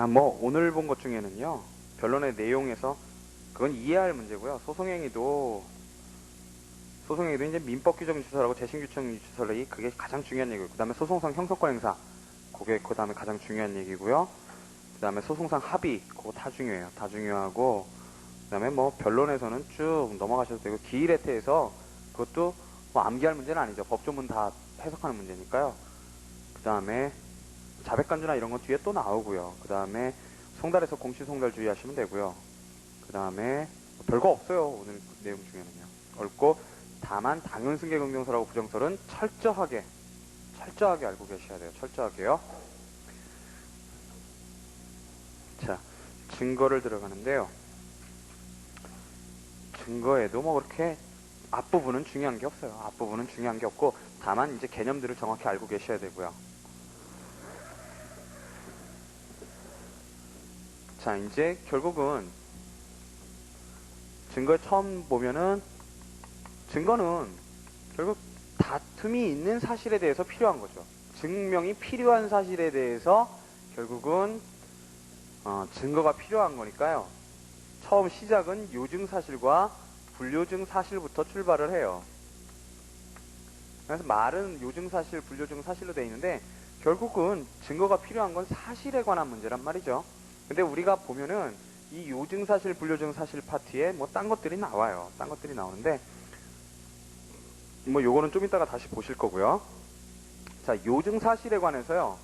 뭐 오늘 본 것 중에는요, 변론의 내용에서 그건 이해할 문제고요. 소송행위도 이제 민법 규정 유치설하고 재심 규정 유치설이 그게 가장 중요한 얘기고, 그 다음에 소송상 형사권 행사, 그게 그 다음에 가장 중요한 얘기고요. 그 다음에 소송상 합의, 그거 다 중요해요. 다 중요하고, 그 다음에 뭐 변론에서는 쭉 넘어가셔도 되고, 기일회태에서 그것도 뭐 암기할 문제는 아니죠. 법조문 다 해석하는 문제니까요. 그 다음에 자백간주나 이런 건 뒤에 또 나오고요. 그 다음에 송달에서 공시송달 주의하시면 되고요. 그 다음에 별거 없어요. 오늘 내용 중에는요. 옳고, 다만 당연승계 긍정설하고 부정설은 철저하게 알고 계셔야 돼요. 철저하게요. 자, 증거를 들어가는데요. 증거에도 뭐 그렇게 앞부분은 중요한 게 없어요. 앞부분은 중요한 게 없고, 다만 이제 개념들을 정확히 알고 계셔야 되고요. 자, 이제 결국은 증거 처음 보면은, 증거는 결국 다툼이 있는 사실에 대해서 필요한 거죠. 증명이 필요한 사실에 대해서 결국은 증거가 필요한 거니까요. 처음 시작은 요증 사실과 불요증 사실부터 출발을 해요. 그래서 말은 요증 사실, 불요증 사실로 되어 있는데 결국은 증거가 필요한 건 사실에 관한 문제란 말이죠. 근데 우리가 보면은 이 요증 사실, 불요증 사실 파트에 뭐 딴 것들이 나와요. 딴 것들이 나오는데 뭐 요거는 좀 이따가 다시 보실 거고요. 자, 요증 사실에 관해서요.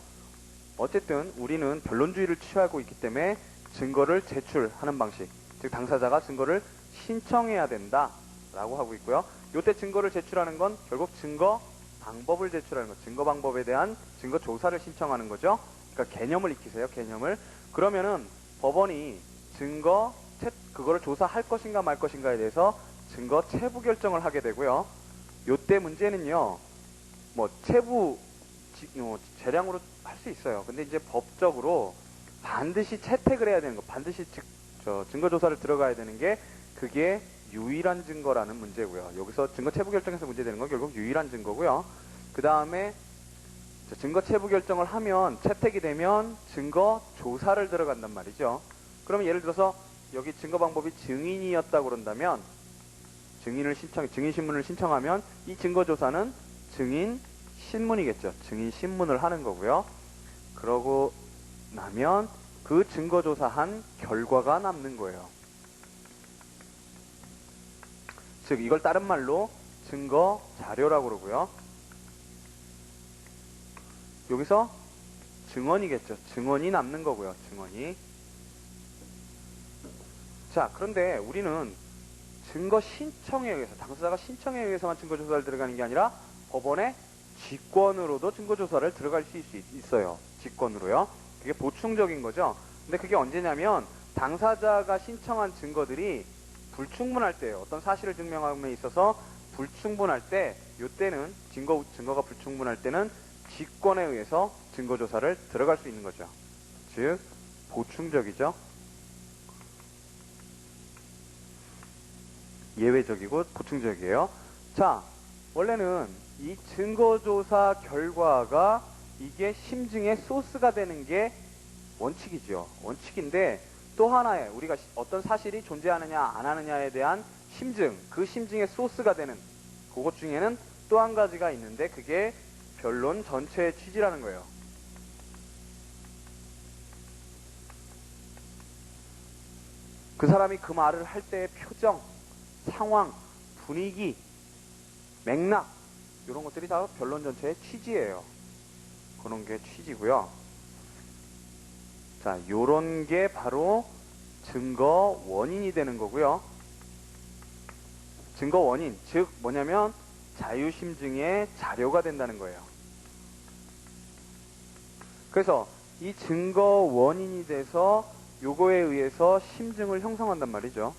어쨌든 우리는 변론주의를 취하고 있기 때문에 증거를 제출하는 방식, 즉 당사자가 증거를 신청해야 된다라고 하고 있고요. 요때 증거를 제출하는 건 결국 증거 방법을 제출하는 것, 증거 방법에 대한 증거 조사를 신청하는 거죠. 그러니까 개념을 익히세요. 개념을. 그러면은 법원이 그거를 조사할 것인가 말 것인가에 대해서 증거 체부 결정을 하게 되고요. 요때 문제는요, 뭐 재량으로 할 수 있어요. 근데 이제 법적으로 반드시 채택을 해야 되는 거, 반드시 증거 조사를 들어가야 되는 게 그게 유일한 증거라는 문제고요. 여기서 증거 체부 결정에서 문제되는 건 결국 유일한 증거고요. 그 다음에 증거 체부 결정을 하면 채택이 되면 증거 조사를 들어간단 말이죠. 그러면 예를 들어서 여기 증거 방법이 증인이었다고 그런다면 증인 신문을 신청하면 이 증거 조사는 증인 신문이겠죠. 증인 신문을 하는 거고요. 그러고 나면 그 증거 조사한 결과가 남는 거예요. 즉 이걸 다른 말로 증거 자료라고 그러고요. 여기서 증언이겠죠. 증언이 남는 거고요. 증언이. 자, 그런데 우리는 증거 신청에 의해서, 당사자가 신청에 의해서만 증거 조사를 들어가는 게 아니라 법원의 직권으로도 증거 조사를 들어갈 수 있어요. 직권으로요. 그게 보충적인 거죠. 근데 그게 언제냐면 당사자가 신청한 증거들이 불충분할 때예요. 어떤 사실을 증명함에 있어서 불충분할 때, 요때는 증거가 불충분할 때는 직권에 의해서 증거 조사를 들어갈 수 있는 거죠. 즉 보충적이죠. 예외적이고 보충적이에요. 자, 원래는 이 증거조사 결과가 이게 심증의 소스가 되는 게 원칙이죠. 원칙인데 또 하나의 우리가 어떤 사실이 존재하느냐 안 하느냐에 대한 심증, 그 심증의 소스가 되는 그것 중에는 또 한 가지가 있는데 그게 변론 전체의 취지라는 거예요. 그 사람이 그 말을 할 때의 표정, 상황, 분위기, 맥락 이런 것들이 다 변론 전체의 취지예요. 그런 게 취지고요. 자, 요런 게 바로 증거 원인이 되는 거고요. 증거 원인, 즉 뭐냐면 자유심증의 자료가 된다는 거예요. 그래서 이 증거 원인이 돼서 요거에 의해서 심증을 형성한단 말이죠.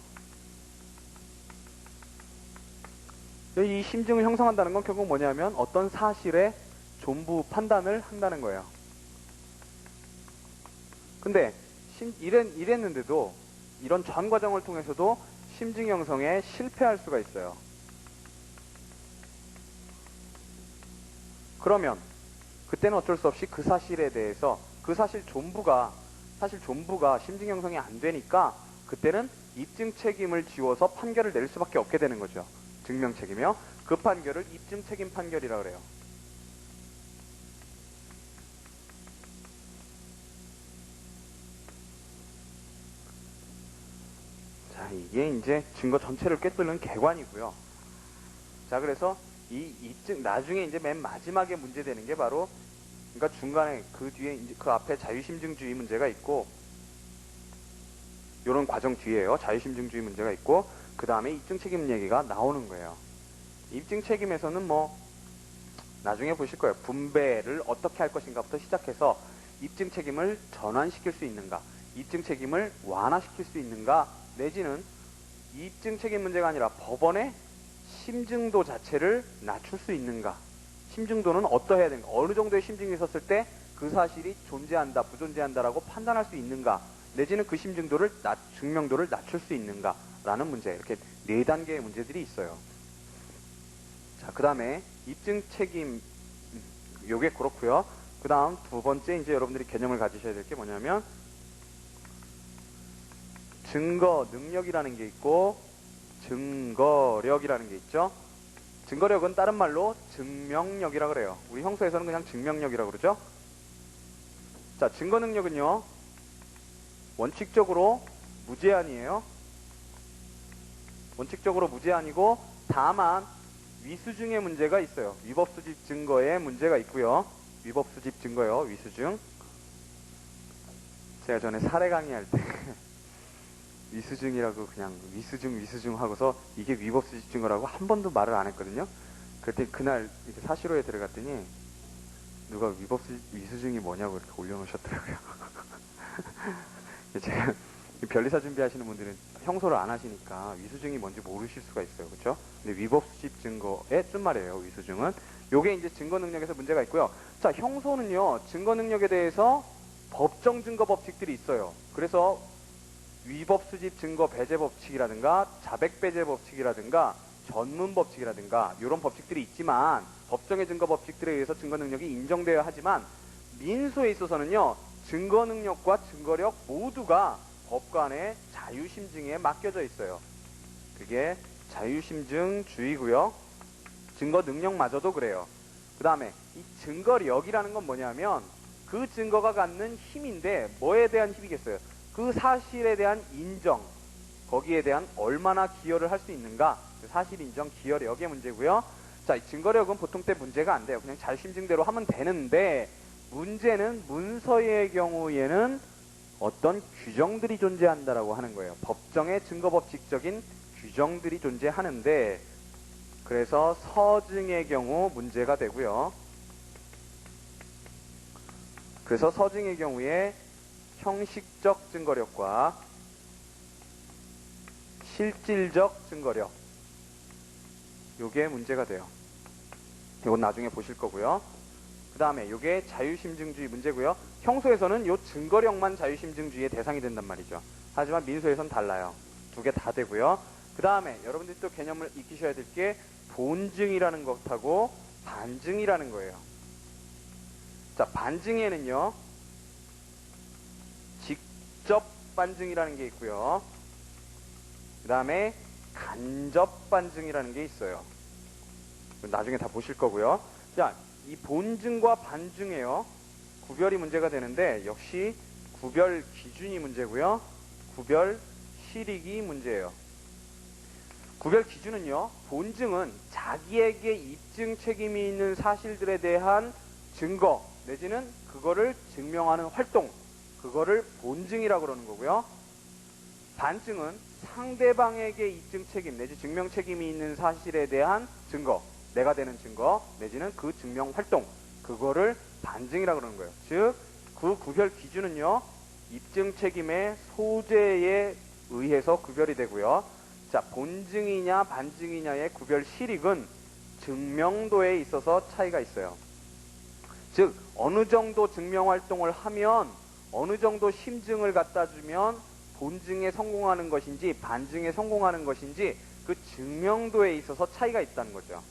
이 심증을 형성한다는 건 결국 뭐냐면 어떤 사실의 존부 판단을 한다는 거예요. 근데 이랬는데도 이런 전 과정을 통해서도 심증 형성에 실패할 수가 있어요. 그러면 그때는 어쩔 수 없이 그 사실에 대해서 그 사실 존부가 사실 전부가 심증 형성이 안 되니까 그때는 입증 책임을 지워서 판결을 내릴 수밖에 없게 되는 거죠. 증명 책임이요. 그 판결을 입증 책임 판결이라고 그래요. 자, 이게 이제 증거 전체를 꿰뚫는 개관이고요. 자, 그래서 이 입증, 나중에 이제 맨 마지막에 문제되는 게 바로, 그러니까 중간에 그 뒤에 이제 그 앞에 자유심증주의 문제가 있고, 요런 과정 뒤에요. 자유심증주의 문제가 있고, 그 다음에 입증 책임 얘기가 나오는 거예요. 입증 책임에서는 뭐, 나중에 보실 거예요. 분배를 어떻게 할 것인가부터 시작해서 입증 책임을 전환시킬 수 있는가, 입증 책임을 완화시킬 수 있는가, 내지는 입증 책임 문제가 아니라 법원의 심증도 자체를 낮출 수 있는가, 심증도는 어떠해야 되는가, 어느 정도의 심증이 있었을 때 그 사실이 존재한다, 부존재한다라고 판단할 수 있는가, 내지는 그 심증도를, 증명도를 낮출 수 있는가라는 문제, 이렇게 4단계의 문제들이 있어요. 자, 그 다음에 입증 책임, 요게 그렇고요. 그 다음 두 번째 이제 여러분들이 개념을 가지셔야 될 게 뭐냐면, 증거 능력이라는 게 있고 증거력이라는 게 있죠. 증거력은 다른 말로 증명력이라 그래요. 우리 형소에서는 그냥 증명력이라 그러죠. 자, 증거 능력은요, 원칙적으로 무제한이에요. 원칙적으로 무제한이고, 다만 위수증의 문제가 있어요. 위법수집 증거에 문제가 있고요. 위법수집 증거요, 위수증. 제가 전에 사례 강의할 때 위수증이라고 그냥 위수증 하고서 이게 위법수집 증거라고 한 번도 말을 안 했거든요. 그때 그날 이제 사시로에 들어갔더니 누가 위수증이 뭐냐고 이렇게 올려놓으셨더라고요. 제가 변리사 준비하시는 분들은 형소를 안 하시니까 위수증이 뭔지 모르실 수가 있어요. 그렇죠? 근데 위법수집 증거의 쭌말이에요. 위수증은. 요게 이제 증거 능력에서 문제가 있고요. 자, 형소는요, 증거 능력에 대해서 법정 증거 법칙들이 있어요. 그래서 위법수집 증거 배제 법칙이라든가 자백 배제 법칙이라든가 전문 법칙이라든가 이런 법칙들이 있지만, 법정의 증거 법칙들에 의해서 증거 능력이 인정되어야 하지만, 민소에 있어서는요, 증거 능력과 증거력 모두가 법관의 자유심증에 맡겨져 있어요. 그게 자유심증주의고요. 증거 능력마저도 그래요. 그 다음에 이 증거력이라는 건 뭐냐면 그 증거가 갖는 힘인데, 뭐에 대한 힘이겠어요? 그 사실에 대한 인정, 거기에 대한 얼마나 기여를 할 수 있는가, 사실 인정, 기여력의 문제고요. 자, 이 증거력은 보통 때 문제가 안 돼요. 그냥 자유심증대로 하면 되는데, 문제는 문서의 경우에는 어떤 규정들이 존재한다라고 하는 거예요. 법정의 증거법칙적인 규정들이 존재하는데, 그래서 서증의 경우 문제가 되고요. 그래서 서증의 경우에 형식적 증거력과 실질적 증거력, 요게 문제가 돼요. 이건 나중에 보실 거고요. 그 다음에 요게 자유심증주의 문제고요. 형소에서는 요 증거력만 자유심증주의의 대상이 된단 말이죠. 하지만 민소에서는 달라요. 두 개 다 되고요. 그 다음에 여러분들이 또 개념을 익히셔야 될 게 본증이라는 것하고 반증이라는 거예요. 자, 반증에는요, 직접 반증이라는 게 있고요. 그 다음에 간접 반증이라는 게 있어요. 나중에 다 보실 거고요. 자, 이 본증과 반증에요, 구별이 문제가 되는데, 역시 구별 기준이 문제고요. 구별 실익이 문제예요. 구별 기준은요, 본증은 자기에게 입증 책임이 있는 사실들에 대한 증거 내지는 그거를 증명하는 활동, 그거를 본증이라고 그러는 거고요. 반증은 상대방에게 입증 책임 내지 증명 책임이 있는 사실에 대한 증거, 내가 되는 증거 내지는 그 증명 활동, 그거를 반증이라고 그러는 거예요. 즉, 그 구별 기준은요, 입증 책임의 소재에 의해서 구별이 되고요. 자, 본증이냐 반증이냐의 구별 실익은 증명도에 있어서 차이가 있어요. 즉, 어느 정도 증명 활동을 하면, 어느 정도 심증을 갖다 주면 본증에 성공하는 것인지 반증에 성공하는 것인지, 그 증명도에 있어서 차이가 있다는 거죠.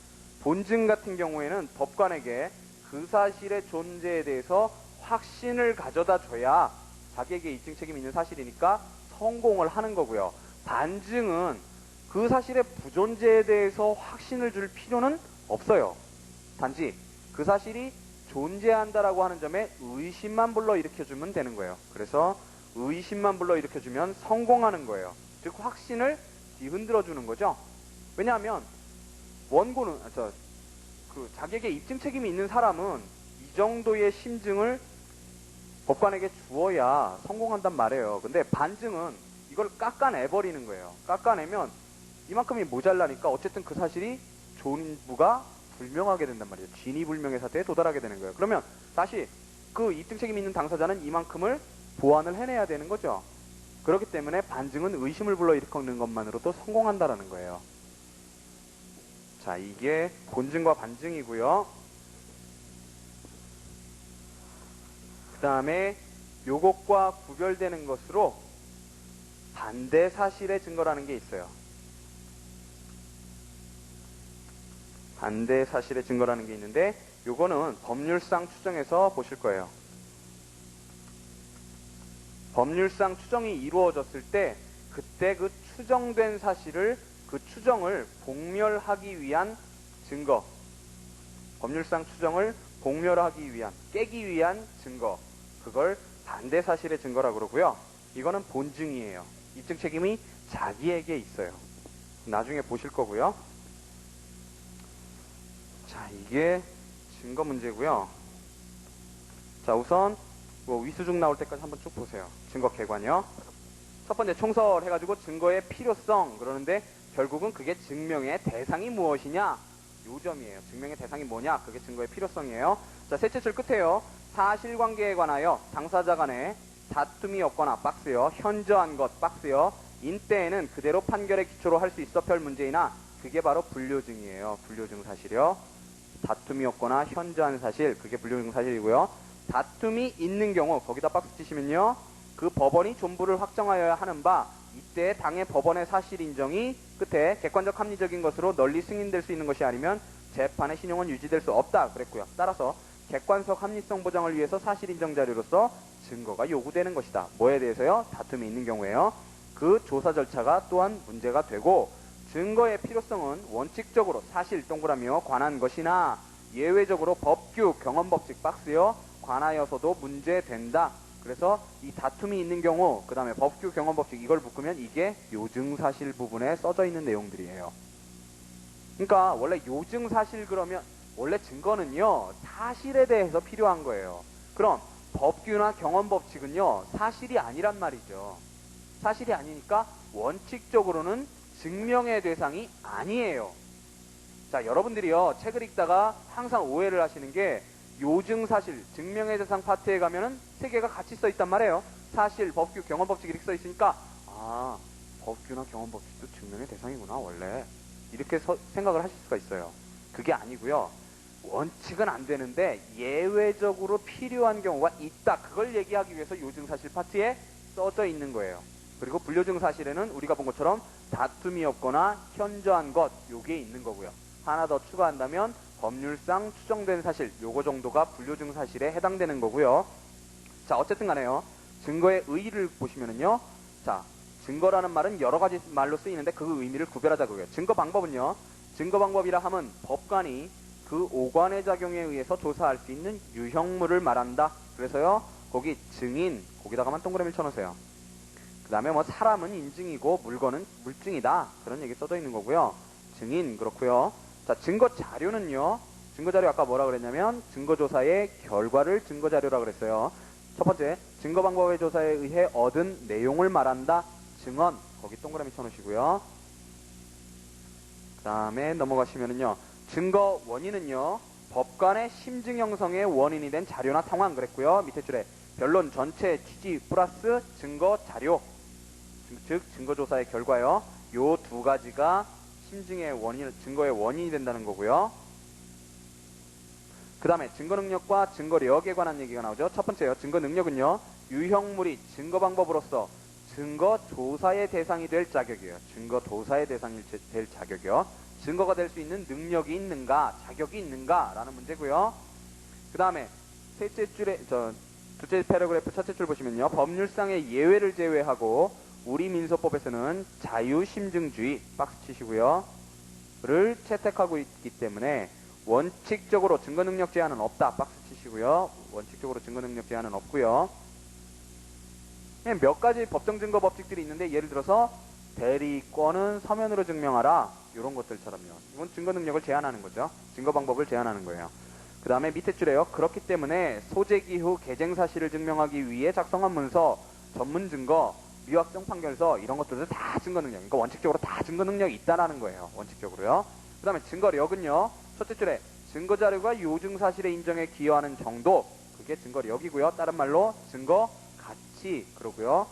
본증 같은 경우에는 법관에게 그 사실의 존재에 대해서 확신을 가져다 줘야 자기에게 입증 책임이 있는 사실이니까 성공을 하는 거고요. 반증은 그 사실의 부존재에 대해서 확신을 줄 필요는 없어요. 단지 그 사실이 존재한다라고 하는 점에 의심만 불러일으켜주면 되는 거예요. 그래서 의심만 불러일으켜주면 성공하는 거예요. 즉 확신을 뒤흔들어주는 거죠. 왜냐하면 원고는 자기에게 입증 책임이 있는 사람은 이 정도의 심증을 법관에게 주어야 성공한단 말이에요. 근데 반증은 이걸 깎아내버리는 거예요. 깎아내면 이만큼이 모자라니까 어쨌든 그 사실이 존부가 불명하게 된단 말이에요. 진위불명의 사태에 도달하게 되는 거예요. 그러면 다시 그 입증 책임이 있는 당사자는 이만큼을 보완을 해내야 되는 거죠. 그렇기 때문에 반증은 의심을 불러일으키는 것만으로도 성공한다라는 거예요. 자, 이게 본증과 반증이고요. 그 다음에 요것과 구별되는 것으로 반대 사실의 증거라는 게 있어요. 반대 사실의 증거라는 게 있는데 요거는 법률상 추정에서 보실 거예요. 법률상 추정이 이루어졌을 때 그때 그 추정된 사실을 그 추정을 복멸하기 위한 증거, 법률상 추정을 복멸하기 위한, 깨기 위한 증거, 그걸 반대 사실의 증거라고 그러고요. 이거는 본증이에요. 입증 책임이 자기에게 있어요. 나중에 보실 거고요. 자, 이게 증거 문제고요. 자, 우선 위수증 나올 때까지 한번 쭉 보세요. 증거 객관이요. 첫 번째 총설 해가지고 증거의 필요성 그러는데 결국은 그게 증명의 대상이 무엇이냐? 요 점이에요. 증명의 대상이 뭐냐? 그게 증거의 필요성이에요. 자, 셋째 줄 끝에요. 사실관계에 관하여 당사자 간에 다툼이 없거나 박스요. 현저한 것 박스요. 인때에는 그대로 판결의 기초로 할 수 있어 별 문제이나 그게 바로 불료증이에요. 불료증 사실이요. 다툼이 없거나 현저한 사실 그게 불료증 사실이고요. 다툼이 있는 경우 거기다 박스 치시면요. 그 법원이 존부를 확정하여야 하는 바 이때 당의 법원의 사실 인정이 끝에 객관적 합리적인 것으로 널리 승인될 수 있는 것이 아니면 재판의 신용은 유지될 수 없다 그랬고요. 따라서 객관적 합리성 보장을 위해서 사실 인정 자료로서 증거가 요구되는 것이다. 뭐에 대해서요? 다툼이 있는 경우에요. 그 조사 절차가 또한 문제가 되고 증거의 필요성은 원칙적으로 사실 동그라미요 관한 것이나 예외적으로 법규 경험법칙 박스요 관하여서도 문제된다. 그래서 이 다툼이 있는 경우 그 다음에 법규 경험법칙 이걸 묶으면 이게 요증사실 부분에 써져 있는 내용들이에요. 그러니까 원래 요증사실 그러면 원래 증거는요 사실에 대해서 필요한 거예요. 그럼 법규나 경험법칙은요 사실이 아니란 말이죠. 사실이 아니니까 원칙적으로는 증명의 대상이 아니에요. 자, 여러분들이요 책을 읽다가 항상 오해를 하시는 게 요증사실, 증명의 대상 파트에 가면은 세 개가 같이 써 있단 말이에요. 사실, 법규, 경험법칙 이렇게 써 있으니까 아, 법규나 경험법칙도 증명의 대상이구나 원래 이렇게 생각을 하실 수가 있어요. 그게 아니고요. 원칙은 안 되는데 예외적으로 필요한 경우가 있다. 그걸 얘기하기 위해서 요증사실 파트에 써져 있는 거예요. 그리고 불요증사실에는 우리가 본 것처럼 다툼이 없거나 현저한 것 요게 있는 거고요. 하나 더 추가한다면 법률상 추정된 사실 요거 정도가 불료증 사실에 해당되는 거고요. 자, 어쨌든 간에요. 증거의 의의를 보시면은요. 자, 증거라는 말은 여러 가지 말로 쓰이는데 그 의미를 구별하자 그거예요. 증거 방법은요. 증거 방법이라 함은 법관이 그 오관의 작용에 의해서 조사할 수 있는 유형물을 말한다. 그래서요. 거기 증인 거기다가만 동그라미를 쳐놓으세요. 그 다음에 뭐 사람은 인증이고 물건은 물증이다. 그런 얘기 써져 있는 거고요. 증인 그렇고요. 자, 증거 자료는요. 증거 자료 아까 뭐라 그랬냐면 증거조사의 결과를 증거 자료라 그랬어요. 첫 번째, 증거 방법의 조사에 의해 얻은 내용을 말한다. 증언 거기 동그라미 쳐놓으시고요. 그 다음에 넘어가시면은요. 증거 원인은요. 법관의 심증 형성의 원인이 된 자료나 상황 그랬고요. 밑에 줄에 변론 전체 취지 플러스 증거 자료 즉 증거조사의 결과요. 요 두 가지가 심증의 원인, 증거의 원인이 된다는 거고요. 그 다음에 증거 능력과 증거력에 관한 얘기가 나오죠. 첫 번째요. 증거 능력은요. 유형물이 증거 방법으로서 증거 조사의 대상이 될 자격이에요. 증거 조사의 대상이 될 자격이요. 증거가 될 수 있는 능력이 있는가, 자격이 있는가 라는 문제고요. 그 다음에 셋째 줄에 둘째 패러그래프 첫째 줄 보시면요. 법률상의 예외를 제외하고 우리 민소법에서는 자유심증주의 박스 치시고요. 를 채택하고 있기 때문에 원칙적으로 증거능력 제한은 없다. 박스 치시고요. 원칙적으로 증거능력 제한은 없고요. 몇 가지 법정증거 법칙들이 있는데 예를 들어서 대리권은 서면으로 증명하라. 이런 것들처럼요. 이건 증거능력을 제한하는 거죠. 증거 방법을 제한하는 거예요. 그 다음에 밑에 줄에요. 그렇기 때문에 소재기 후 개쟁사실을 증명하기 위해 작성한 문서, 전문증거, 미확정 판결서 이런 것들도 다 증거능력. 그러니까 원칙적으로 다 증거능력이 있다라는 거예요. 원칙적으로요. 그 다음에 증거력은요. 첫째 줄에 증거자료가 요증사실의 인정에 기여하는 정도. 그게 증거력이고요. 다른 말로 증거가치. 그러고요.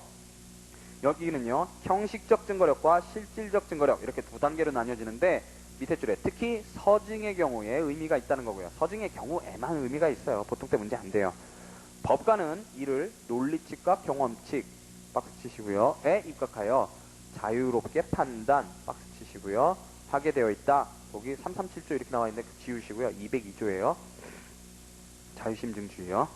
여기는요. 형식적 증거력과 실질적 증거력 이렇게 두 단계로 나뉘어지는데 밑에 줄에 특히 서증의 경우에 의미가 있다는 거고요. 서증의 경우에만 의미가 있어요. 보통 때 문제 안 돼요. 법관은 이를 논리칙과 경험칙 박스 치시고요. 에 입각하여 자유롭게 판단 박스 치시고요. 하게 되어 있다. 거기 337조 이렇게 나와 있는데 지우시고요. 202조예요. 자유심증주의요.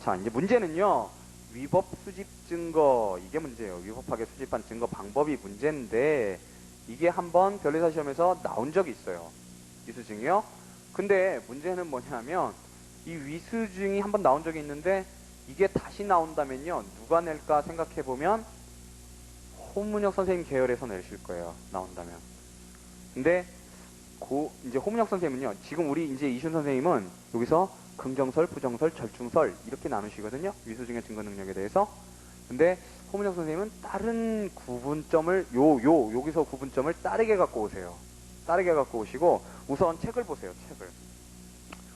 자, 이제 문제는요. 위법 수집 증거 이게 문제예요. 위법하게 수집한 증거 방법이 문제인데 이게 한번 변리사 시험에서 나온 적이 있어요. 위수증이요. 근데 문제는 뭐냐면 이 위수증이 한번 나온 적이 있는데 이게 다시 나온다면요. 누가 낼까 생각해보면 홍문혁 선생님 계열에서 내실 거예요. 나온다면. 근데 이제 홍문혁 선생님은요. 지금 우리 이제 이준 선생님은 여기서 긍정설, 부정설, 절충설 이렇게 나누시거든요. 위수증의 증거 능력에 대해서. 근데 홍문혁 선생님은 다른 구분점을 여기서 구분점을 다르게 갖고 오세요. 다르게 갖고 오시고 우선 책을 보세요. 책을.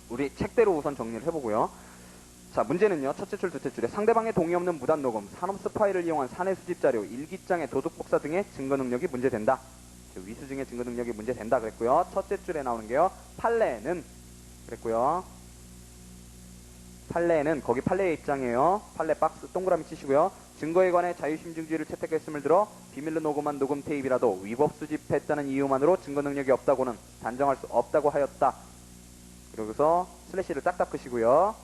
우리 책대로 우선 정리를 해보고요. 자, 문제는요. 첫째 줄, 둘째 줄에 상대방의 동의 없는 무단 녹음, 산업스 파일을 이용한 사내 수집 자료, 일기장의 도둑 복사 등의 증거 능력이 문제된다. 위수증의 증거 능력이 문제된다 그랬고요. 첫째 줄에 나오는 게요. 판례는 그랬고요. 판례는 거기 판례의 입장이에요. 판례 박스 동그라미 치시고요. 증거에 관해 자유심증주의를 채택했음을 들어 비밀로 녹음한 녹음 테이프라도 위법 수집했다는 이유만으로 증거 능력이 없다고는 단정할 수 없다고 하였다. 그러고서 슬래시를 딱딱 끄시고요.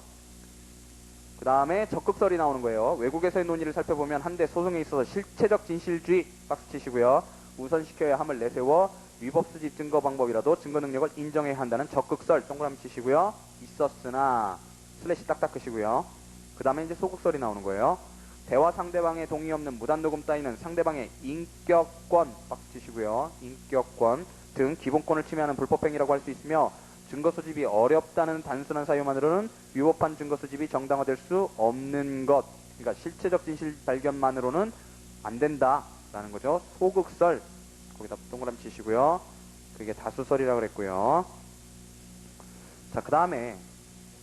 그 다음에 적극설이 나오는 거예요. 외국에서의 논의를 살펴보면 한데 소송에 있어서 실체적 진실주의 박스 치시고요. 우선시켜야 함을 내세워 위법 수집 증거 방법이라도 증거 능력을 인정해야 한다는 적극설 동그라미 치시고요. 있었으나 슬래시 딱딱 끄시고요. 그 다음에 이제 소극설이 나오는 거예요. 대화 상대방의 동의 없는 무단 녹음 따위는 상대방의 인격권 박스 치시고요. 인격권 등 기본권을 침해하는 불법행위라고 할 수 있으며 증거 수집이 어렵다는 단순한 사유만으로는 위법한 증거 수집이 정당화될 수 없는 것. 그러니까 실체적 진실 발견만으로는 안 된다라는 거죠. 소극설 거기다 동그라미 치시고요. 그게 다수설이라고 그랬고요. 자, 그 다음에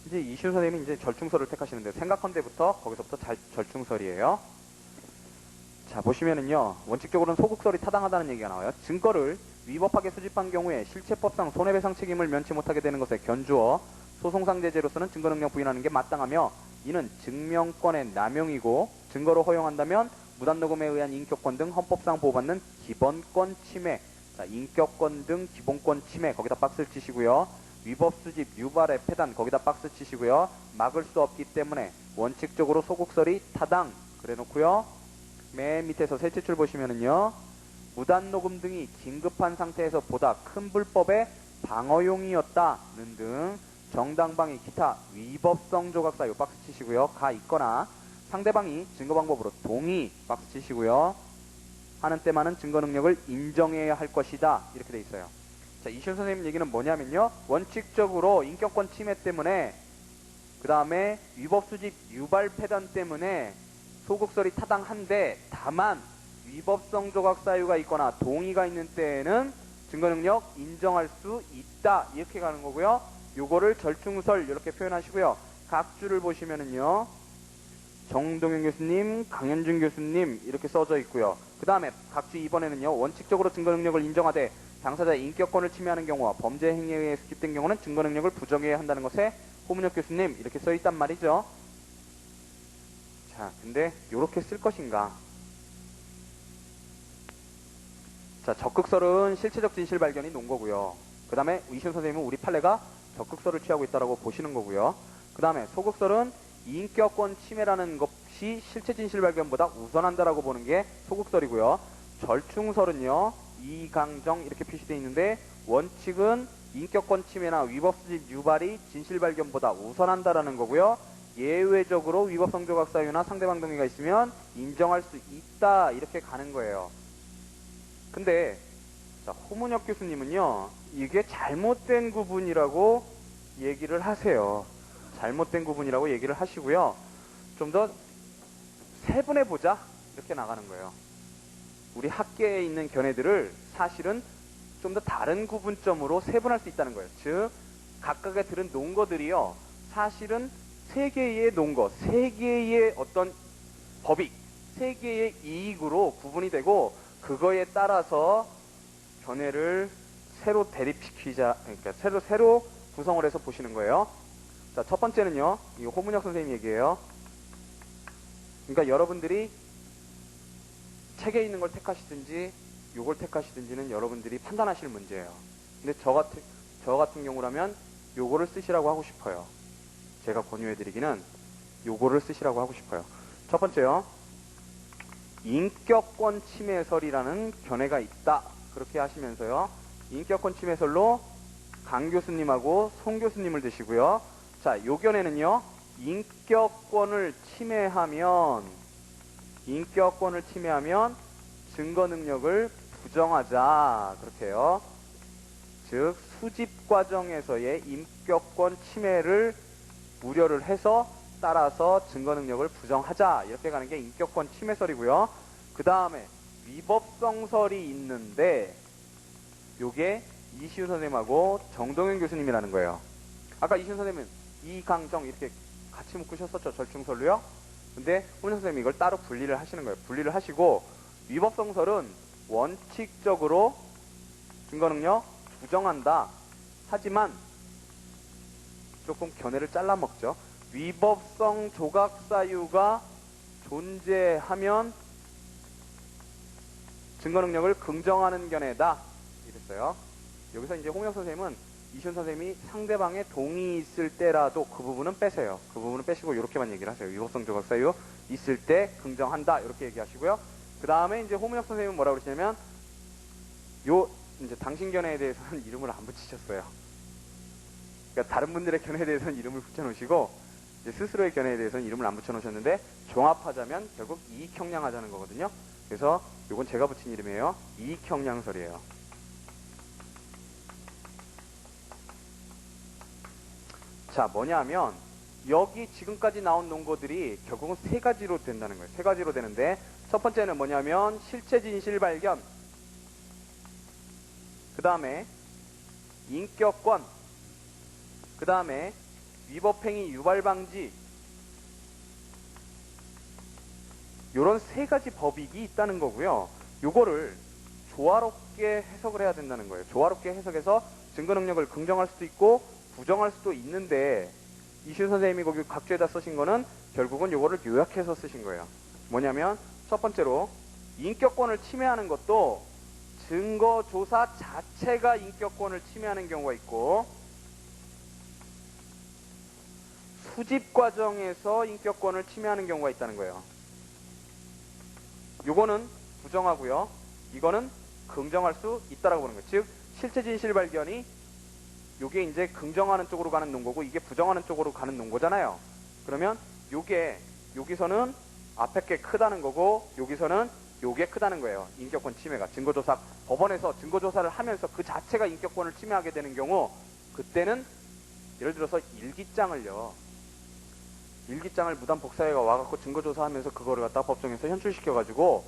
이제 이시우 선생님이 이제 절충설을 택하시는데 생각컨대부터 거기서부터 절충설이에요. 자, 보시면은요. 원칙적으로는 소극설이 타당하다는 얘기가 나와요. 증거를 위법하게 수집한 경우에 실체법상 손해배상 책임을 면치 못하게 되는 것에 견주어 소송상 제재로서는 증거능력 부인하는 게 마땅하며 이는 증명권의 남용이고 증거로 허용한다면 무단녹음에 의한 인격권 등 헌법상 보호받는 기본권 침해. 자, 인격권 등 기본권 침해 거기다 박스를 치시고요. 위법 수집, 유발의 폐단 거기다 박스 치시고요. 막을 수 없기 때문에 원칙적으로 소극설이 타당 그래 놓고요. 맨 밑에서 셋째 줄 보시면은요. 무단 녹음 등이 긴급한 상태에서 보다 큰 불법의 방어용이었다는 등 정당방위 기타 위법성 조각 사유 박스 치시고요. 가 있거나 상대방이 증거 방법으로 동의 박스 치시고요. 하는 때만은 증거 능력을 인정해야 할 것이다. 이렇게 돼 있어요. 자, 이시훈 선생님 얘기는 뭐냐면요. 원칙적으로 인격권 침해 때문에 그 다음에 위법 수집 유발 폐단 때문에 소극설이 타당한데 다만 위법성 조각 사유가 있거나 동의가 있는 때에는 증거능력 인정할 수 있다 이렇게 가는 거고요. 요거를 절충설 이렇게 표현하시고요. 각 줄을 보시면은요. 정동현 교수님, 강현준 교수님 이렇게 써져 있고요. 그 다음에 각주 2번에는요. 원칙적으로 증거능력을 인정하되 당사자의 인격권을 침해하는 경우와 범죄 행위에 의해 수집된 경우는 증거능력을 부정해야 한다는 것에 호문혁 교수님 이렇게 써 있단 말이죠. 자, 근데 요렇게 쓸 것인가? 자, 적극설은 실체적 진실 발견이 논 거고요. 그 다음에 이시훈 선생님은 우리 판례가 적극설을 취하고 있다고 보시는 거고요. 그 다음에 소극설은 인격권 침해라는 것이 실체 진실 발견보다 우선한다라고 보는 게 소극설이고요. 절충설은요, 이강정 이렇게 표시되어 있는데 원칙은 인격권 침해나 위법수집 유발이 진실 발견보다 우선한다라는 거고요. 예외적으로 위법성 조각 사유나 상대방 동의가 있으면 인정할 수 있다 이렇게 가는 거예요. 근데 자, 호문혁 교수님은요, 이게 잘못된 구분이라고 얘기를 하세요. 잘못된 구분이라고 얘기를 하시고요. 좀 더 세분해보자 이렇게 나가는 거예요. 우리 학계에 있는 견해들을 사실은 좀 더 다른 구분점으로 세분할 수 있다는 거예요. 즉 각각에 들은 논거들이요, 사실은 세 개의 논거, 세 개의 어떤 법익, 세 개의 이익으로 구분이 되고 그거에 따라서 견해를 새로 대립시키자, 그러니까 새로 구성을 해서 보시는 거예요. 자, 첫 번째는요, 이 호문혁 선생님 얘기예요. 그러니까 여러분들이 책에 있는 걸 택하시든지 요걸 택하시든지는 여러분들이 판단하실 문제예요. 근데 저 같은 경우라면 요거를 쓰시라고 하고 싶어요. 제가 권유해드리기는 요거를 쓰시라고 하고 싶어요. 첫 번째요, 인격권 침해설이라는 견해가 있다. 그렇게 하시면서요, 인격권 침해설로 강 교수님하고 송 교수님을 드시고요. 자, 요 견해는요, 인격권을 침해하면 증거 능력을 부정하자. 그렇게 해요. 즉 수집 과정에서의 인격권 침해를 우려를 해서 따라서 증거 능력을 부정하자. 이렇게 가는 게 인격권 침해설이고요. 그 다음에 위법성설이 있는데 요게 이시훈 선생님하고 정동현 교수님이라는 거예요. 아까 이시훈 선생님은 이강정 이렇게 같이 묶으셨었죠, 절충설로요. 근데 호문혁 선생님이 이걸 따로 분리를 하시는 거예요. 분리를 하시고 위법성설은 원칙적으로 증거 능력 부정한다. 하지만 조금 견해를 잘라 먹죠. 위법성 조각 사유가 존재하면 증거 능력을 긍정하는 견해다. 이랬어요. 여기서 이제 홍혁 선생님은 이시훈 선생님이 상대방의 동의 있을 때라도 그 부분은 빼세요. 그 부분은 빼시고 이렇게만 얘기를 하세요. 위법성 조각 사유 있을 때 긍정한다. 이렇게 얘기하시고요. 그 다음에 이제 호문혁 선생님은 뭐라고 그러시냐면 이제 당신 견해에 대해서는 이름을 안 붙이셨어요. 그러니까 다른 분들의 견해에 대해서는 이름을 붙여놓으시고 이제 스스로의 견해에 대해서는 이름을 안 붙여놓으셨는데 종합하자면 결국 이익형량하자는 거거든요. 그래서 이건 제가 붙인 이름이에요. 이익형량설이에요. 자, 뭐냐면 여기 지금까지 나온 논거들이 결국은 세 가지로 된다는 거예요. 세 가지로 되는데 첫 번째는 뭐냐면 실체 진실 발견, 그 다음에 인격권, 그 다음에 위법행위 유발 방지, 요런 세 가지 법익이 있다는 거고요. 요거를 조화롭게 해석을 해야 된다는 거예요. 조화롭게 해석해서 증거 능력을 긍정할 수도 있고 부정할 수도 있는데 이시훈 선생님이 거기 각주에다 쓰신 거는 결국은 요거를 요약해서 쓰신 거예요. 뭐냐면 첫 번째로 인격권을 침해하는 것도 증거 조사 자체가 인격권을 침해하는 경우가 있고 수집 과정에서 인격권을 침해하는 경우가 있다는 거예요. 요거는 부정하고요. 이거는 긍정할 수 있다라고 보는 거예요. 즉 실체 진실 발견이 요게 이제 긍정하는 쪽으로 가는 논거고 이게 부정하는 쪽으로 가는 논거잖아요. 그러면 요게 여기서는 앞에 게 크다는 거고 여기서는 요게 크다는 거예요. 인격권 침해가 증거조사 법원에서 증거조사를 하면서 그 자체가 인격권을 침해하게 되는 경우 그때는 예를 들어서 일기장을 무단 복사해가 와갖고 증거조사하면서 그거를 갖다가 법정에서 현출시켜가지고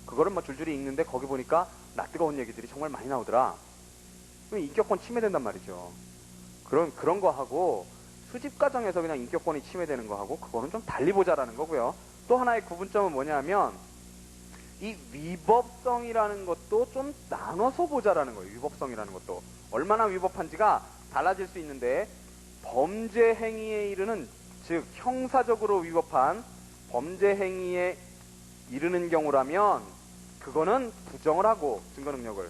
그거를 막 줄줄이 읽는데 거기 보니까 낯뜨거운 얘기들이 정말 많이 나오더라. 그럼 인격권 침해된단 말이죠. 그런 거 하고 수집 과정에서 그냥 인격권이 침해되는 거 하고 그거는 좀 달리 보자라는 거고요. 또 하나의 구분점은 뭐냐면 이 위법성이라는 것도 좀 나눠서 보자라는 거예요. 위법성이라는 것도 얼마나 위법한지가 달라질 수 있는데 범죄 행위에 이르는 즉 형사적으로 위법한 범죄 행위에 이르는 경우라면 그거는 부정을 하고 증거 능력을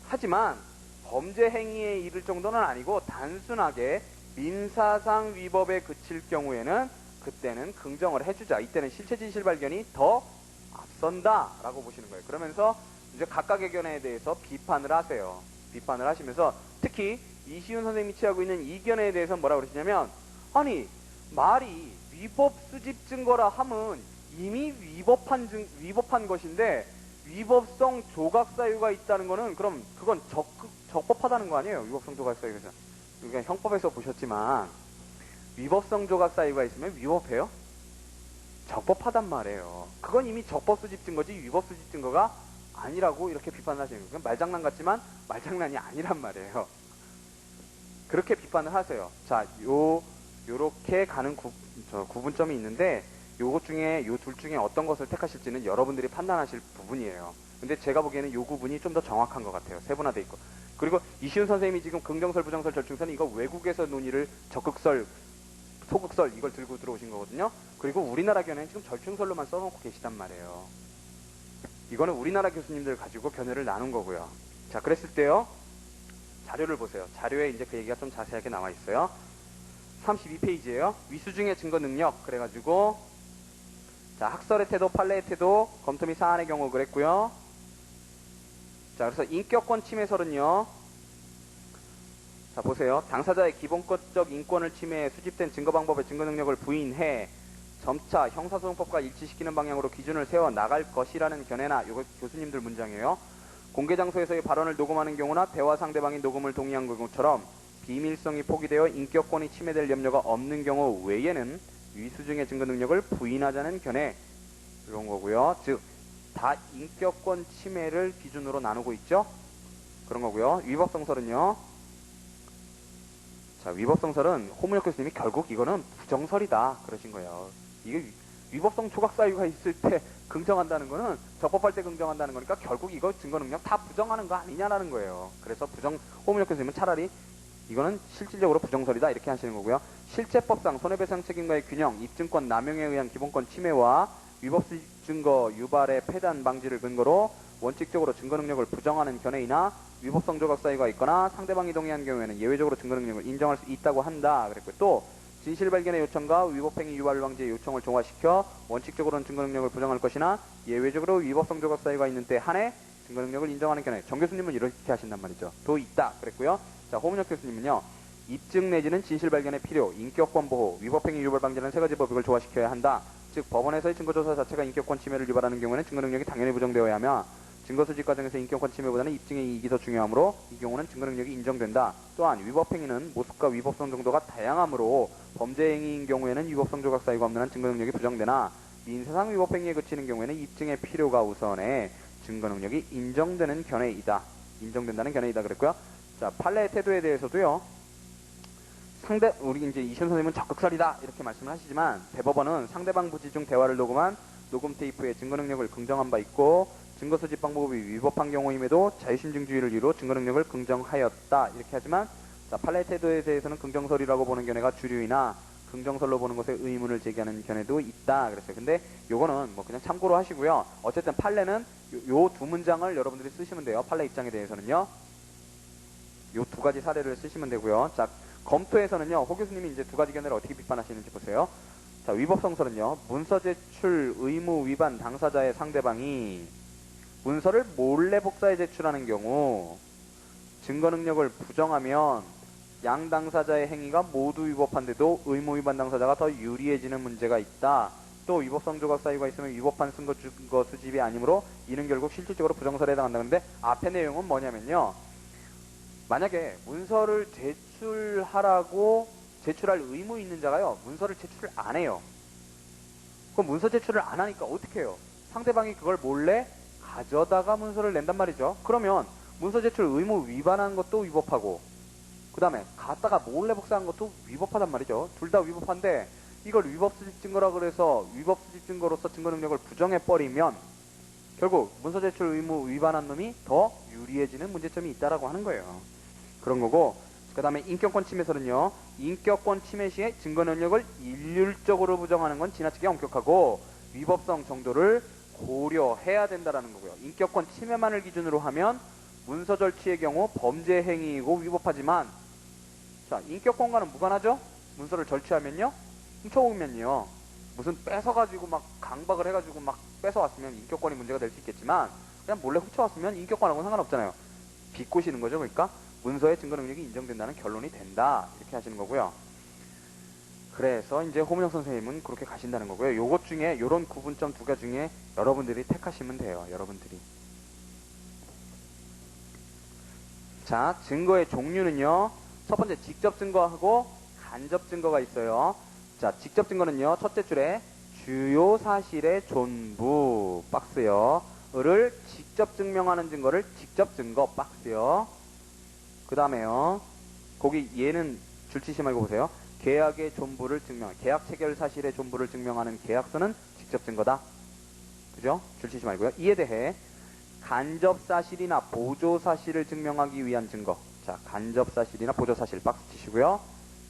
하지만 범죄 행위에 이를 정도는 아니고 단순하게 민사상 위법에 그칠 경우에는 그때는 긍정을 해주자. 이때는 실체 진실 발견이 더 앞선다라고 보시는 거예요. 그러면서 이제 각각의 견해에 대해서 비판을 하세요. 비판을 하시면서 특히 이시훈 선생님이 취하고 있는 이 견해에 대해서 뭐라고 그러시냐면, 아니 말이 위법 수집 증거라 함은 이미 위법한 것인데 위법성 조각 사유가 있다는 거는 그럼 그건 적법하다는 거 아니에요? 위법성 조각 사유가. 그러니까 형법에서 보셨지만 위법성 조각 사유가 있으면 위법해요? 적법하단 말이에요. 그건 이미 적법 수집 증거지 위법 수집 증거가 아니라고 이렇게 비판을 하시는 거예요. 말장난 같지만 말장난이 아니란 말이에요. 그렇게 비판을 하세요. 자, 요렇게 가는 구분점이 있는데 요것 중에 요 둘 중에 어떤 것을 택하실지는 여러분들이 판단하실 부분이에요. 근데 제가 보기에는 요 구분이 좀 더 정확한 것 같아요. 세분화돼 있고. 그리고 이시훈 선생님이 지금 긍정설, 부정설, 절충설 이거 외국에서 논의를 적극설, 소극설 이걸 들고 들어오신 거거든요. 그리고 우리나라 견해는 지금 절충설로만 써놓고 계시단 말이에요. 이거는 우리나라 교수님들 가지고 견해를 나눈 거고요. 자, 그랬을 때요. 자료를 보세요. 자료에 이제 그 얘기가 좀 자세하게 나와 있어요. 32페이지에요. 위수중의 증거 능력 그래가지고 자, 학설의 태도, 판례의 태도, 검토 및 사안의 경우 그랬고요. 자, 그래서 인격권 침해설은요. 자, 보세요. 당사자의 기본적 인권을 침해해 수집된 증거 방법의 증거 능력을 부인해 점차 형사소송법과 일치시키는 방향으로 기준을 세워 나갈 것이라는 견해나 이거 교수님들 문장이에요. 공개 장소에서의 발언을 녹음하는 경우나 대화 상대방이 녹음을 동의한 경우처럼 비밀성이 포기되어 인격권이 침해될 염려가 없는 경우 외에는 위수중의 증거 능력을 부인하자는 견해 이런 거고요. 즉 다 인격권 침해를 기준으로 나누고 있죠. 그런 거고요. 위법성설은요. 자, 위법성설은 호문혁 교수님이 결국 이거는 부정설이다 그러신 거예요. 이게 위법성 조각 사유가 있을 때 긍정한다는 거는 적법할 때 긍정한다는 거니까 결국 이거 증거 능력 다 부정하는 거 아니냐라는 거예요. 그래서 호문혁 교수님은 차라리 이거는 실질적으로 부정설이다 이렇게 하시는 거고요. 실체법상 손해배상 책임과의 균형, 입증권 남용에 의한 기본권 침해와 위법수집 증거 유발의 폐단 방지를 근거로 원칙적으로 증거 능력을 부정하는 견해이나 위법성 조각 사유가 있거나 상대방이 동의한 경우에는 예외적으로 증거 능력을 인정할 수 있다고 한다. 그랬고요. 또 진실 발견의 요청과 위법행위 유발 방지의 요청을 종합시켜 원칙적으로는 증거 능력을 부정할 것이나 예외적으로 위법성 조각 사유가 있는 때 한해 증거 능력을 인정하는 견해. 정 교수님은 이렇게 하신단 말이죠. 또 있다. 그랬고요. 자, 호문혁 교수님은요. 입증 내지는 진실 발견의 필요, 인격권 보호, 위법행위 유발 방지라는 세 가지 법칙을 조화시켜야 한다. 즉 법원에서의 증거조사 자체가 인격권 침해를 유발하는 경우에는 증거 능력이 당연히 부정되어야 하며 증거 수집 과정에서 인격권 침해보다는 입증의 이익이 더 중요하므로 이 경우는 증거 능력이 인정된다. 또한 위법행위는 모습과 위법성 정도가 다양하므로 범죄 행위인 경우에는 위법성 조각 사유가 없는 한 증거 능력이 부정되나 민사상 위법행위에 그치는 경우에는 입증의 필요가 우선해 증거 능력이 인정되는 견해이다. 인정된다는 견해이다 그랬고요. 자, 판례의 태도에 대해서도요. 우리 이제 이시훈 선생님은 적극설이다 이렇게 말씀을 하시지만 대법원은 상대방 부지 중 대화를 녹음한 녹음 테이프의 증거 능력을 긍정한 바 있고 증거 수집 방법이 위법한 경우임에도 자유심증주의를 이유로 증거 능력을 긍정하였다 이렇게 하지만 자, 판례 태도에 대해서는 긍정설이라고 보는 견해가 주류이나 긍정설로 보는 것에 의문을 제기하는 견해도 있다 그랬어요. 근데 요거는 뭐 그냥 참고로 하시고요. 어쨌든 판례는 요 두 문장을 여러분들이 쓰시면 돼요. 판례 입장에 대해서는요. 요 두 가지 사례를 쓰시면 되고요. 자, 검토에서는요, 호 교수님이 이제 두 가지 견해를 어떻게 비판하시는지 보세요. 자, 위법성설은요, 문서 제출 의무 위반 당사자의 상대방이 문서를 몰래 복사해 제출하는 경우 증거 능력을 부정하면 양 당사자의 행위가 모두 위법한데도 의무 위반 당사자가 더 유리해지는 문제가 있다. 또 위법성 조각 사유가 있으면 위법한 증거 수집이 아니므로 이는 결국 실질적으로 부정설에 해당한다. 근데 앞의 내용은 뭐냐면요. 만약에 문서를 제출할 의무 있는 자가요, 문서를 제출을 안 해요. 그럼 문서 제출을 안 하니까 어떻게 해요? 상대방이 그걸 몰래 가져다가 문서를 낸단 말이죠. 그러면 문서 제출 의무 위반한 것도 위법하고, 그 다음에 갖다가 몰래 복사한 것도 위법하단 말이죠. 둘 다 위법한데, 이걸 위법수집 증거라 그래서 위법수집 증거로서 증거 능력을 부정해버리면, 결국 문서 제출 의무 위반한 놈이 더 유리해지는 문제점이 있다라고 하는 거예요. 그런 거고, 그 다음에 인격권 침해설은요, 인격권 침해 시에 증거 능력을 일률적으로 부정하는 건 지나치게 엄격하고 위법성 정도를 고려해야 된다라는 거고요. 인격권 침해만을 기준으로 하면 문서 절취의 경우 범죄 행위이고 위법하지만, 자, 인격권과는 무관하죠? 문서를 절취하면요, 훔쳐오면요, 무슨 뺏어가지고 막 강박을 해가지고 막 뺏어왔으면 인격권이 문제가 될 수 있겠지만, 그냥 몰래 훔쳐왔으면 인격권하고는 상관없잖아요. 비꼬시는 거죠. 그러니까 문서의 증거 능력이 인정된다는 결론이 된다, 이렇게 하시는 거고요. 그래서 이제 호문혁 선생님은 그렇게 가신다는 거고요. 요것 중에 요런 구분점 두 가지 중에 여러분들이 택하시면 돼요. 여러분들이. 자, 증거의 종류는요, 첫 번째 직접 증거하고 간접 증거가 있어요. 자, 직접 증거는요, 첫째 줄에 주요 사실의 존부 박스요. 를 직접 증명하는 증거를 직접 증거 박스요. 그 다음에요, 거기 얘는 줄 치시 말고 보세요. 계약의 존부를 증명, 계약 체결 사실의 존부를 증명하는 계약서는 직접 증거다. 그죠? 줄 치시 말고요. 이에 대해 간접 사실이나 보조 사실을 증명하기 위한 증거. 자, 간접 사실이나 보조 사실 박스 치시고요.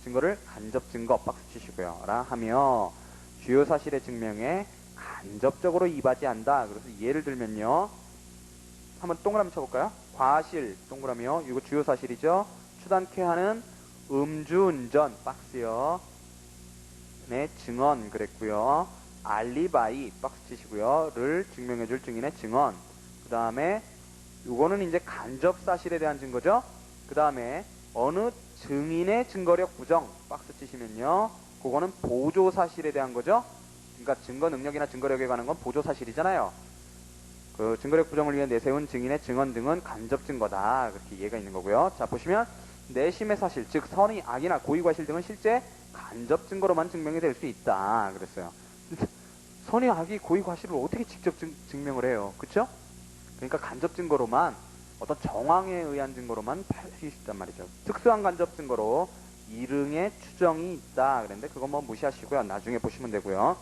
증거를 간접 증거 박스 치시고요. 라 하며 주요 사실의 증명에 간접적으로 이바지한다. 그래서 예를 들면요, 한번 동그라미 쳐볼까요? 과실 동그라미요. 이거 주요 사실이죠. 추단케 하는 음주운전 박스요. 네, 증언 그랬고요. 알리바이 박스 치시고요. 를 증명해줄 증인의 증언. 그 다음에 요거는 이제 간접 사실에 대한 증거죠. 그 다음에 어느 증인의 증거력 부정 박스 치시면요, 그거는 보조 사실에 대한 거죠. 그러니까 증거 능력이나 증거력에 관한 건 보조 사실이잖아요. 그 증거력 부정을 위해 내세운 증인의 증언 등은 간접 증거다. 그렇게 이해가 있는 거고요. 자, 보시면 내심의 사실, 즉 선의, 악이나 고의, 과실 등은 실제 간접 증거로만 증명이 될 수 있다. 그랬어요. 선의, 악이, 고의, 과실을 어떻게 직접 증명을 해요? 그쵸? 그러니까 간접 증거로만, 어떤 정황에 의한 증거로만 할 수 있단 말이죠. 특수한 간접 증거로 이릉의 추정이 있다. 그랬는데 그건 뭐 무시하시고요. 나중에 보시면 되고요.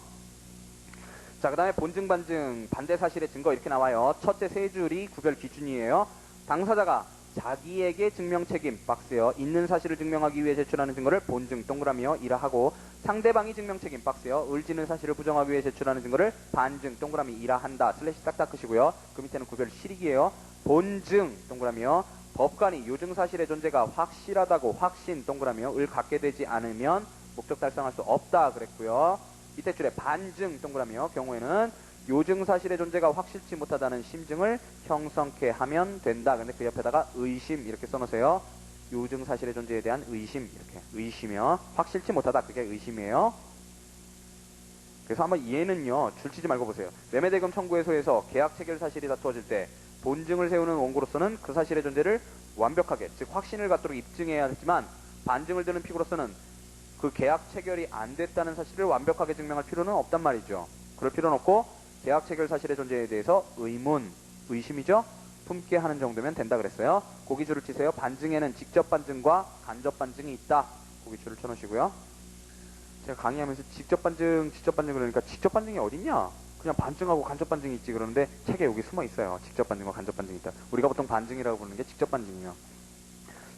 자, 그 다음에 본증, 반증, 반대 사실의 증거 이렇게 나와요. 첫째 세 줄이 구별 기준이에요. 당사자가 자기에게 증명 책임 박스요. 있는 사실을 증명하기 위해 제출하는 증거를 본증 동그라미요 이라 하고, 상대방이 증명 책임 박스요. 을지는 사실을 부정하기 위해 제출하는 증거를 반증 동그라미 이라 한다. 슬래시 딱 닦으시고요. 그 밑에는 구별 실익이에요. 본증 동그라미요. 법관이 요증 사실의 존재가 확실하다고 확신 동그라미요 을 갖게 되지 않으면 목적 달성할 수 없다 그랬고요. 밑에 줄에 반증 동그라미요 경우에는 요증 사실의 존재가 확실치 못하다는 심증을 형성케 하면 된다. 근데 그 옆에다가 의심 이렇게 써놓으세요. 요증 사실의 존재에 대한 의심, 이렇게 의심이요. 확실치 못하다, 그게 의심이에요. 그래서 한번 얘는요, 줄치지 말고 보세요. 매매대금 청구해소에서 계약 체결 사실이 다투어질 때 본증을 세우는 원고로서는 그 사실의 존재를 완벽하게, 즉 확신을 갖도록 입증해야 하지만, 반증을 드는 피고로서는 그 계약 체결이 안 됐다는 사실을 완벽하게 증명할 필요는 없단 말이죠. 그럴 필요는 없고, 계약 체결 사실의 존재에 대해서 의문, 의심이죠? 품게 하는 정도면 된다 그랬어요. 고기 줄을 치세요. 반증에는 직접 반증과 간접 반증이 있다. 고기 줄을 쳐놓으시고요. 제가 강의하면서 직접 반증 그러니까 직접 반증이 어딨냐? 그냥 반증하고 간접 반증이 있지 그러는데 책에 여기 숨어 있어요. 직접 반증과 간접 반증이 있다. 우리가 보통 반증이라고 부르는 게 직접 반증이에요.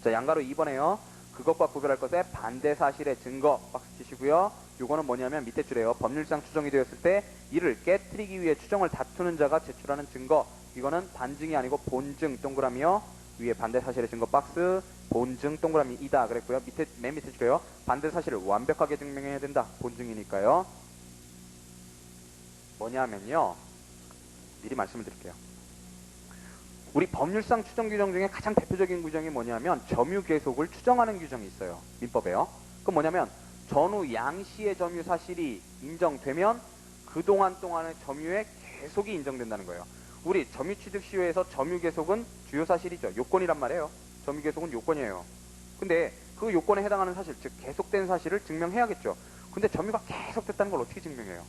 자, 양가로 2번에요. 그것과 구별할 것에 반대 사실의 증거 박스 치시고요. 요거는 뭐냐면 밑에 줄에요. 법률상 추정이 되었을 때 이를 깨뜨리기 위해 추정을 다투는 자가 제출하는 증거. 이거는 반증이 아니고 본증 동그라미요. 위에 반대 사실의 증거 박스, 본증 동그라미 이다 그랬고요. 맨 밑에 줄에요. 반대 사실을 완벽하게 증명해야 된다. 본증이니까요. 뭐냐면요, 미리 말씀을 드릴게요. 우리 법률상 추정 규정 중에 가장 대표적인 규정이 뭐냐면 점유 계속을 추정하는 규정이 있어요. 민법에요. 그건 뭐냐면 전후 양시의 점유 사실이 인정되면 그동안 동안의 점유의 계속이 인정된다는 거예요. 우리 점유 취득 시효에서 점유 계속은 주요 사실이죠. 요건이란 말이에요. 점유 계속은 요건이에요. 근데 그 요건에 해당하는 사실, 즉 계속된 사실을 증명해야겠죠. 근데 점유가 계속됐다는 걸 어떻게 증명해요?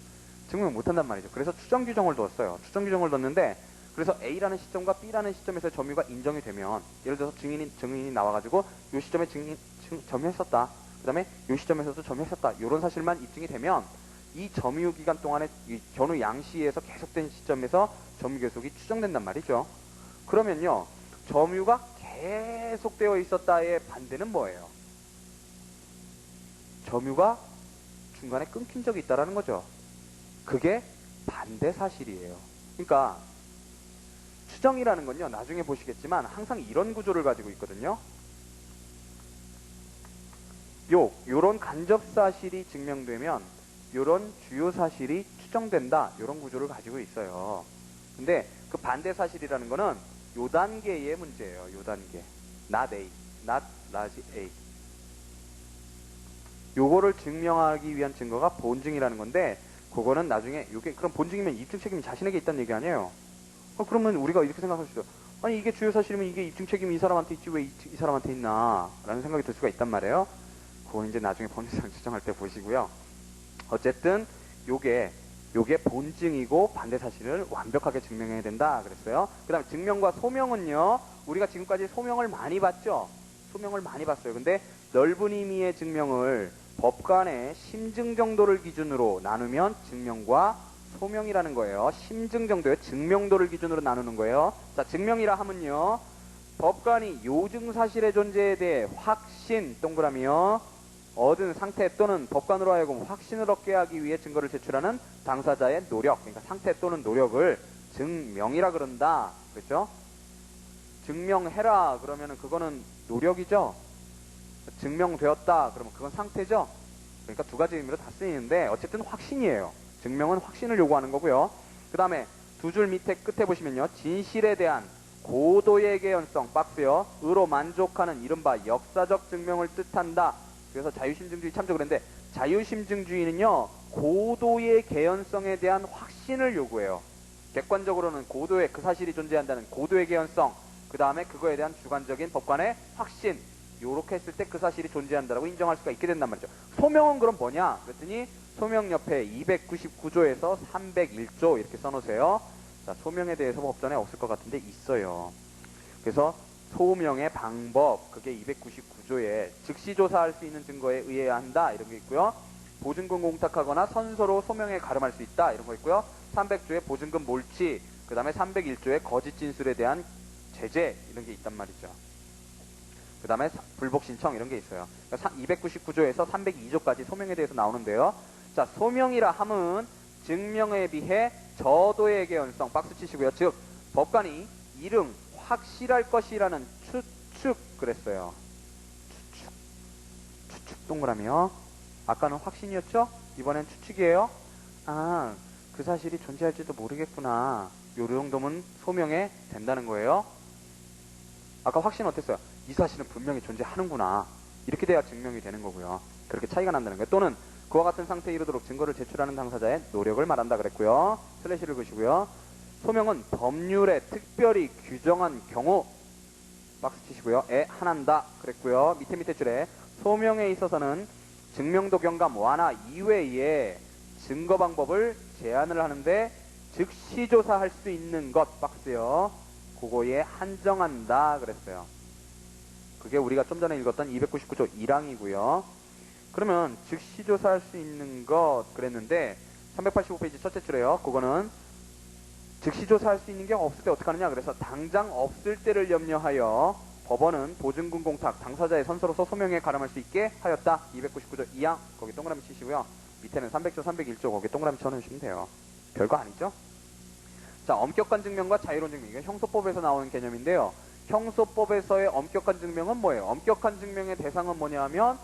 증명 못한단 말이죠. 그래서 추정 규정을 뒀어요. 추정 규정을 뒀는데, 그래서 A라는 시점과 B라는 시점에서 점유가 인정이 되면, 예를 들어서 증인이 나와가지고 요 시점에 점유했었다. 그 다음에 요 시점에서도 점유했었다. 요런 사실만 입증이 되면 이 점유 기간 동안에 이 전후 양시에서 계속된 시점에서 점유 계속이 추정된단 말이죠. 그러면요, 점유가 계속되어 있었다의 반대는 뭐예요? 점유가 중간에 끊긴 적이 있다라는 거죠. 그게 반대 사실이에요. 그러니까 추정이라는 건요, 나중에 보시겠지만 항상 이런 구조를 가지고 있거든요. 요런 간접 사실이 증명되면 요런 주요 사실이 추정된다. 요런 구조를 가지고 있어요. 근데 그 반대 사실이라는 거는 요 단계의 문제예요. 요 단계. not A. not large A. 요거를 증명하기 위한 증거가 본증이라는 건데 그거는 나중에 요게 그럼 본증이면 입증 책임이 자신에게 있다는 얘기 아니에요. 그러면 우리가 이렇게 생각할 수 있어요. 아니 이게 주요 사실이면 이게 입증 책임이 이 사람한테 있지 왜 이 사람한테 있나 라는 생각이 들 수가 있단 말이에요. 그건 이제 나중에 법률상 지정할 때 보시고요. 어쨌든 요게 본증이고 반대 사실을 완벽하게 증명해야 된다 그랬어요. 그 다음에 증명과 소명은요. 우리가 지금까지 소명을 많이 봤죠. 소명을 많이 봤어요. 근데 넓은 의미의 증명을 법관의 심증 정도를 기준으로 나누면 증명과 소명이라는 거예요. 심증 정도의 증명도를 기준으로 나누는 거예요. 자, 증명이라 하면요. 법관이 요증 사실의 존재에 대해 확신 동그라미요. 얻은 상태 또는 법관으로 하여금 확신을 얻게 하기 위해 증거를 제출하는 당사자의 노력, 그러니까 상태 또는 노력을 증명이라 그런다. 그렇죠? 증명해라 그러면은 그거는 노력이죠. 증명되었다 그러면 그건 상태죠. 그러니까 두 가지 의미로 다 쓰이는데 어쨌든 확신이에요. 증명은 확신을 요구하는 거고요. 그 다음에 두 줄 밑에 끝에 보시면요. 진실에 대한 고도의 개연성 박스요. 으로 만족하는 이른바 역사적 증명을 뜻한다. 그래서 자유심증주의 참조 그랬는데 자유심증주의는요. 고도의 개연성에 대한 확신을 요구해요. 객관적으로는 고도의 그 사실이 존재한다는 고도의 개연성 그 다음에 그거에 대한 주관적인 법관의 확신 요렇게 했을 때 그 사실이 존재한다라고 인정할 수가 있게 된단 말이죠. 소명은 그럼 뭐냐? 그랬더니 소명 옆에 299조에서 301조 이렇게 써놓으세요. 자, 소명에 대해서 법전에 없을 것 같은데 있어요. 그래서 소명의 방법 그게 299조에 즉시 조사할 수 있는 증거에 의해야 한다 이런 게 있고요. 보증금 공탁하거나 선서로 소명에 가름할 수 있다 이런 거 있고요. 300조에 보증금 몰취 그 다음에 301조에 거짓 진술에 대한 제재 이런 게 있단 말이죠. 그 다음에 불복 신청 이런 게 있어요. 299조에서 302조까지 소명에 대해서 나오는데요. 자, 소명이라 함은 증명에 비해 저도의 개연성 박스 치시고요. 즉 법관이 이릉 확실할 것이라는 추측 그랬어요. 추측 동그라미요. 아까는 확신이었죠? 이번엔 추측이에요. 아, 그 사실이 존재할지도 모르겠구나. 요 정도면 소명에 된다는 거예요. 아까 확신 어땠어요? 이 사실은 분명히 존재하는구나. 이렇게 돼야 증명이 되는 거고요. 그렇게 차이가 난다는 거예요. 또는 그와 같은 상태에 이르도록 증거를 제출하는 당사자의 노력을 말한다 그랬고요. 슬래시를 그시고요. 소명은 법률에 특별히 규정한 경우 박스 치시고요. 에 한한다 그랬고요. 밑에 줄에 소명에 있어서는 증명도 경감 완화 이외에 증거 방법을 제한을 하는데 즉시 조사할 수 있는 것 박스요. 그거에 한정한다 그랬어요. 그게 우리가 좀 전에 읽었던 299조 1항이고요. 그러면 즉시 조사할 수 있는 것 그랬는데 385페이지 첫째 줄에요. 그거는 즉시 조사할 수 있는 게 없을 때 어떻게 하느냐. 그래서 당장 없을 때를 염려하여 법원은 보증금 공탁 당사자의 선서로서 소명에 가름할 수 있게 하였다. 299조 2항 거기 동그라미 치시고요. 밑에는 300조 301조 거기 동그라미 쳐놓으시면 돼요. 별거 아니죠? 자, 엄격한 증명과 자유로운 증명. 이게 형소법에서 나오는 개념인데요. 형소법에서의 엄격한 증명은 뭐예요? 엄격한 증명의 대상은 뭐냐 하면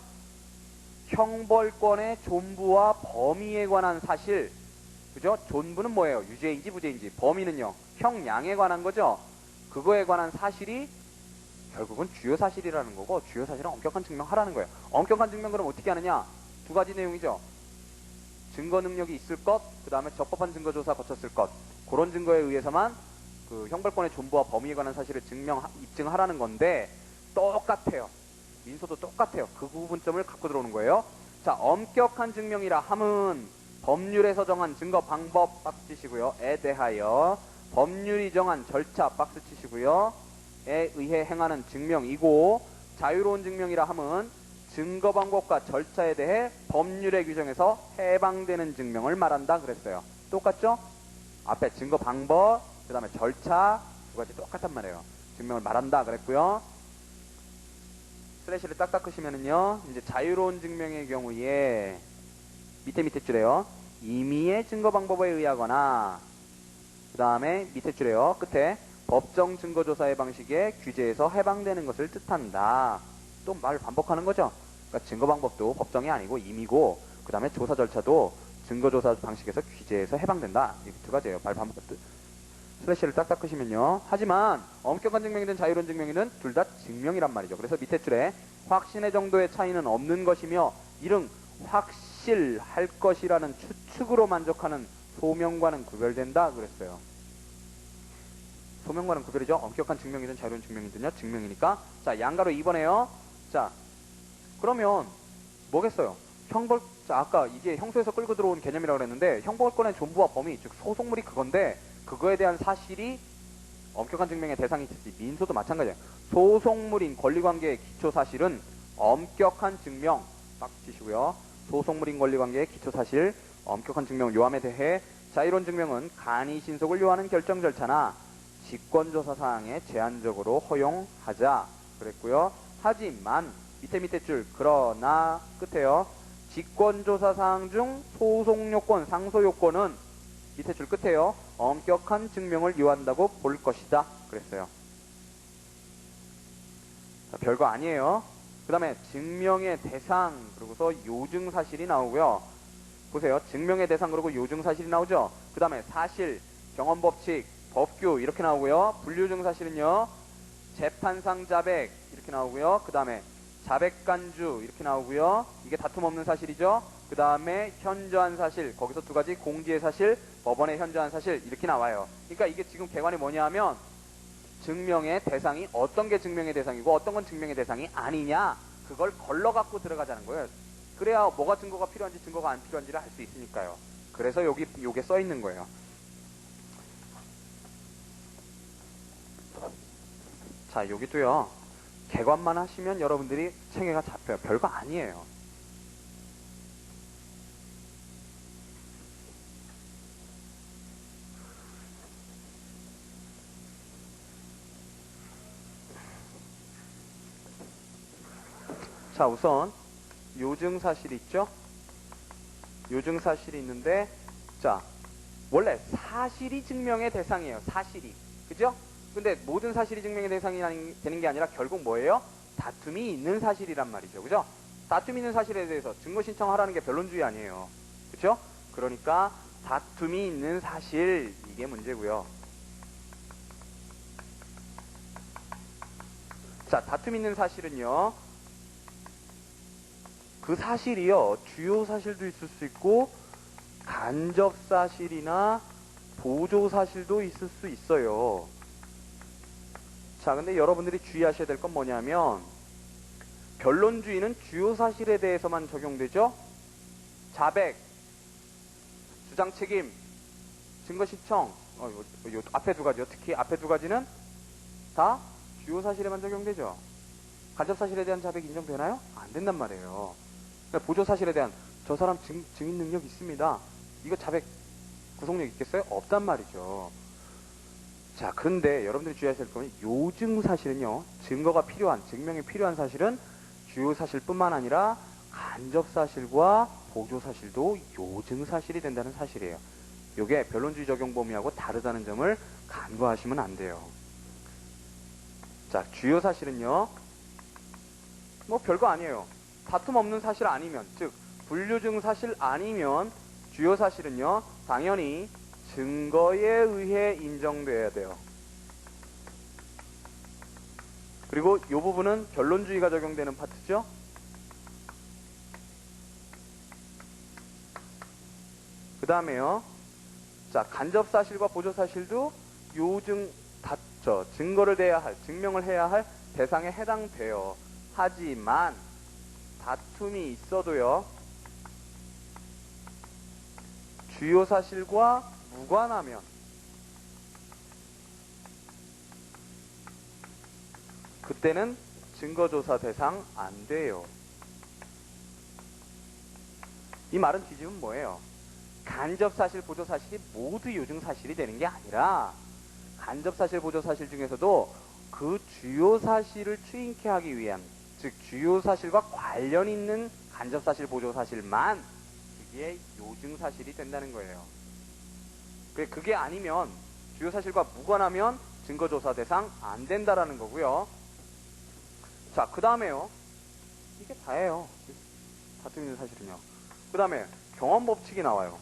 형벌권의 존부와 범위에 관한 사실. 그죠? 존부는 뭐예요? 유죄인지 무죄인지. 범위는요. 형량에 관한 거죠. 그거에 관한 사실이 결국은 주요 사실이라는 거고 주요 사실은 엄격한 증명하라는 거예요. 엄격한 증명 그럼 어떻게 하느냐? 두 가지 내용이죠. 증거 능력이 있을 것, 그 다음에 적법한 증거 조사 거쳤을 것. 그런 증거에 의해서만 그 형벌권의 존부와 범위에 관한 사실을 입증하라는 건데 똑같아요. 민소도 똑같아요. 그 부분점을 갖고 들어오는 거예요. 자, 엄격한 증명이라 함은 법률에서 정한 증거 방법 박스 치시고요. 에 대하여 법률이 정한 절차 박스 치시고요. 에 의해 행하는 증명이고 자유로운 증명이라 함은 증거 방법과 절차에 대해 법률의 규정에서 해방되는 증명을 말한다 그랬어요. 똑같죠? 앞에 증거 방법, 그 다음에 절차 두 가지 똑같단 말이에요. 증명을 말한다 그랬고요. 슬래시를 딱 닦으시면은요. 이제 자유로운 증명의 경우에 밑에 줄에요. 임의의 증거 방법에 의하거나 그 다음에 밑에 줄에요. 끝에 법정 증거 조사의 방식에 규제에서 해방되는 것을 뜻한다. 또 말 반복하는 거죠. 그러니까 증거 방법도 법정이 아니고 임의고, 그 다음에 조사 절차도 증거조사 방식에서 규제에서 해방된다. 이 두 가지예요. 발판 슬래시를 딱딱 끄시면요. 하지만 엄격한 증명이든 자유로운 증명이든 둘 다 증명이란 말이죠. 그래서 밑에 줄에 확신의 정도의 차이는 없는 것이며 이른 확실할 것이라는 추측으로 만족하는 소명과는 구별된다 그랬어요. 소명과는 구별이죠. 엄격한 증명이든 자유로운 증명이든요. 증명이니까. 자, 양가로 2번에요. 자, 그러면 뭐겠어요? 자, 아까 이게 형소에서 끌고 들어온 개념이라고 그랬는데 형벌권의 존부와 범위, 즉 소속물이 그건데 그거에 대한 사실이 엄격한 증명의 대상이 있을지 민소도 마찬가지예요. 소속물인 권리관계의 기초사실은 엄격한 증명 딱 치시고요. 소속물인 권리관계의 기초사실, 엄격한 증명 요함에 대해 자유로운 증명은 간이 신속을 요하는 결정 절차나 직권조사 사항에 제한적으로 허용하자 그랬고요. 하지만 밑에 줄 그러나 끝에요. 직권조사 사항 중 소속요건, 상소요건은 밑에 줄 끝에요. 엄격한 증명을 요한다고 볼 것이다 그랬어요. 자, 별거 아니에요. 그 다음에 증명의 대상 그리고서 요증사실이 나오고요. 보세요. 증명의 대상 그리고 요증사실이 나오죠. 그 다음에 사실, 경험법칙, 법규 이렇게 나오고요. 불유증사실은요. 재판상 자백 이렇게 나오고요. 그 다음에 자백간주 이렇게 나오고요. 이게 다툼 없는 사실이죠. 그 다음에 현저한 사실, 거기서 두 가지 공지의 사실, 법원의 현저한 사실 이렇게 나와요. 그러니까 이게 지금 개관이 뭐냐 하면 증명의 대상이 어떤 게 증명의 대상이고 어떤 건 증명의 대상이 아니냐 그걸 걸러갖고 들어가자는 거예요. 그래야 뭐가 증거가 필요한지 증거가 안 필요한지를 알 수 있으니까요. 그래서 요게 써 있는 거예요. 자, 여기도요. 개관만 하시면 여러분들이 체계가 잡혀요. 별거 아니에요. 자, 우선 요증사실이 있죠? 요증사실이 있는데 자, 원래 사실이 증명의 대상이에요. 사실이. 그죠? 근데 모든 사실이 증명의 대상이 되는 게 아니라 결국 뭐예요? 다툼이 있는 사실이란 말이죠. 그죠? 다툼이 있는 사실에 대해서 증거 신청하라는 게 변론주의 아니에요. 그죠? 그러니까 다툼이 있는 사실 이게 문제고요. 자, 다툼 있는 사실은요. 그 사실이요. 주요 사실도 있을 수 있고 간접 사실이나 보조 사실도 있을 수 있어요. 자, 근데 여러분들이 주의하셔야 될 건 뭐냐면 변론주의는 주요 사실에 대해서만 적용되죠. 자백, 주장 책임, 증거 신청, 요 앞에 두 가지요. 특히 앞에 두 가지는 다 주요 사실에만 적용되죠. 간접 사실에 대한 자백이 인정되나요? 안 된단 말이에요. 그러니까 보조 사실에 대한 저 사람 증인 능력 있습니다. 이거 자백 구속력 있겠어요? 없단 말이죠. 자, 그런데 여러분들이 주의하셔야 될 건 요증 사실은요. 증거가 필요한, 증명이 필요한 사실은 주요 사실뿐만 아니라 간접 사실과 보조 사실도 요증 사실이 된다는 사실이에요. 이게 변론주의 적용 범위하고 다르다는 점을 간과하시면 안 돼요. 자, 주요 사실은요. 뭐 별거 아니에요. 다툼 없는 사실 아니면, 즉 불유증 사실 아니면 주요 사실은요. 당연히 증거에 의해 인정돼야 돼요. 그리고 이 부분은 변론주의가 적용되는 파트죠. 그 다음에요. 자, 간접 사실과 보조 사실도 요증 증거를 대야 할, 증명을 해야 할 대상에 해당돼요. 하지만 다툼이 있어도요. 주요 사실과 무관하면 그때는 증거조사 대상 안 돼요. 이 말은 뒤집으면 뭐예요? 간접사실, 보조사실이 모두 요증사실이 되는 게 아니라 간접사실, 보조사실 중에서도 그 주요 사실을 추인케 하기 위한, 즉 주요 사실과 관련 있는 간접사실, 보조사실만 그게 요증사실이 된다는 거예요. 그게 아니면 주요 사실과 무관하면 증거조사 대상 안 된다라는 거고요. 자, 그 다음에요. 이게 다예요. 다툼 있는 사실은요. 그 다음에 경험법칙이 나와요.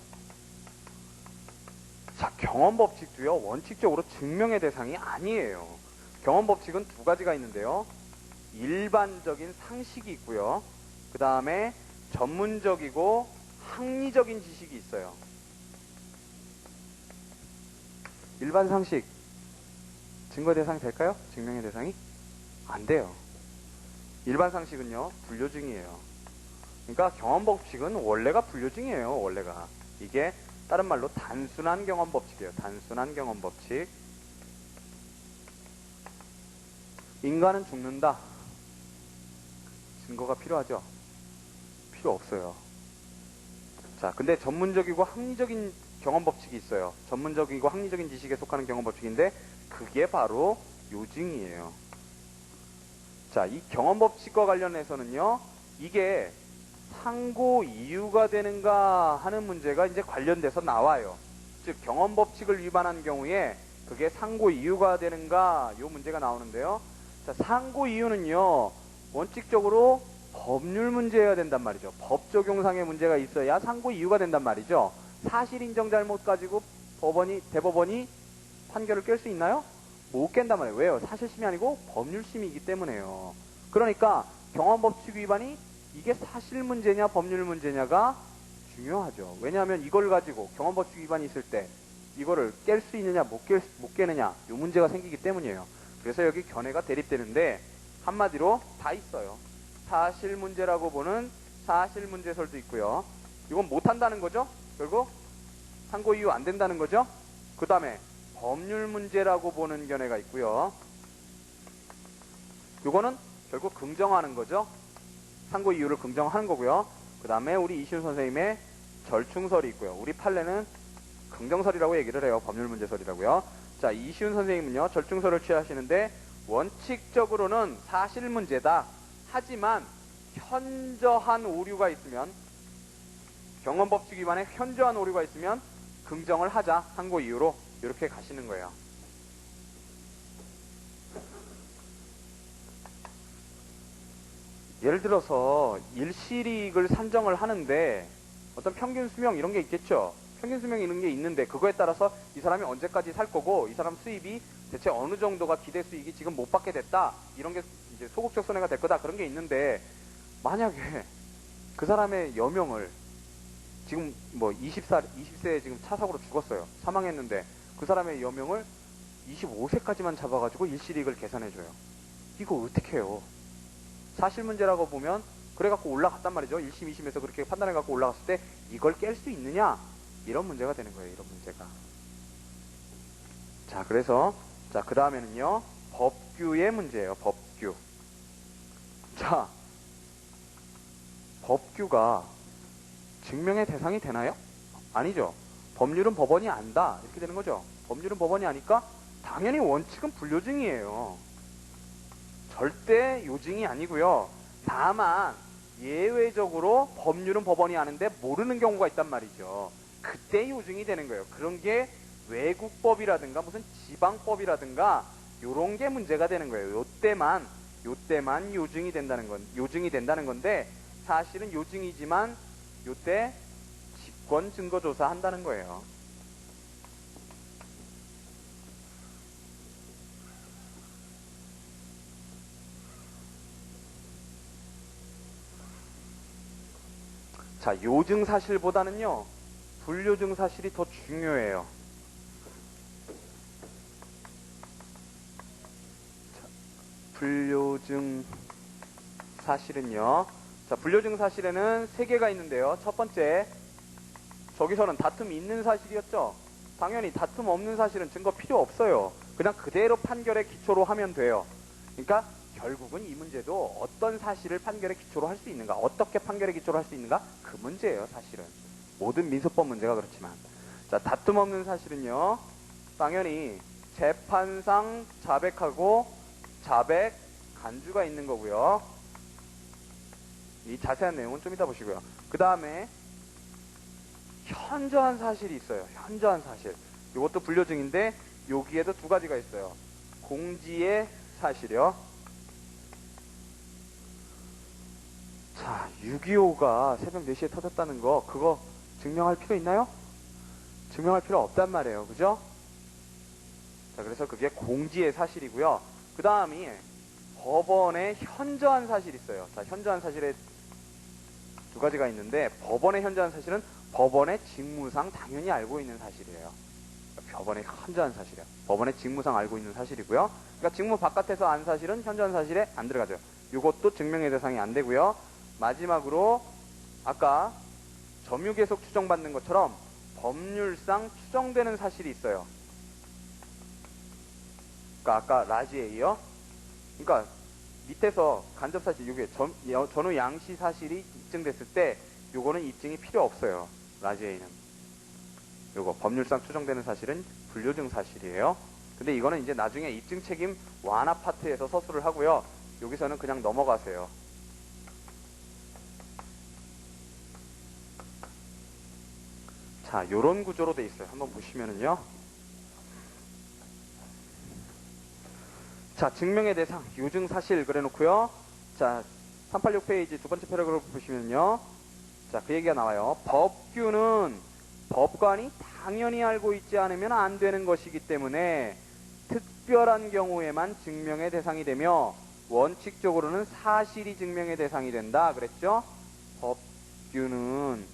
자, 경험법칙도요, 원칙적으로 증명의 대상이 아니에요. 경험법칙은 두 가지가 있는데요. 일반적인 상식이 있고요. 그 다음에 전문적이고 학리적인 지식이 있어요. 일반 상식, 증거 대상이 될까요? 증명의 대상이? 안 돼요. 일반 상식은요, 불료증이에요. 그러니까 경험법칙은 원래가 불료증이에요, 원래가. 이게 다른 말로 단순한 경험법칙이에요. 단순한 경험법칙. 인간은 죽는다. 증거가 필요하죠? 필요 없어요. 자, 근데 전문적이고 합리적인 경험법칙이 있어요. 전문적이고 합리적인 지식에 속하는 경험법칙인데 그게 바로 요증이에요. 자, 이 경험법칙과 관련해서는요, 이게 상고 이유가 되는가 하는 문제가 이제 관련돼서 나와요. 즉, 경험법칙을 위반한 경우에 그게 상고 이유가 되는가, 요 문제가 나오는데요. 자, 상고 이유는요, 원칙적으로 법률 문제여야 된단 말이죠. 법 적용상의 문제가 있어야 상고 이유가 된단 말이죠. 사실 인정 잘못 가지고 대법원이 판결을 깰 수 있나요? 못 깬단 말이에요. 왜요? 사실심이 아니고 법률심이기 때문에요. 그러니까 경험법칙 위반이 이게 사실 문제냐 법률 문제냐가 중요하죠. 왜냐하면 이걸 가지고 경험법칙 위반이 있을 때 이거를 깰 수 있느냐 못 깨느냐 이 문제가 생기기 때문이에요. 그래서 여기 견해가 대립되는데 한마디로 다 있어요. 사실 문제라고 보는 사실 문제설도 있고요. 이건 못한다는 거죠. 결국 상고 이유 안 된다는 거죠. 그 다음에 법률 문제라고 보는 견해가 있고요. 이거는 결국 긍정하는 거죠. 상고 이유를 긍정하는 거고요. 그 다음에 우리 이시훈 선생님의 절충설이 있고요. 우리 판례는 긍정설이라고 얘기를 해요. 법률 문제설이라고요. 자, 이시훈 선생님은요, 절충설을 취하시는데 원칙적으로는 사실 문제다. 하지만 현저한 오류가 있으면, 경험법칙 위반에 현저한 오류가 있으면 긍정을 하자. 상고 이유로. 이렇게 가시는 거예요. 예를 들어서 일시이익을 산정을 하는데 어떤 평균 수명 이런 게 있겠죠. 평균 수명 이런 게 있는데 그거에 따라서 이 사람이 언제까지 살 거고 이 사람 수입이 대체 어느 정도가 기대 수익이 지금 못 받게 됐다. 이런 게 이제 소극적 손해가 될 거다. 그런 게 있는데 만약에 그 사람의 여명을 지금 뭐 20세에 지금 차 사고로 죽었어요. 사망했는데 그 사람의 여명을 25세까지만 잡아가지고 일시이익을 계산해줘요. 이거 어떻게 해요? 사실 문제라고 보면 그래갖고 올라갔단 말이죠. 1심, 2심에서 그렇게 판단해갖고 올라갔을 때 이걸 깰 수 있느냐? 이런 문제가 되는 거예요. 이런 문제가. 자, 그래서 자, 그 다음에는요. 법규의 문제예요. 법규. 자, 법규가 증명의 대상이 되나요? 아니죠. 법률은 법원이 안다. 이렇게 되는 거죠. 법률은 법원이 아니까 당연히 원칙은 불요증이에요. 절대 요증이 아니고요. 다만 예외적으로 법률은 법원이 아는데 모르는 경우가 있단 말이죠. 그때 요증이 되는 거예요. 그런 게 외국법이라든가 무슨 지방법이라든가 요런 게 문제가 되는 거예요. 요때만 요증이 된다는 건데 사실은 요증이지만 요때 직권 증거조사 한다는 거예요. 자, 요증 사실보다는요, 불요증 사실이 더 중요해요. 자, 불요증 사실은요, 자, 불요증 사실에는 3개가 있는데요. 첫 번째, 저기서는 다툼이 있는 사실이었죠? 당연히 다툼 없는 사실은 증거 필요 없어요. 그냥 그대로 판결에 기초로 하면 돼요. 그러니까 결국은 이 문제도 어떤 사실을 판결에 기초로 할 수 있는가, 어떻게 판결에 기초로 할 수 있는가, 그 문제예요, 사실은. 모든 민소법 문제가 그렇지만. 자, 다툼 없는 사실은요, 당연히 재판상 자백하고 자백 간주가 있는 거고요. 이 자세한 내용은 좀 이따 보시고요. 그 다음에 현저한 사실이 있어요. 현저한 사실. 이것도 불료증인데 여기에도 2가지가 있어요. 공지의 사실이요. 자, 6.25가 새벽 4시에 터졌다는 거, 그거 증명할 필요 있나요? 증명할 필요 없단 말이에요. 그죠? 자, 그래서 그게 공지의 사실이고요. 그 다음이 법원에 현저한 사실이 있어요. 자, 현저한 사실에 두 가지가 있는데, 법원의 현저한 사실은 법원의 직무상 당연히 알고 있는 사실이에요. 법원의 현저한 사실이에요. 법원의 직무상 알고 있는 사실이고요. 그러니까 직무 바깥에서 안 사실은 현저한 사실에 안 들어가죠. 이것도 증명의 대상이 안 되고요. 마지막으로 아까 점유계속 추정받는 것처럼 법률상 추정되는 사실이 있어요. 그러니까 아까 라지에이요. 그러니까 밑에서 간접사실, 이게 전후 양시 사실이 입증됐을 때 요거는 입증이 필요 없어요. 라지에이는. 요거 법률상 추정되는 사실은 불료증 사실이에요. 근데 이거는 이제 나중에 입증 책임 완화 파트에서 서술을 하고요. 여기서는 그냥 넘어가세요. 자, 요런 구조로 돼 있어요. 한번 보시면은요. 자, 증명의 대상, 요증 사실 그래 놓고요. 자, 386페이지 두 번째 패러그래프 보시면요. 자, 그 얘기가 나와요. 법규는 법관이 당연히 알고 있지 않으면 안 되는 것이기 때문에 특별한 경우에만 증명의 대상이 되며 원칙적으로는 사실이 증명의 대상이 된다. 그랬죠? 법규는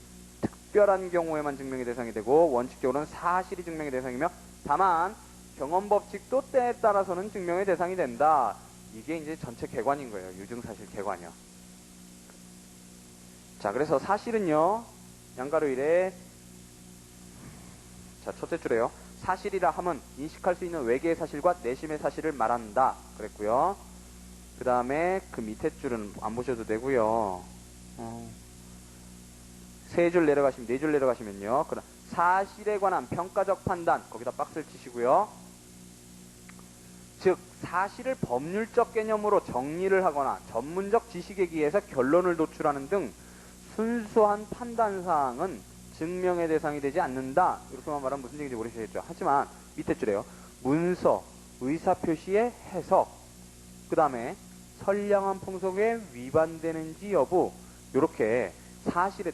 특별한 경우에만 증명의 대상이 되고 원칙적으로는 사실이 증명의 대상이며 다만 경험법칙도 때에 따라서는 증명의 대상이 된다. 이게 이제 전체 개관인 거예요. 유증사실 개관이요. 자, 그래서 사실은요. 양가로 일에 자, 첫째 줄에요. 사실이라 함은 인식할 수 있는 외계의 사실과 내심의 사실을 말한다. 그랬고요. 그 다음에 그 밑에 줄은 안 보셔도 되고요. 세 줄 내려가시면, 네 줄 내려가시면요. 그럼 사실에 관한 평가적 판단, 거기다 박스를 치시고요. 즉, 사실을 법률적 개념으로 정리를 하거나 전문적 지식에 의해서 결론을 도출하는 등 순수한 판단사항은 증명의 대상이 되지 않는다. 이렇게만 말하면 무슨 얘기인지 모르시겠죠. 하지만 밑에 줄에요. 문서, 의사표시의 해석, 그 다음에 선량한 풍속에 위반되는지 여부, 요렇게 사실에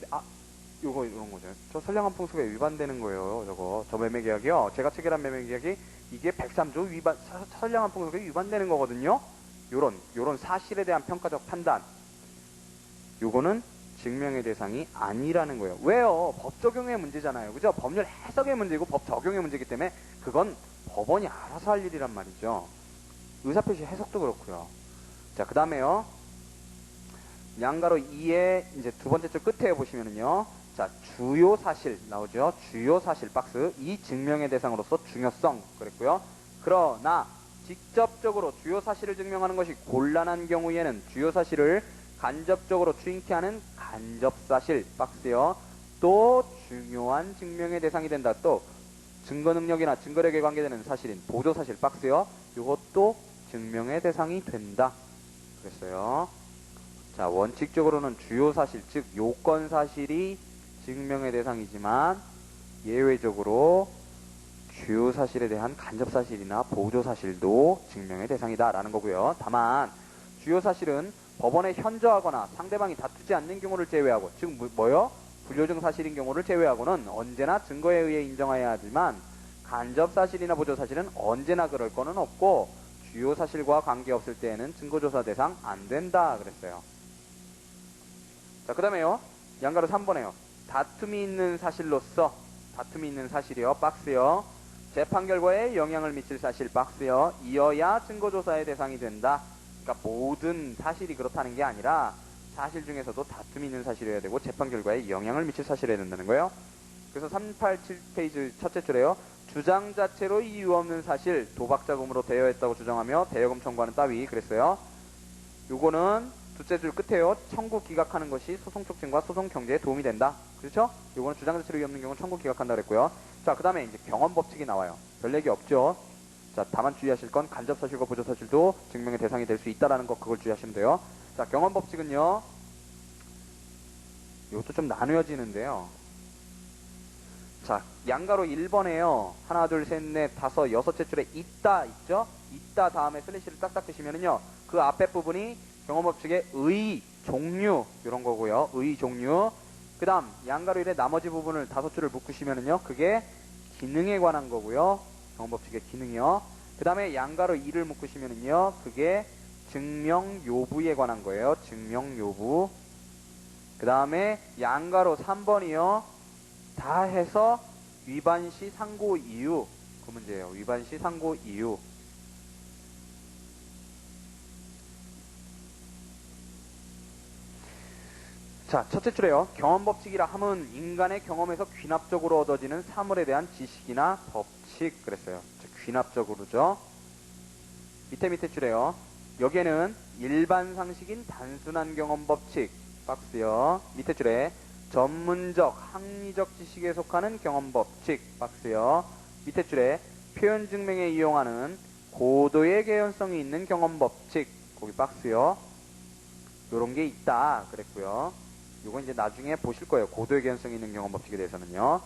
요거 이런 거죠. 저 선량한 풍속에 위반되는 거예요. 저 매매계약이요. 제가 체결한 매매계약이 이게 103조 위반 선량한 풍속에 위반되는 거거든요. 요런 사실에 대한 평가적 판단. 요거는 증명의 대상이 아니라는 거예요. 왜요? 법 적용의 문제잖아요. 그죠? 법률 해석의 문제고 법 적용의 문제이기 때문에 그건 법원이 알아서 할 일이란 말이죠. 의사표시 해석도 그렇고요. 자, 그 다음에요. 양가로 2의 이제 두 번째 줄 끝에 보시면은요. 자, 주요 사실 나오죠. 주요 사실 박스. 이 증명의 대상으로서 중요성 그랬고요. 그러나 직접적으로 주요 사실을 증명하는 것이 곤란한 경우에는 주요 사실을 간접적으로 추인케 하는 간접사실 박스요. 또 중요한 증명의 대상이 된다. 또 증거 능력이나 증거력에 관계되는 사실인 보조사실 박스요. 이것도 증명의 대상이 된다. 그랬어요. 자, 원칙적으로는 주요 사실, 즉 요건 사실이 증명의 대상이지만 예외적으로 주요 사실에 대한 간접 사실이나 보조 사실도 증명의 대상이다라는 거고요. 다만 주요 사실은 법원에 현저하거나 상대방이 다투지 않는 경우를 제외하고, 즉 뭐요? 불료증 사실인 경우를 제외하고는 언제나 증거에 의해 인정해야 하지만 간접 사실이나 보조 사실은 언제나 그럴 거는 없고 주요 사실과 관계없을 때에는 증거조사 대상 안 된다 그랬어요. 자, 그 다음에요. 양가로 3번에요. 다툼이 있는 사실로서, 다툼이 있는 사실이요. 박스요. 재판 결과에 영향을 미칠 사실 박스요. 이어야 증거조사의 대상이 된다. 그러니까 모든 사실이 그렇다는 게 아니라 사실 중에서도 다툼이 있는 사실이어야 되고 재판 결과에 영향을 미칠 사실이어야 된다는 거예요. 그래서 387페이지 첫째 줄에요. 주장 자체로 이유 없는 사실, 도박자금으로 대여했다고 주장하며 대여금 청구하는 따위 그랬어요. 요거는 둘째 줄 끝에요. 청구 기각하는 것이 소송 촉진과 소송 경제에 도움이 된다. 그렇죠? 요거는 주장 자체로 이유 없는 경우는 청구 기각한다 그랬고요. 자, 그 다음에 이제 경험 법칙이 나와요. 별 얘기 없죠. 자, 다만 주의하실 건 간접 사실과 보조 사실도 증명의 대상이 될 수 있다라는 거, 그걸 주의하시면 돼요. 자, 경험 법칙은요. 이것도 좀 나누어지는데요. 자, 양가로 1번에요. 하나, 둘, 셋, 넷, 다섯, 여섯째 줄에 있다 있죠? 있다 다음에 슬래시를 딱딱 드시면은요. 그 앞에 부분이 경험법칙의 의, 종류 이런 거고요. 의, 종류. 그 다음 양가로 1의 나머지 부분을 5줄을 묶으시면은요. 그게 기능에 관한 거고요. 경험법칙의 기능이요. 그 다음에 양가로 2를 묶으시면은요. 그게 증명 요부에 관한 거예요. 증명 요부. 그 다음에 양가로 3번이요. 다 해서 위반시 상고 이유. 그 문제예요. 위반시 상고 이유. 자, 첫째 줄에요. 경험법칙이라 함은 인간의 경험에서 귀납적으로 얻어지는 사물에 대한 지식이나 법칙 그랬어요. 귀납적으로죠. 밑에 줄에요. 여기에는 일반 상식인 단순한 경험법칙 박스요. 밑에 줄에 전문적, 학리적 지식에 속하는 경험법칙 박스요. 밑에 줄에 표현 증명에 이용하는 고도의 개연성이 있는 경험법칙 거기 박스요. 요런 게 있다 그랬고요. 요건 이제 나중에 보실 거예요. 고도의 개연성이 있는 경험법칙에 대해서는요.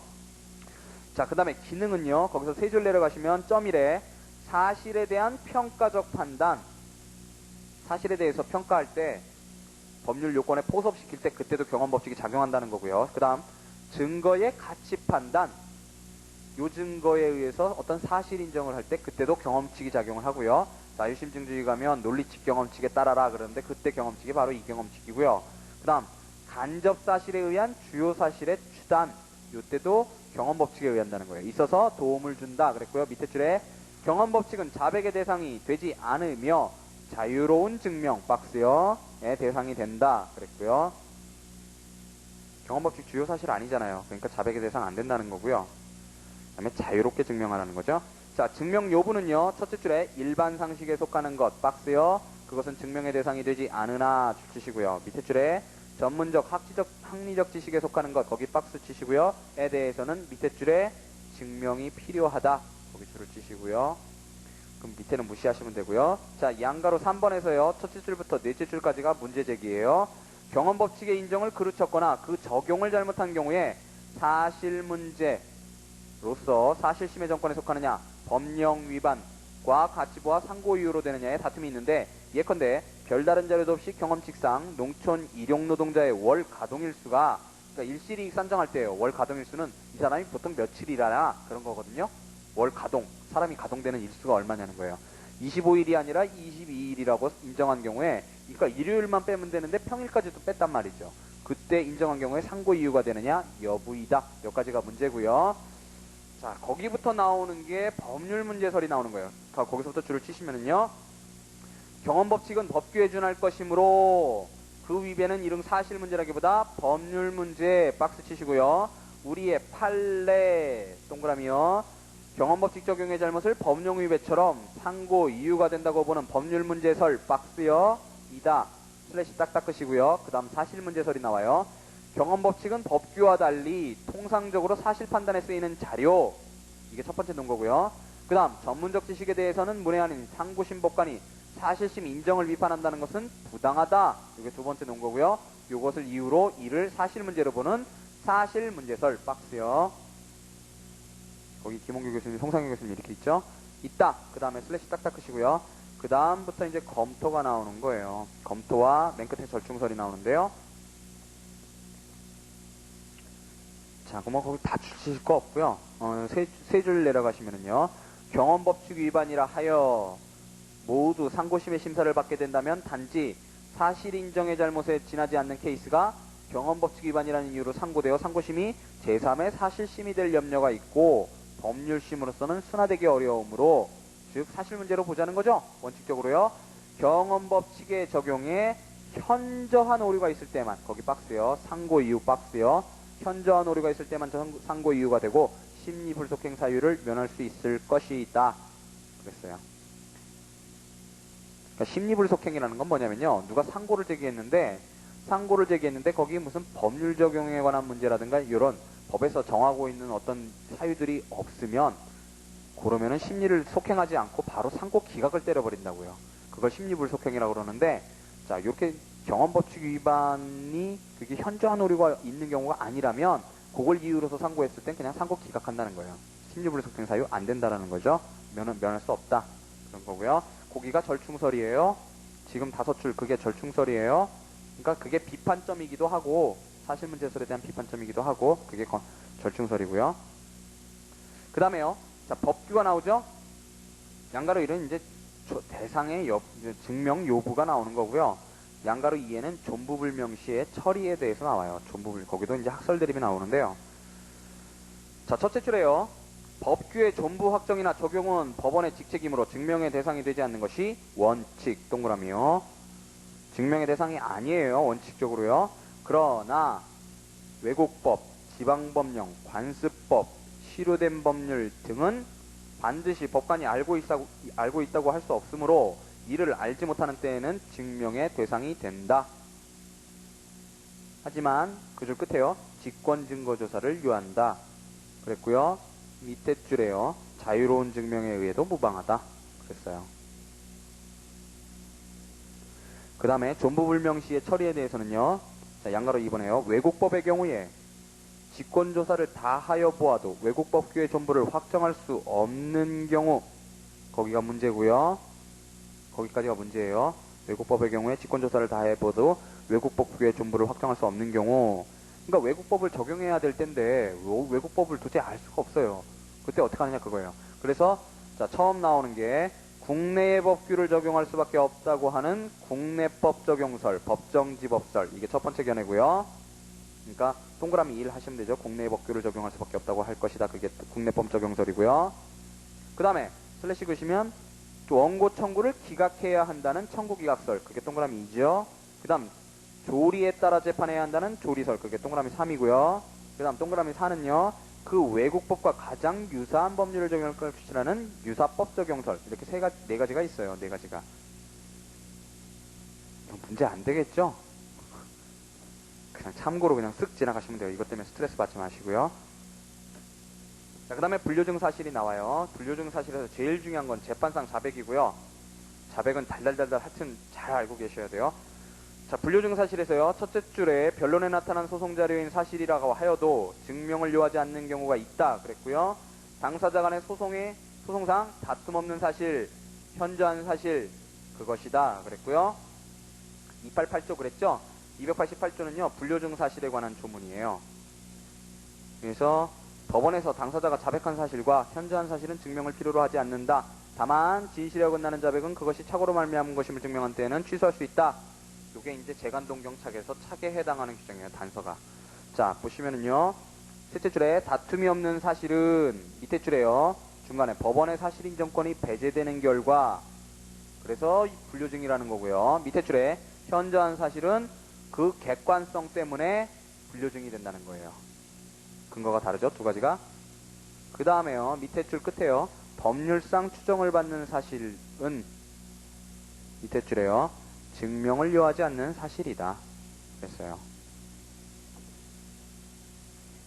자, 그 다음에 기능은요. 거기서 3줄 내려가시면 점 1에 사실에 대한 평가적 판단. 사실에 대해서 평가할 때 법률 요건에 포섭시킬 때 그때도 경험법칙이 작용한다는 거고요. 그 다음 증거의 가치 판단. 요 증거에 의해서 어떤 사실 인정을 할 때 그때도 경험칙이 작용을 하고요. 자, 유심증주의 가면 논리칙 경험칙에 따라라 그러는데 그때 경험칙이 바로 이 경험칙이고요. 그 다음 간접 사실에 의한 주요 사실의 추단. 요때도 경험법칙에 의한다는 거예요. 있어서 도움을 준다 그랬고요. 밑에 줄에 경험법칙은 자백의 대상이 되지 않으며 자유로운 증명 박스요. 의 대상이 된다 그랬고요. 경험법칙 주요 사실 아니잖아요. 그러니까 자백의 대상 안 된다는 거고요. 그 다음에 자유롭게 증명하라는 거죠. 자, 증명 여부는요. 첫째 줄에 일반 상식에 속하는 것 박스요. 그것은 증명의 대상이 되지 않으나 줄 치시고요. 밑에 줄에 전문적, 학리적 지식에 속하는 것 거기 박스 치시고요. 에 대해서는 밑에 줄에 증명이 필요하다 거기 줄을 치시고요. 그럼 밑에는 무시하시면 되고요. 자, 양가로 3번에서요. 첫째 줄부터 넷째 줄까지가 문제 제기예요. 경험법칙의 인정을 그르쳤거나 그 적용을 잘못한 경우에 사실 문제로서 사실심의 정권에 속하느냐 법령 위반과 가치부와 상고 이유로 되느냐에 다툼이 있는데 예컨대 별다른 자료도 없이 경험칙상 농촌 일용노동자의 월 가동일수가 그러니까 일시이익 산정할 때요. 월 가동일수는 이 사람이 보통 며칠이라나 그런 거거든요. 월 가동, 사람이 가동되는 일수가 얼마냐는 거예요. 25일이 아니라 22일이라고 인정한 경우에 그러니까 일요일만 빼면 되는데 평일까지도 뺐단 말이죠. 그때 인정한 경우에 상고 이유가 되느냐 여부이다. 여기까지가 문제고요. 자, 거기부터 나오는 게 법률 문제설이 나오는 거예요. 자, 거기서부터 줄을 치시면은요. 경험법칙은 법규에 준할 것이므로 그 위배는 이른 사실 문제라기보다 법률 문제 박스 치시고요. 우리의 판례 동그라미요. 경험법칙 적용의 잘못을 법령 위배처럼 상고 이유가 된다고 보는 법률 문제설 박스요. 이다. 슬래시 딱 닦으시고요. 그 다음 사실 문제설이 나와요. 경험법칙은 법규와 달리 통상적으로 사실 판단에 쓰이는 자료. 이게 첫 번째 논거고요. 그 다음 전문적 지식에 대해서는 문외 아닌 상고심법관이 사실심 인정을 비판한다는 것은 부당하다. 이게 두 번째 논거고요. 이것을 이유로 이를 사실 문제로 보는 사실 문제설 박스요. 거기 김홍규 교수님, 송상현 교수님 이렇게 있죠? 있다. 그 다음에 슬래시 딱 닦으시고요. 그 다음부터 이제 검토가 나오는 거예요. 검토와 맨 끝에 절충설이 나오는데요. 자, 그럼 거기 다 주실 거 없고요. 세 줄 내려가시면은요. 경험법칙 위반이라 하여 모두 상고심의 심사를 받게 된다면 단지 사실 인정의 잘못에 지나지 않는 케이스가 경험법칙 위반이라는 이유로 상고되어 상고심이 제3의 사실심이 될 염려가 있고 법률심으로서는 순화되기 어려우므로 즉 사실 문제로 보자는 거죠. 원칙적으로요. 경험법칙의 적용에 현저한 오류가 있을 때만 거기 박스요. 상고 이유 박스요. 현저한 오류가 있을 때만 상고 이유가 되고 심리불속행 사유를 면할 수 있을 것이다. 그랬어요. 그러니까 심리불속행이라는 건 뭐냐면요. 누가 상고를 제기했는데 거기 무슨 법률 적용에 관한 문제라든가 이런 법에서 정하고 있는 어떤 사유들이 없으면 그러면은 심리를 속행하지 않고 바로 상고 기각을 때려버린다고요. 그걸 심리불속행이라고 그러는데 자, 이렇게 경험법칙 위반이 그게 현저한 오류가 있는 경우가 아니라면 그걸 이유로서 상고했을 땐 그냥 상고 기각한다는 거예요. 심리불속행 사유 안 된다라는 거죠. 면할 수 없다. 그런 거고요. 거기가 절충설이에요. 지금 5줄 그게 절충설이에요. 그러니까 그게 비판점이기도 하고 사실 문제설에 대한 비판점이기도 하고 그게 절충설이고요. 그 다음에요. 자, 법규가 나오죠. 양가로 1은 이제 대상의 증명 여부가 나오는 거고요. 양가로 2에는 존부불명시의 처리에 대해서 나와요. 거기도 이제 학설 대립이 나오는데요. 자, 첫째 줄에요. 법규의 존부 확정이나 적용은 법원의 직책이므로 증명의 대상이 되지 않는 것이 원칙. 동그라미요. 증명의 대상이 아니에요. 원칙적으로요. 그러나 외국법, 지방법령, 관습법, 시효된 법률 등은 반드시 법관이 알고 있다고 할 수 없으므로 이를 알지 못하는 때에는 증명의 대상이 된다. 하지만 그 줄 끝에요. 직권증거조사를 요한다. 그랬고요. 밑에 줄에요. 자유로운 증명에 의해도 무방하다. 그랬어요. 그 다음에 존부불명시의 처리에 대해서는요. 자, 양가로 2번에요. 외국법의 경우에 직권조사를 다 하여 보아도 외국법규의 존부를 확정할 수 없는 경우, 거기가 문제고요. 거기까지가 문제예요. 외국법의 경우에 직권조사를 다 해봐도 외국법규의 존부를 확정할 수 없는 경우, 그러니까 외국법을 적용해야 될 텐데 외국법을 도저히 알 수가 없어요. 그때 어떻게 하느냐 그거예요. 그래서 자, 처음 나오는 게 국내의 법규를 적용할 수밖에 없다고 하는 국내법 적용설, 법정지법설, 이게 첫 번째 견해고요. 그러니까 동그라미 1 하시면 되죠. 국내의 법규를 적용할 수밖에 없다고 할 것이다. 그게 국내법 적용설이고요. 그 다음에 슬래시 그시면 원고 청구를 기각해야 한다는 청구기각설, 그게 동그라미 2죠. 그 다음 조리에 따라 재판해야 한다는 조리설, 그게 동그라미 3이고요. 그 다음 동그라미 4는요. 그 외국법과 가장 유사한 법률을 적용할 것이라는 유사법 적용설, 이렇게 네 가지가 있어요. 네 가지가. 문제 안 되겠죠? 그냥 참고로 그냥 쓱 지나가시면 돼요. 이것 때문에 스트레스 받지 마시고요. 자, 그 다음에 불료증 사실이 나와요. 불료증 사실에서 제일 중요한 건 재판상 자백이고요. 자백은 달달달달 하여튼 잘 알고 계셔야 돼요. 자, 불료증 사실에서요. 첫째 줄에 변론에 나타난 소송 자료인 사실이라고 하여도 증명을 요하지 않는 경우가 있다 그랬고요. 당사자 간의 소송상 다툼 없는 사실, 현저한 사실, 그것이다 그랬고요. 288조 그랬죠? 288조는요. 불료증 사실에 관한 조문이에요. 그래서 법원에서 당사자가 자백한 사실과 현저한 사실은 증명을 필요로 하지 않는다. 다만 진실에 어긋나는 자백은 그것이 착오로 말미암은 것임을 증명한 때에는 취소할 수 있다. 요게 이제 재간동경착에서 착에 해당하는 규정이에요. 단서가. 자, 보시면은요. 셋째 줄에 다툼이 없는 사실은 밑에 줄에요. 중간에 법원의 사실 인정권이 배제되는 결과, 그래서 불료증이라는 거고요. 밑에 줄에 현저한 사실은 그 객관성 때문에 불료증이 된다는 거예요. 근거가 다르죠? 두 가지가. 그 다음에요. 밑에 줄 끝에요. 법률상 추정을 받는 사실은 밑에 줄에요. 증명을 요하지 않는 사실이다. 그랬어요.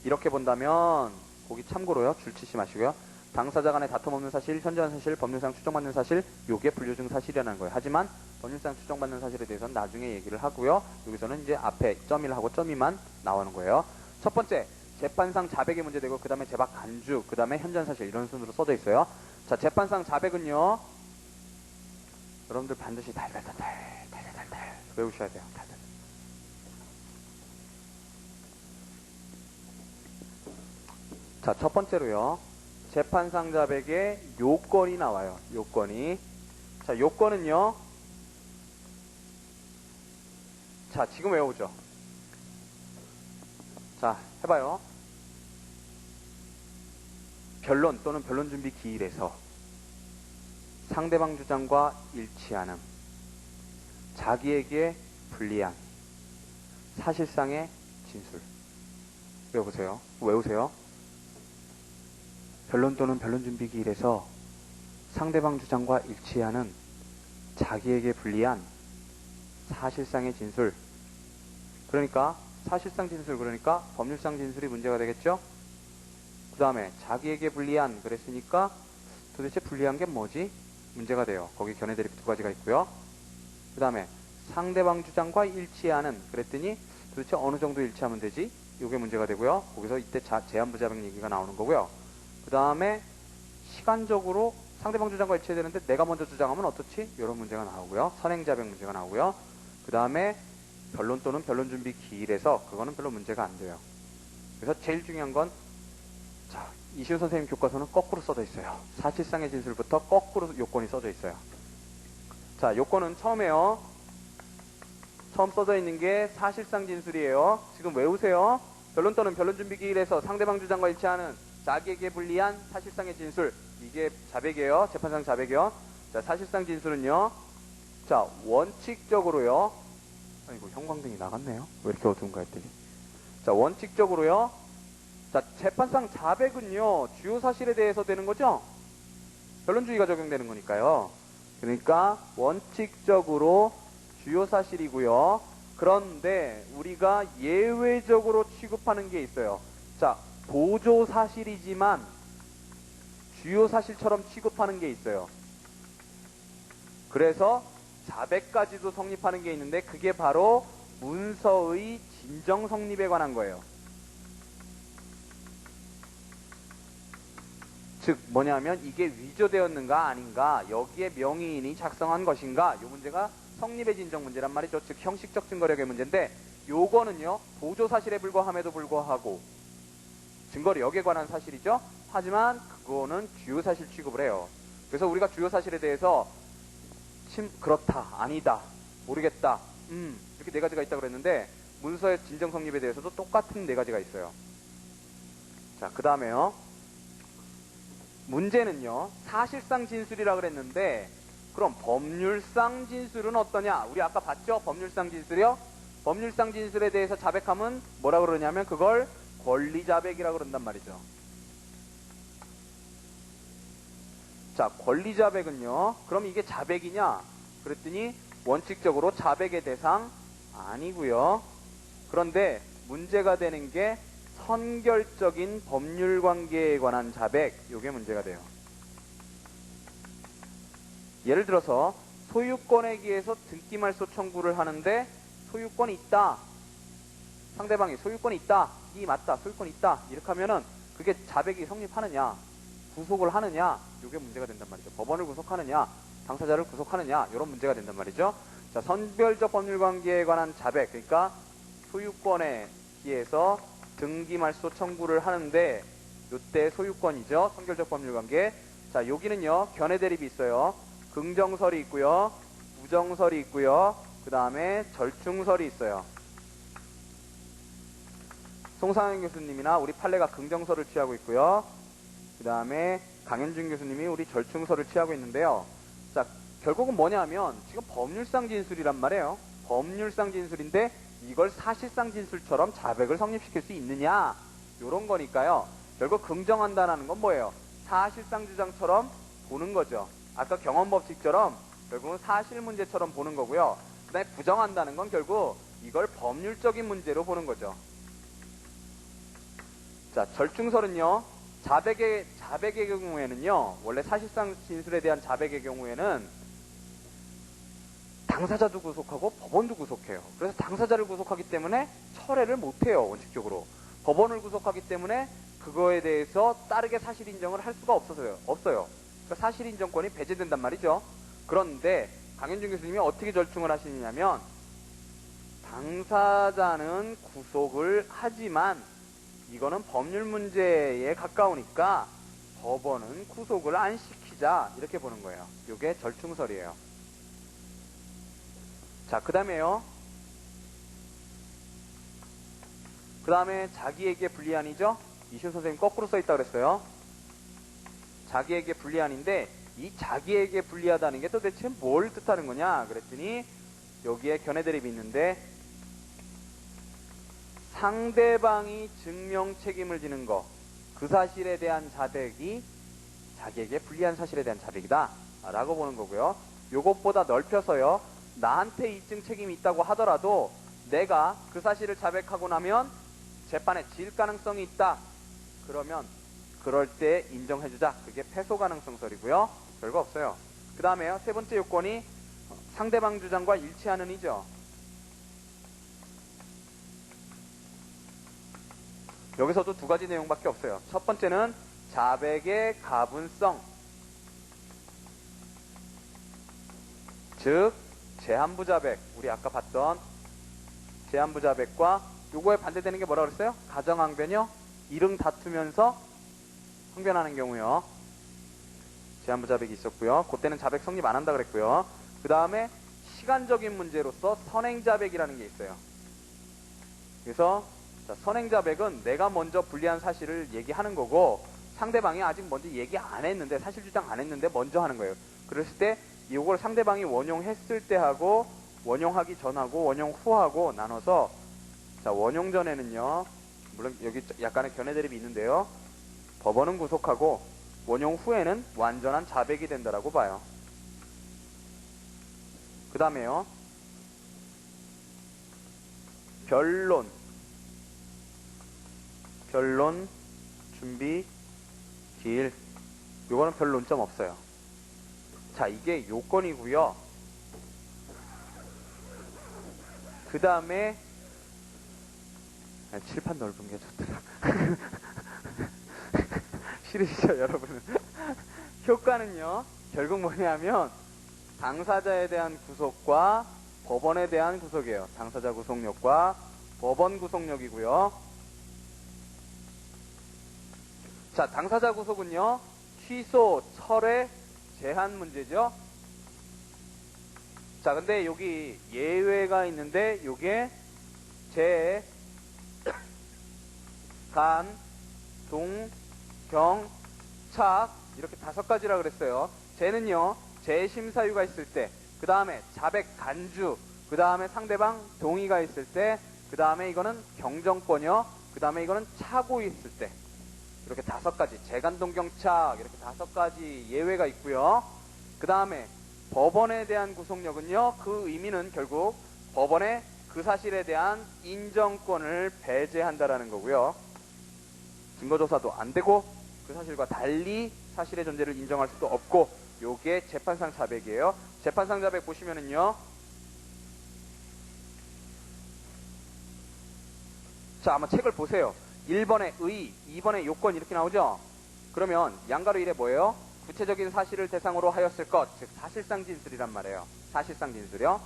이렇게 본다면 거기 참고로요. 줄 치지 마시고요. 당사자 간에 다툼 없는 사실, 현저한 사실, 법률상 추정받는 사실, 요게 불료증 사실이라는 거예요. 하지만 법률상 추정받는 사실에 대해서는 나중에 얘기를 하고요. 여기서는 이제 앞에 점 1하고 점 2만 나오는 거예요. 첫 번째, 재판상 자백이 문제되고 그 다음에 재박 간주, 그 다음에 현저한 사실, 이런 순으로 써져 있어요. 자, 재판상 자백은요. 여러분들 반드시 달달달달 외우셔야 돼요. 달달. 자, 첫 번째로요. 재판상 자백의 요건이 나와요. 요건이. 자, 요건은요. 자, 지금 외우죠. 자, 해봐요. 변론 또는 변론 준비 기일에서 상대방 주장과 일치하는, 자기에게 불리한 사실상의 진술. 외우세요. 변론 또는 변론 준비 기일에서 상대방 주장과 일치하는, 자기에게 불리한 사실상의 진술. 그러니까 사실상 진술, 그러니까 법률상 진술이 문제가 되겠죠? 그 다음에 자기에게 불리한 그랬으니까 도대체 불리한 게 뭐지? 문제가 돼요. 거기 견해 대립 두 가지가 있고요. 그 다음에 상대방 주장과 일치하는 그랬더니 도대체 어느 정도 일치하면 되지? 이게 문제가 되고요. 거기서 이때 제한부자백 얘기가 나오는 거고요. 그 다음에 시간적으로 상대방 주장과 일치해야 되는데 내가 먼저 주장하면 어떻지? 이런 문제가 나오고요. 선행자백 문제가 나오고요. 그 다음에 변론 또는 변론 준비 기일에서 그거는 별로 문제가 안 돼요. 그래서 제일 중요한 건 자, 이시우 선생님 교과서는 거꾸로 써져 있어요. 사실상의 진술부터 거꾸로 요건이 써져 있어요. 자, 요건은 처음에요. 처음 써져 있는 게 사실상 진술이에요. 지금 외우세요. 변론 또는 변론 준비 기일에서 상대방 주장과 일치하는 자기에게 불리한 사실상의 진술. 이게 자백이에요. 재판상 자백이요. 자, 사실상 진술은요. 자, 원칙적으로요. 아이고, 형광등이 나갔네요. 왜 이렇게 어두운가 했더니. 자, 원칙적으로요. 자, 재판상 자백은요. 주요 사실에 대해서 되는 거죠? 변론주의가 적용되는 거니까요. 그러니까 원칙적으로 주요 사실이고요. 그런데 우리가 예외적으로 취급하는 게 있어요. 자, 보조 사실이지만 주요 사실처럼 취급하는 게 있어요. 그래서 자백까지도 성립하는 게 있는데 그게 바로 문서의 진정 성립에 관한 거예요. 즉 뭐냐면 이게 위조되었는가 아닌가, 여기에 명의인이 작성한 것인가, 요 문제가 성립의 진정 문제란 말이죠. 즉 형식적 증거력의 문제인데 요거는요 보조 사실에 불과함에도 불구하고 증거력에 관한 사실이죠. 하지만 그거는 주요 사실 취급을 해요. 그래서 우리가 주요 사실에 대해서 그렇다, 아니다, 모르겠다, 이렇게 네 가지가 있다고 그랬는데 문서의 진정 성립에 대해서도 똑같은 네 가지가 있어요. 자, 그 다음에요. 문제는요, 사실상 진술이라 그랬는데 그럼 법률상 진술은 어떠냐? 우리 아까 봤죠? 법률상 진술이요? 법률상 진술에 대해서 자백하면 뭐라 그러냐면 그걸 권리자백이라 그런단 말이죠. 자, 권리자백은요, 그럼 이게 자백이냐? 그랬더니 원칙적으로 자백의 대상 아니고요. 그런데 문제가 되는 게 선결적인 법률관계에 관한 자백, 요게 문제가 돼요. 예를 들어서 소유권에 기해서 등기말소 청구를 하는데 소유권이 있다. 상대방이 소유권이 있다. 이 맞다. 소유권이 있다. 이렇게 하면은 그게 자백이 성립하느냐, 구속을 하느냐, 요게 문제가 된단 말이죠. 법원을 구속하느냐, 당사자를 구속하느냐, 이런 문제가 된단 말이죠. 자, 선별적 법률관계에 관한 자백, 그러니까 소유권에 기해서 등기말소 청구를 하는데 요때 소유권이죠. 선결적 법률관계. 자, 여기는요 견해 대립이 있어요. 긍정설이 있고요, 부정설이 있고요, 그 다음에 절충설이 있어요. 송상현 교수님이나 우리 판례가 긍정설을 취하고 있고요. 그 다음에 강현준 교수님이 우리 절충설을 취하고 있는데요. 자, 결국은 뭐냐면 지금 법률상 진술이란 말이에요. 법률상 진술인데 이걸 사실상 진술처럼 자백을 성립시킬 수 있느냐, 요런 거니까요. 결국 긍정한다는 건 뭐예요? 사실상 주장처럼 보는 거죠. 아까 경험법칙처럼 결국은 사실 문제처럼 보는 거고요. 그 다음에 부정한다는 건 결국 이걸 법률적인 문제로 보는 거죠. 자, 절충설은요, 자백의 경우에는요, 원래 사실상 진술에 대한 자백의 경우에는 당사자도 구속하고 법원도 구속해요. 그래서 당사자를 구속하기 때문에 철회를 못해요, 원칙적으로. 법원을 구속하기 때문에 그거에 대해서 따르게 사실 인정을 할 수가 없어요. 그러니까 사실 인정권이 배제된단 말이죠. 그런데 강현준 교수님이 어떻게 절충을 하시냐면 당사자는 구속을 하지만 이거는 법률 문제에 가까우니까 법원은 구속을 안 시키자, 이렇게 보는 거예요. 이게 절충설이에요. 자, 그 다음에요. 그 다음에 자기에게 불리한이죠. 이시우 선생님 거꾸로 써있다고 그랬어요. 자기에게 불리한인데 이 자기에게 불리하다는 게 도대체 뭘 뜻하는 거냐 그랬더니 여기에 견해 대립이 있는데 상대방이 증명 책임을 지는 거, 그 사실에 대한 자백이 자기에게 불리한 사실에 대한 자백이다 라고 보는 거고요. 요것보다 넓혀서요, 나한테 입증 책임이 있다고 하더라도 내가 그 사실을 자백하고 나면 재판에 질 가능성이 있다. 그러면 그럴 때 인정해주자. 그게 패소 가능성설이고요. 별거 없어요. 그 다음에요, 세 번째 요건이 상대방 주장과 일치하는 이죠. 여기서도 두 가지 내용밖에 없어요. 첫 번째는 자백의 가분성. 즉 제한부자백, 우리 아까 봤던 제한부자백과 요거에 반대되는 게 뭐라 그랬어요? 가정항변이요? 이릉 다투면서 항변하는 경우요. 제한부자백이 있었고요. 그때는 자백 성립 안 한다 그랬고요. 그 다음에 시간적인 문제로서 선행자백이라는 게 있어요. 그래서 자, 선행자백은 내가 먼저 불리한 사실을 얘기하는 거고 상대방이 아직 먼저 얘기 안 했는데, 사실 주장 안 했는데 먼저 하는 거예요. 그랬을 때 이걸 상대방이 원용했을 때 하고 원용하기 전하고 원용 후하고 나눠서, 자, 원용 전에는요, 물론 여기 약간의 견해 대립이 있는데요, 법원은 구속하고 원용 후에는 완전한 자백이 된다라고 봐요. 그 다음에요, 변론 준비 기일, 요거는 별 논점 없어요. 자, 이게 요건이고요. 그 다음에 칠판 넓은 게 좋더라. 싫으시죠 여러분은? 효과는요, 결국 뭐냐면 당사자에 대한 구속과 법원에 대한 구속이에요. 당사자 구속력과 법원 구속력이고요. 자, 당사자 구속은요, 취소, 철회, 제한 문제죠. 자, 근데 여기 예외가 있는데 요게 제, 간, 동, 경, 착 이렇게 5가지라 그랬어요. 제는요, 재심사유가 있을 때, 그 다음에 자백 간주, 그 다음에 상대방 동의가 있을 때, 그 다음에 이거는 경정권이요, 그 다음에 이거는 차고 있을 때, 이렇게 5가지, 재간동경착 이렇게 5가지 예외가 있고요. 그 다음에 법원에 대한 구속력은요, 그 의미는 결국 법원에 그 사실에 대한 인정권을 배제한다라는 거고요. 증거조사도 안 되고 그 사실과 달리 사실의 존재를 인정할 수도 없고, 요게 재판상 자백이에요. 재판상 자백 보시면은요, 자, 한번 책을 보세요. 1번에 의, 2번에 요건 이렇게 나오죠? 그러면 양가로 1에 뭐예요? 구체적인 사실을 대상으로 하였을 것, 즉 사실상 진술이란 말이에요. 사실상 진술이요.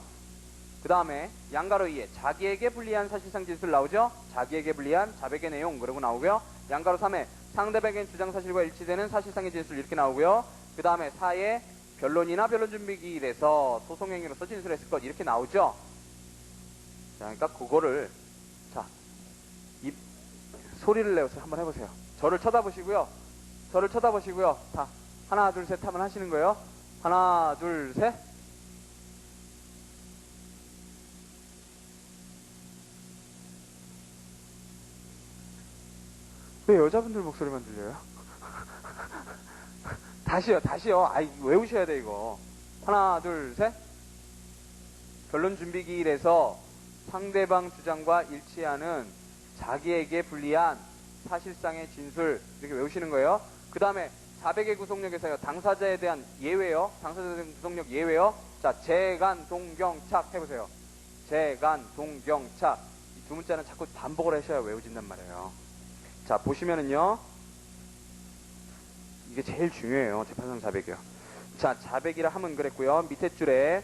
그 다음에 양가로 2에 자기에게 불리한 사실상 진술 나오죠? 자기에게 불리한 자백의 내용 그러고 나오고요. 양가로 3에 상대방의 주장 사실과 일치되는 사실상의 진술 이렇게 나오고요. 그 다음에 4에 변론이나 변론 준비 기일에서 소송행위로서 진술했을 것 이렇게 나오죠? 자, 그러니까 그거를, 자, 소리를 내서 한번 해보세요. 저를 쳐다보시고요. 다 하나 둘 셋 하면 하시는 거예요. 하나 둘 셋. 왜 여자분들 목소리만 들려요? 다시요. 아이, 외우셔야 돼 이거. 하나 둘 셋. 변론 준비 기일에서 상대방 주장과 일치하는 자기에게 불리한 사실상의 진술 이렇게 외우시는 거예요. 그 다음에 자백의 구속력에서요, 당사자에 대한 예외요. 당사자에 대한 구속력 예외요. 자, 재간, 동경착 해보세요. 재간, 동경착. 이 두 문자는 자꾸 반복을 하셔야 외워진단 말이에요. 자, 보시면은요, 이게 제일 중요해요. 재판상 자백이요. 자, 자백이라 하면 그랬고요. 밑에 줄에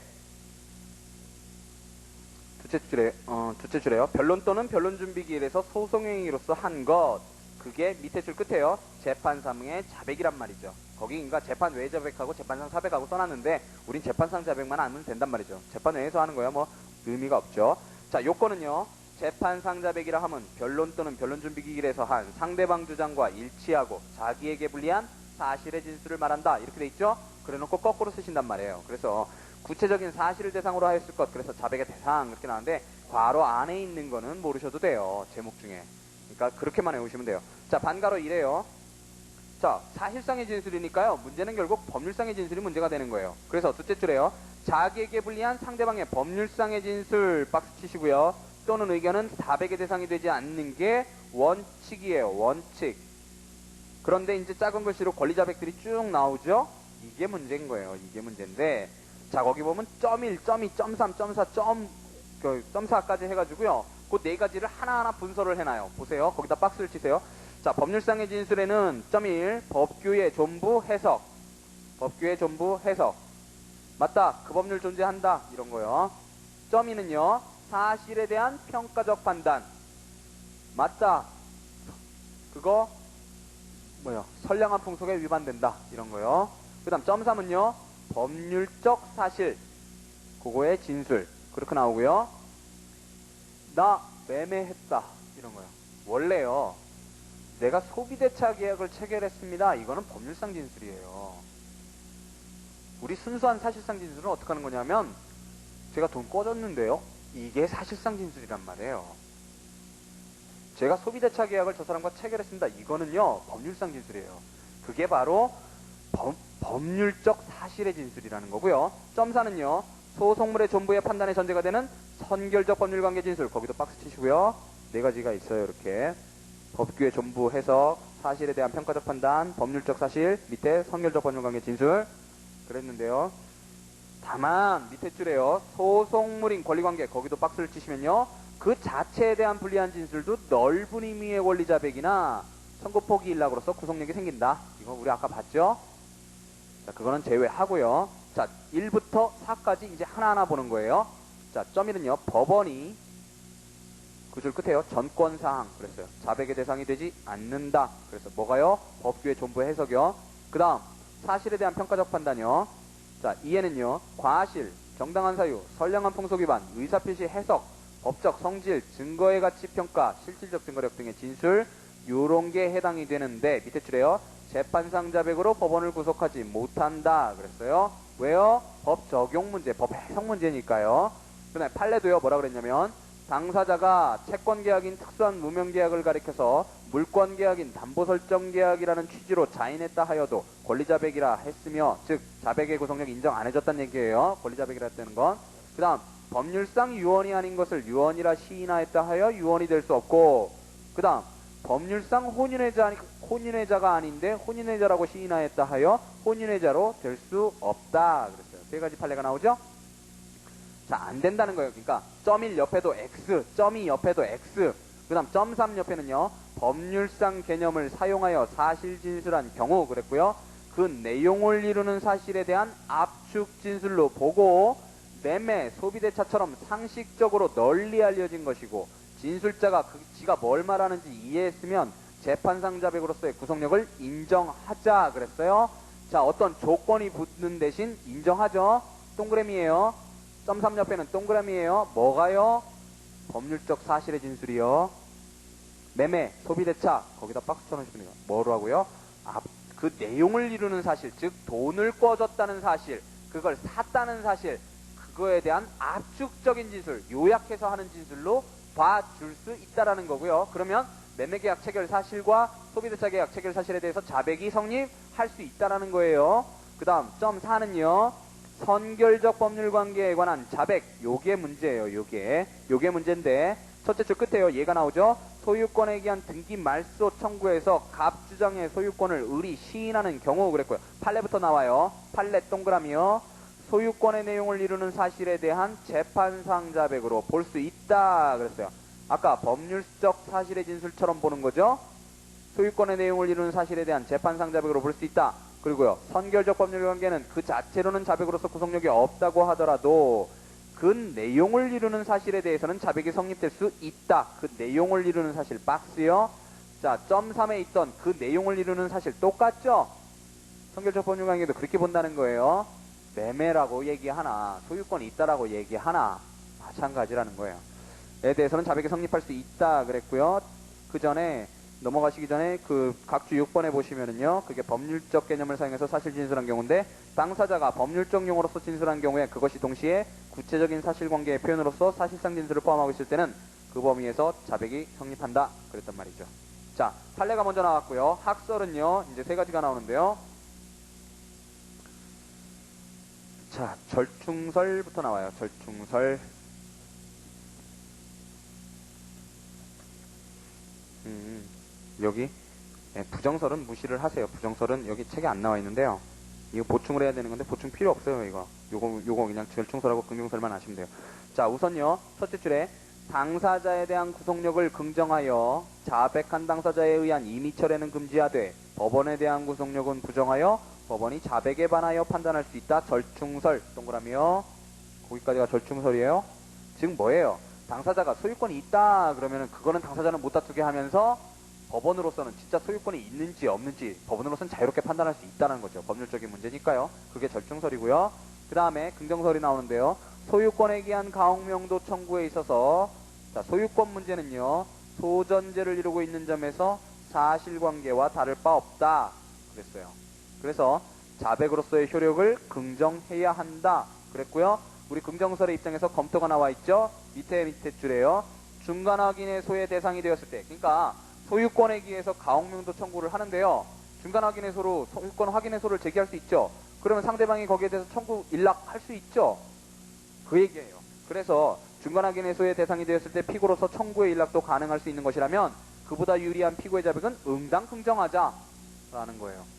둘째 줄에요. 변론 또는 변론 준비 기일에서 소송행위로서 한 것. 그게 밑에 줄 끝에요. 재판상의 자백이란 말이죠. 거기 그러니까 재판 외 자백하고 재판상 자백하고 써놨는데 우린 재판상 자백만 하면 된단 말이죠. 재판 외에서 하는 거야 뭐 의미가 없죠. 자, 요건은요, 재판상 자백이라 하면 변론 또는 변론 준비 기일에서 한 상대방 주장과 일치하고 자기에게 불리한 사실의 진술을 말한다 이렇게 돼 있죠. 그래놓고 거꾸로 쓰신단 말이에요. 그래서 구체적인 사실을 대상으로 하였을 것, 그래서 자백의 대상 이렇게 나오는데 괄호 안에 있는 거는 모르셔도 돼요. 제목 중에. 그러니까 그렇게만 외우시면 돼요. 자, 반가로 이래요. 자, 사실상의 진술이니까요, 문제는 결국 법률상의 진술이 문제가 되는 거예요. 그래서 둘째 줄에요, 자기에게 불리한 상대방의 법률상의 진술 박스 치시고요. 또는 의견은 자백의 대상이 되지 않는 게 원칙이에요. 원칙. 그런데 이제 작은 글씨로 권리자백들이 쭉 나오죠. 이게 문제인 거예요. 이게 문제인데, 자, 거기 보면 .1, .2, .3, .4, .4까지 해가지고요, 그 4가지를 하나하나 분석을 해놔요. 보세요. 거기다 박스를 치세요. 자, 법률상의 진술에는 .1 법규의 존부 해석, 법규의 존부 해석. 맞다. 그 법률 존재한다. 이런 거요. 점이는요. 사실에 대한 평가적 판단. 맞다. 그거 선량한 풍속에 위반된다. 이런 거요. 그 다음 점 3은요. 법률적 사실. 그거의 진술. 그렇게 나오고요. 나 매매했다. 이런 거요. 원래요. 내가 소비대차 계약을 체결했습니다. 이거는 법률상 진술이에요. 우리 순수한 사실상 진술은 어떻게 하는 거냐면 제가 돈 꺼줬는데요. 이게 사실상 진술이란 말이에요. 제가 소비대차 계약을 저 사람과 체결했습니다. 이거는요. 법률상 진술이에요. 그게 바로 법률적 사실의 진술이라는 거고요. 점 4는요. 소송물의 존부의 판단의 전제가 되는 선결적 법률관계 진술. 거기도 박스 치시고요. 네 가지가 있어요. 이렇게 법규의 존부 해석, 사실에 대한 평가적 판단, 법률적 사실, 밑에 선결적 법률관계 진술 그랬는데요. 다만 밑에 줄에요. 소송물인 권리관계 거기도 박스를 치시면요. 그 자체에 대한 불리한 진술도 넓은 의미의 권리자백이나 선고 포기 일락으로서 구속력이 생긴다. 이거 우리 아까 봤죠? 자, 그거는 제외하고요. 자, 1부터 4까지 이제 하나하나 보는 거예요. 자, 점 1은요. 법원이 그 줄 끝에요. 전권사항 그랬어요. 자백의 대상이 되지 않는다. 그래서 뭐가요? 법규의 존부 해석이요. 그 다음 사실에 대한 평가적 판단이요. 자, 2에는요. 과실, 정당한 사유, 선량한 풍속 위반, 의사표시 해석, 법적 성질, 증거의 가치 평가, 실질적 증거력 등의 진술 요런 게 해당이 되는데 밑에 줄에요. 재판상 자백으로 법원을 구속하지 못한다. 그랬어요. 왜요? 법 적용 문제, 법 해석 문제니까요. 그 다음에 판례도요. 뭐라 그랬냐면 당사자가 채권계약인 특수한 무명계약을 가리켜서 물권계약인 담보설정계약이라는 취지로 자인했다 하여도 권리자백이라 했으며 즉 자백의 구속력 인정 안 해줬다는 얘기예요. 권리자백이라 했다는 건. 그 다음 법률상 유언이 아닌 것을 유언이라 시인하였다 하여 유언이 될 수 없고 그 다음 법률상 혼인외자가 아닌데 혼인외자라고 시인하였다 하여 혼인외자로 될 수 없다 그랬어요. 세 가지 판례가 나오죠. 자, 안 된다는 거예요. 그러니까 점 1 옆에도 X, 점 2 옆에도 X, 그 다음 점 3 옆에는요. 법률상 개념을 사용하여 사실 진술한 경우 그랬고요. 그 내용을 이루는 사실에 대한 압축 진술로 보고 매매, 소비대차처럼 상식적으로 널리 알려진 것이고 진술자가 지가 뭘 말하는지 이해했으면 재판상 자백으로서의 구속력을 인정하자 그랬어요. 자, 어떤 조건이 붙는 대신 인정하죠. 동그라미예요. 점 3 옆에는 동그라미예요. 뭐가요? 법률적 사실의 진술이요. 매매, 소비대차 거기다 박스 쳐놓으시면 돼요. 뭐라고요? 그 내용을 이루는 사실, 즉 돈을 꿔줬다는 사실, 그걸 샀다는 사실, 그거에 대한 압축적인 진술, 요약해서 하는 진술로 봐줄 수 있다라는 거고요. 그러면 매매계약 체결 사실과 소비대차 계약 체결 사실에 대해서 자백이 성립할 수 있다라는 거예요. 그 다음 점 4는요. 선결적 법률관계에 관한 자백, 요게 문제예요. 요게 문제인데 첫째 줄 끝에요. 얘가 나오죠. 소유권에 기한 등기 말소 청구에서 갑주장의 소유권을 의리 시인하는 경우 그랬고요. 판례부터 나와요. 판례 동그라미요. 소유권의 내용을 이루는 사실에 대한 재판상 자백으로 볼 수 있다 그랬어요. 아까 법률적 사실의 진술처럼 보는 거죠. 소유권의 내용을 이루는 사실에 대한 재판상 자백으로 볼 수 있다. 그리고요. 선결적 법률관계는 그 자체로는 자백으로서 구속력이 없다고 하더라도 그 내용을 이루는 사실에 대해서는 자백이 성립될 수 있다. 그 내용을 이루는 사실 박스요. 자, 점 3에 있던 그 내용을 이루는 사실 똑같죠? 선결적 법률관계도 그렇게 본다는 거예요. 매매라고 얘기하나 소유권이 있다라고 얘기하나 마찬가지라는 거예요. 에 대해서는 자백이 성립할 수 있다 그랬고요. 그 전에 넘어가시기 전에 그 각주 6번에 보시면은요. 그게 법률적 개념을 사용해서 사실 진술한 경우인데 당사자가 법률적 용어로서 진술한 경우에 그것이 동시에 구체적인 사실관계의 표현으로서 사실상 진술을 포함하고 있을 때는 그 범위에서 자백이 성립한다 그랬단 말이죠. 자, 판례가 먼저 나왔고요. 학설은요. 이제 세 가지가 나오는데요. 자, 절충설부터 나와요. 절충설. 여기 부정설은 무시를 하세요. 부정설은 여기 책에 안 나와 있는데요. 이거 보충을 해야 되는 건데 보충 필요 없어요. 요거 그냥 절충설하고 긍정설만 하시면 돼요. 자, 우선요. 첫째 줄에 당사자에 대한 구속력을 긍정하여 자백한 당사자에 의한 임의철회는 금지하되 법원에 대한 구속력은 부정하여 법원이 자백에 반하여 판단할 수 있다. 절충설 동그라미요. 거기까지가 절충설이에요. 즉 뭐예요? 당사자가 소유권이 있다 그러면은 그거는 당사자는 못 다투게 하면서 법원으로서는 진짜 소유권이 있는지 없는지 법원으로서는 자유롭게 판단할 수 있다는 거죠. 법률적인 문제니까요. 그게 절충설이고요. 그 다음에 긍정설이 나오는데요. 소유권에 기한 가혹명도 청구에 있어서 자, 소유권 문제는요. 소전제를 이루고 있는 점에서 사실관계와 다를 바 없다 그랬어요. 그래서 자백으로서의 효력을 긍정해야 한다 그랬고요. 우리 긍정설의 입장에서 검토가 나와 있죠. 밑에 줄에요. 중간 확인의 소의 대상이 되었을 때, 그러니까 소유권에 기해서 가혹명도 청구를 하는데요. 중간 확인의 소로 소유권 확인의 소를 제기할 수 있죠. 그러면 상대방이 거기에 대해서 청구 일락할 수 있죠. 그 얘기예요. 그래서 중간 확인의 소의 대상이 되었을 때 피고로서 청구의 일락도 가능할 수 있는 것이라면 그보다 유리한 피고의 자백은 응당 긍정하자라는 거예요.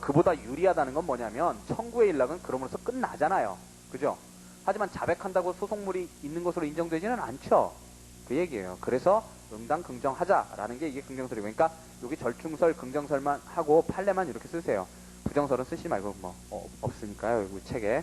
그보다 유리하다는 건 뭐냐면 청구의 일락은 그럼으로써 끝나잖아요. 그죠? 하지만 자백한다고 소송물이 있는 것으로 인정되지는 않죠. 그 얘기예요. 그래서 응당 긍정하자라는 게 이게 긍정설이고, 그러니까 여기 절충설, 긍정설만 하고 판례만 이렇게 쓰세요. 부정설은 쓰지 말고 뭐 없으니까요. 여기 책에.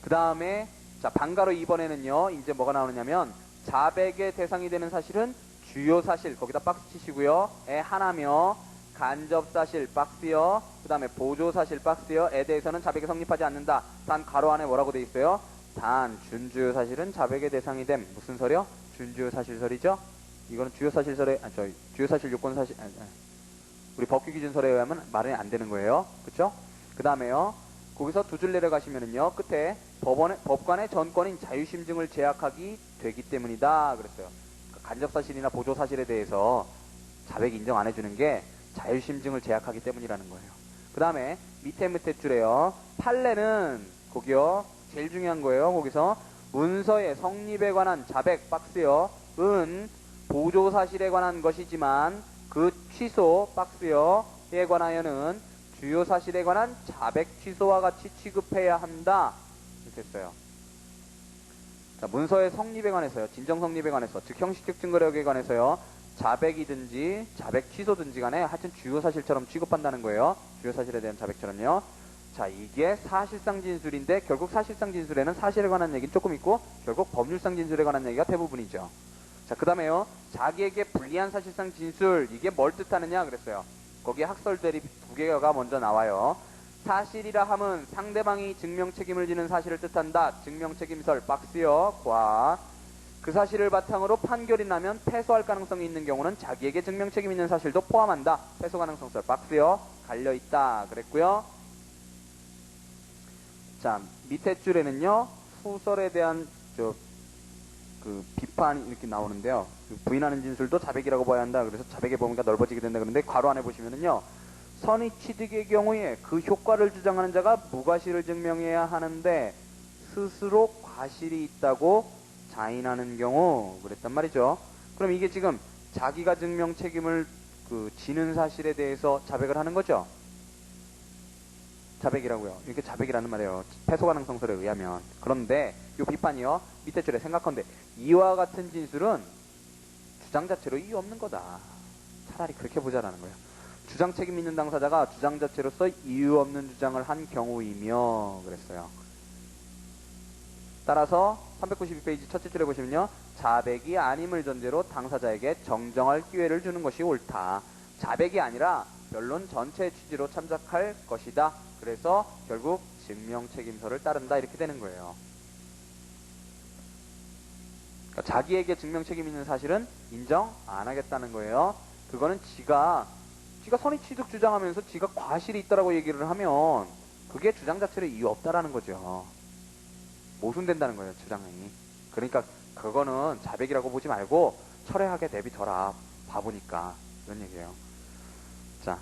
그 다음에 자 반가로 이번에는요. 이제 뭐가 나오느냐면 자백의 대상이 되는 사실은 주요 사실 거기다 박스 치시고요. 에 하나며 간접사실 박스요. 그 다음에 보조사실 박스요. 에 대해서는 자백이 성립하지 않는다. 단 가로 안에 뭐라고 돼 있어요? 단 준주요 사실은 자백의 대상이 됨. 무슨 설이요? 준주요 사실설이죠. 이거는 주요 사실설에 주요 사실 요건 사실 우리 법규 기준설에 의하면 말이 안 되는 거예요. 그렇죠? 그 다음에요. 거기서 두 줄 내려가시면은요. 끝에 법관의 전권인 자유심증을 제약하기 되기 때문이다. 그랬어요. 그러니까 간접사실이나 보조사실에 대해서 자백 인정 안 해주는 게 자유심증을 제약하기 때문이라는 거예요. 그 다음에 밑에 줄에요. 판례는 거기요. 제일 중요한 거예요. 거기서 문서의 성립에 관한 자백 박스요. 은 보조사실에 관한 것이지만 그 취소 박스요에 관하여는 주요 사실에 관한 자백 취소와 같이 취급해야 한다. 이렇게 했어요. 자, 문서의 성립에 관해서요. 진정 성립에 관해서 즉 형식적 증거력에 관해서요. 자백이든지 자백 취소든지 간에 하여튼 주요 사실처럼 취급한다는 거예요. 주요 사실에 대한 자백처럼요. 자, 이게 사실상 진술인데 결국 사실상 진술에는 사실에 관한 얘기는 조금 있고 결국 법률상 진술에 관한 얘기가 대부분이죠. 자, 그 다음에요. 자기에게 불리한 사실상 진술 이게 뭘 뜻하느냐 그랬어요. 거기에 학설 대립 두 개가 먼저 나와요. 사실이라 함은 상대방이 증명 책임을 지는 사실을 뜻한다. 증명책임설 박스요. 그 사실을 바탕으로 판결이 나면 패소할 가능성이 있는 경우는 자기에게 증명책임 있는 사실도 포함한다. 패소 가능성설 박스요. 갈려있다 그랬고요. 자, 밑에 줄에는요. 후설에 대한 비판이 이렇게 나오는데요. 부인하는 진술도 자백이라고 봐야 한다. 그래서 자백의 범위가 넓어지게 된다. 그런데 괄호 안에 보시면은요. 선의 취득의 경우에 그 효과를 주장하는 자가 무과실을 증명해야 하는데 스스로 과실이 있다고 자인하는 경우 그랬단 말이죠. 그럼 이게 지금 자기가 증명 책임을 지는 사실에 대해서 자백을 하는 거죠. 자백이라고요. 이렇게 자백이라는 말이에요. 패소 가능성설에 의하면. 그런데 이 비판이요. 밑에 줄에 생각한데 이와 같은 진술은 주장 자체로 이유 없는 거다. 차라리 그렇게 보자라는 거예요. 주장 책임 있는 당사자가 주장 자체로서 이유 없는 주장을 한 경우이며 그랬어요. 따라서 392페이지 첫째 줄에 보시면요. 자백이 아님을 전제로 당사자에게 정정할 기회를 주는 것이 옳다. 자백이 아니라 변론 전체 취지로 참작할 것이다. 그래서 결국 증명책임서를 따른다 이렇게 되는 거예요. 그러니까 자기에게 증명책임 있는 사실은 인정 안 하겠다는 거예요. 그거는 지가 선의취득 주장하면서 지가 과실이 있다라고 얘기를 하면 그게 주장 자체로 이유 없다라는 거죠. 모순된다는 거예요, 주장이. 그러니까 그거는 자백이라고 보지 말고 철회하게 내비둬라. 바보니까. 이런 얘기예요. 자,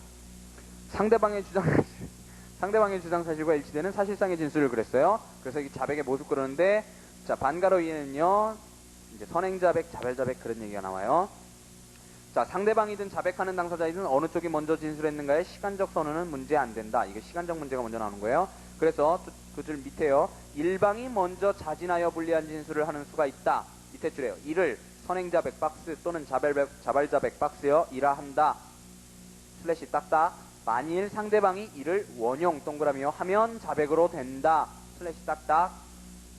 상대방의 주장 사실과 일치되는 사실상의 진술을 그랬어요. 그래서 이 자백의 모습 그러는데, 자, 반가로 이해는요, 이제 선행자백, 자별자백 그런 얘기가 나와요. 자, 상대방이든 자백하는 당사자이든 어느 쪽이 먼저 진술했는가의 시간적 선언은 문제 안 된다. 이게 시간적 문제가 먼저 나오는 거예요. 그래서 그 줄 밑에요. 일방이 먼저 자진하여 불리한 진술을 하는 수가 있다. 밑에 줄에요. 이를 선행자백 박스 또는 자발자백 박스여 이라 한다. 슬래시 딱딱. 만일 상대방이 이를 원용 동그라미요 하면 자백으로 된다. 슬래시 딱딱.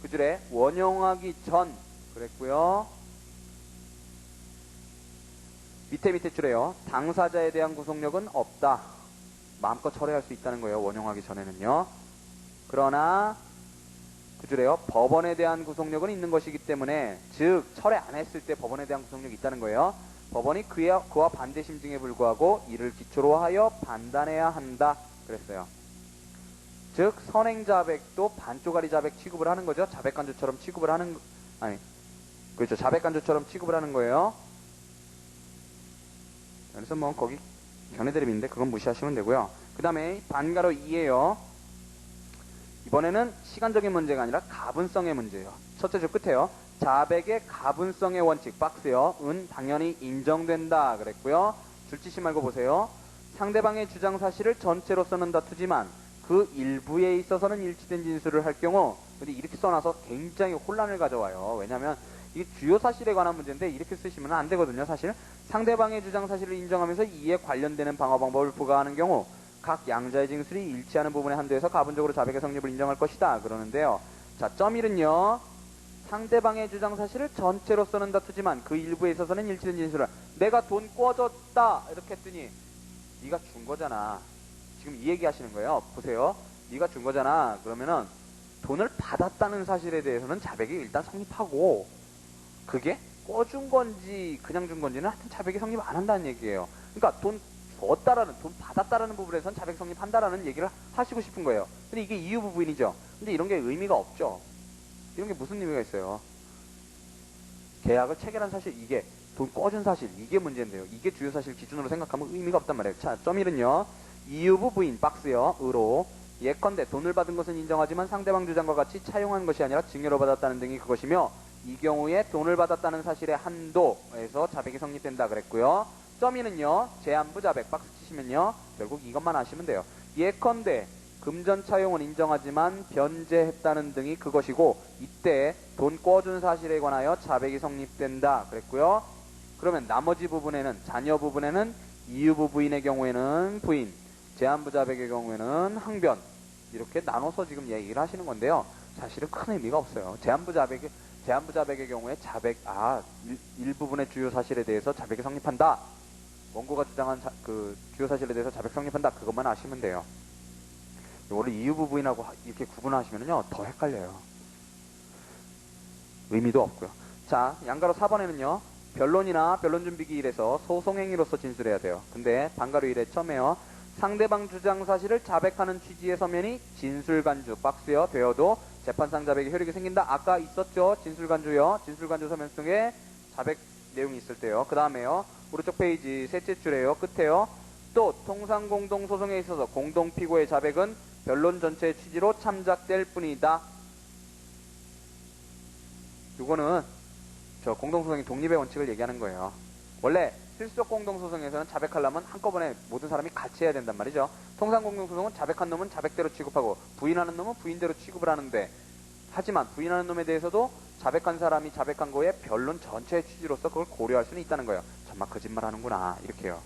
그 줄에 원용하기 전 그랬고요. 밑에 줄에요. 당사자에 대한 구속력은 없다. 마음껏 철회할 수 있다는 거예요. 원용하기 전에는요. 그러나 그 줄에요. 법원에 대한 구속력은 있는 것이기 때문에 즉 철회 안 했을 때 법원에 대한 구속력이 있다는 거예요. 법원이 그와 반대 심증에 불구하고 이를 기초로 하여 판단해야 한다. 그랬어요. 즉 선행자백도 반쪼가리 자백 취급을 하는 거죠. 자백간주처럼 취급을 하는 그렇죠. 자백간주처럼 취급을 하는 거예요. 그래서 뭐 거기 견해드립인데 그건 무시하시면 되고요. 그 다음에 반가로 2에요. 이번에는 시간적인 문제가 아니라 가분성의 문제예요. 첫째 줄 끝에요. 자백의 가분성의 원칙 박스요. 은 당연히 인정된다 그랬고요. 줄치시 말고 보세요. 상대방의 주장 사실을 전체로서는 다투지만 그 일부에 있어서는 일치된 진술을 할 경우 근데 이렇게 써놔서 굉장히 혼란을 가져와요. 왜냐하면 이게 주요 사실에 관한 문제인데 이렇게 쓰시면 안 되거든요. 사실 상대방의 주장 사실을 인정하면서 이에 관련되는 방어 방법을 부과하는 경우 각 양자의 진술이 일치하는 부분에 한도에서 가분적으로 자백의 성립을 인정할 것이다. 그러는데요. 자, 점 1은요. 상대방의 주장 사실을 전체로서는 다투지만 그 일부에 있어서는 일치된 진술을 내가 돈 꿔줬다 이렇게 했더니 네가 준 거잖아. 지금 이 얘기 하시는 거예요. 보세요. 네가 준 거잖아. 그러면은 돈을 받았다는 사실에 대해서는 자백이 일단 성립하고 그게 꿔준 건지 그냥 준 건지는 하여튼 자백이 성립 안 한다는 얘기예요. 그러니까 돈 받았다라는 부분에선 자백 성립한다라는 얘기를 하시고 싶은 거예요. 근데 이게 이유부 부인이죠. 근데 이런 게 의미가 없죠. 이런 게 무슨 의미가 있어요. 계약을 체결한 사실 이게 돈 꿔준 사실 이게 문제인데요. 이게 주요 사실 기준으로 생각하면 의미가 없단 말이에요. 자, 점 1은요. 이유부 부인 박스요. 으로 예컨대 돈을 받은 것은 인정하지만 상대방 주장과 같이 차용한 것이 아니라 증여로 받았다는 등이 그것이며 이 경우에 돈을 받았다는 사실의 한도에서 자백이 성립된다 그랬고요. 점 2는요. 제한부 자백 박스 치시면요. 결국 이것만 아시면 돼요. 예컨대 금전 차용은 인정하지만 변제했다는 등이 그것이고 이때 돈 꿔준 사실에 관하여 자백이 성립된다 그랬고요. 그러면 나머지 부분에는 자녀 부분에는 이유부 부인의 경우에는 부인, 제한부 자백의 경우에는 항변 이렇게 나눠서 지금 얘기를 하시는 건데요. 사실은 큰 의미가 없어요. 제한부 자백의 경우에 일부분의 주요 사실에 대해서 자백이 성립한다. 원고가 주장한 그 주요 사실에 대해서 자백 성립한다. 그것만 아시면 돼요. 이거를 이유부 부인하고 이렇게 구분하시면요 더 헷갈려요. 의미도 없고요. 자, 양가로 4번에는요. 변론이나 변론준비기일에서 소송행위로서 진술해야 돼요. 근데 반가로 1에 처음에요. 상대방 주장 사실을 자백하는 취지의 서면이 진술간주 박스여 되어도 재판상 자백의 효력이 생긴다. 아까 있었죠. 진술간주요. 진술간주 서면 속에 자백 내용이 있을 때요. 그 다음에요. 오른쪽 페이지 셋째 줄에요. 끝에요. 또 통상공동소송에 있어서 공동피고의 자백은 변론 전체의 취지로 참작될 뿐이다. 이거는 저 공동소송의 독립의 원칙을 얘기하는 거예요. 원래 필수적 공동소송에서는 자백하려면 한꺼번에 모든 사람이 같이 해야 된단 말이죠. 통상공동소송은 자백한 놈은 자백대로 취급하고 부인하는 놈은 부인대로 취급을 하는데 하지만 부인하는 놈에 대해서도 자백한 사람이 자백한 거에 변론 전체의 취지로서 그걸 고려할 수는 있다는 거예요. 정말 거짓말 하는구나 이렇게요.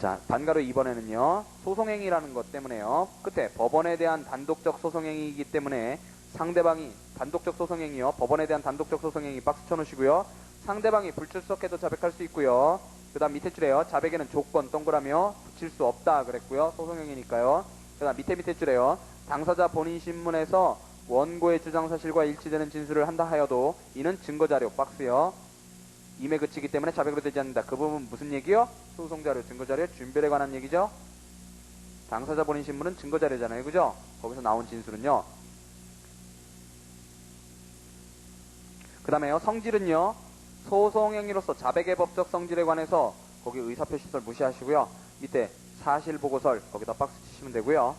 자, 반가로 2번에는요. 소송행위라는 것 때문에요. 끝에 법원에 대한 단독적 소송행위이기 때문에 상대방이 단독적 소송행위요. 법원에 대한 단독적 소송행위 박스 쳐놓으시고요. 상대방이 불출석해도 자백할 수 있고요. 그 다음 밑에 줄에요. 자백에는 조건 동그라미요. 붙일 수 없다 그랬고요. 소송행위니까요. 그 다음 밑에 줄에요. 당사자 본인 신문에서 원고의 주장 사실과 일치되는 진술을 한다 하여도 이는 증거자료 박스요. 임에 그치기 때문에 자백으로 되지 않는다. 그 부분 무슨 얘기요? 소송자료, 증거자료, 준별에 관한 얘기죠. 당사자 본인 신문은 증거자료잖아요. 그죠? 거기서 나온 진술은요. 그 다음에요. 성질은요. 소송행위로서 자백의 법적 성질에 관해서 거기 의사표시설 무시하시고요. 밑에 사실보고설 거기다 박스 치시면 되고요.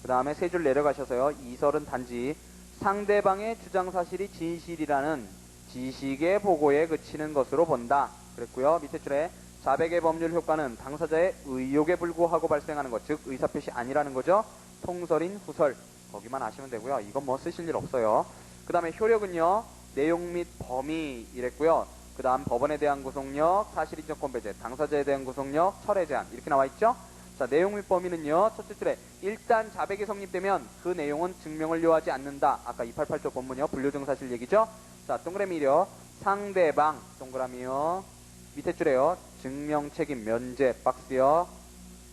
그 다음에 세 줄 내려가셔서요. 이설은 단지 상대방의 주장사실이 진실이라는 지식의 보고에 그치는 것으로 본다. 그랬고요. 밑에 줄에 자백의 법률 효과는 당사자의 의욕에 불구하고 발생하는 것, 즉 의사표시 아니라는 거죠. 통설인 후설 거기만 아시면 되고요. 이건 뭐 쓰실 일 없어요. 그 다음에 효력은요. 내용 및 범위 이랬고요. 그 다음 법원에 대한 구속력, 사실인정권 배제, 당사자에 대한 구속력, 철회 제한 이렇게 나와 있죠. 자, 내용 및 범위는요. 첫째 줄에 일단 자백이 성립되면 그 내용은 증명을 요하지 않는다. 아까 288조 본문이요. 불료증 사실 얘기죠. 자, 동그라미 1이요. 상대방 동그라미요. 밑에 줄에요. 증명 책임 면제 박스요.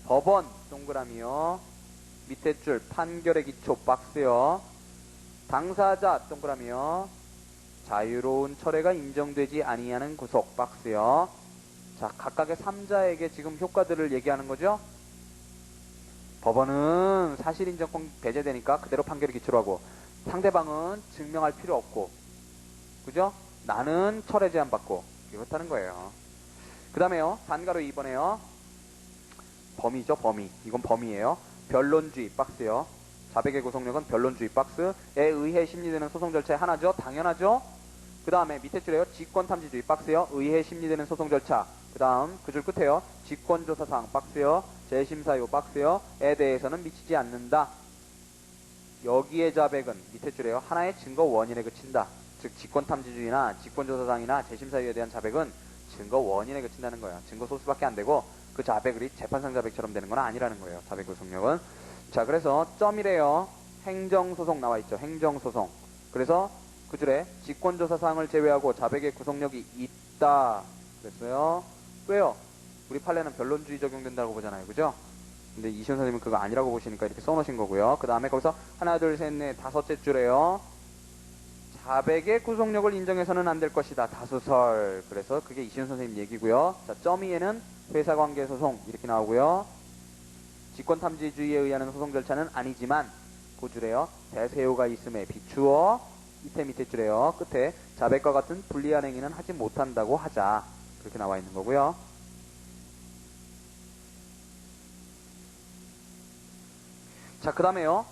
법원 동그라미요. 밑에 줄 판결의 기초 박스요. 당사자 동그라미요. 자유로운 철회가 인정되지 아니하는 구속 박스요. 자, 각각의 3자에게 지금 효과들을 얘기하는 거죠. 법원은 사실인정권 배제되니까 그대로 판결을 기초로 하고, 상대방은 증명할 필요 없고, 그죠? 나는 철회 제한 받고, 그렇다는 거예요. 그 다음에요. 단가로 2번에요. 범위죠, 범위. 이건 범위예요. 변론주의 박스요. 자백의 구속력은 변론주의 박스에 의해 심리되는 소송 절차의 하나죠. 당연하죠. 그 다음에 밑에 줄에요. 직권탐지주의 박스요. 의해 심리되는 소송 절차. 그 다음 그 줄 끝에요. 직권조사사항 박스요. 재심사유 박스요. 에 대해서는 미치지 않는다. 여기에 자백은 밑에 줄에요. 하나의 증거 원인에 그친다. 즉 직권탐지주의나 직권조사사항이나 재심사유에 대한 자백은 증거 원인에 그친다는 거예요. 증거 소수밖에 안 되고 그 자백이 재판상 자백처럼 되는 건 아니라는 거예요. 자백 구속력은. 자, 그래서 점이래요. 행정소송 나와 있죠. 행정소송. 그래서 그 줄에 직권조사사항을 제외하고 자백의 구속력이 있다 그랬어요. 왜요? 우리 판례는 변론주의 적용된다고 보잖아요. 그죠? 근데 이시훈 선생님은 그거 아니라고 보시니까 이렇게 써놓으신 거고요. 그 다음에 거기서 하나, 둘, 셋, 넷, 다섯째 줄에요. 자백의 구속력을 인정해서는 안 될 것이다. 다수설. 그래서 그게 이시훈 선생님 얘기고요. 자, 점이에는 회사관계소송 이렇게 나오고요. 직권탐지주의에 의한 소송 절차는 아니지만 그 줄에요. 대세효가 있음에 비추어 밑에 줄에요. 끝에 자백과 같은 불리한 행위는 하지 못한다고 하자. 그렇게 나와 있는 거고요. 자, 그 다음에요.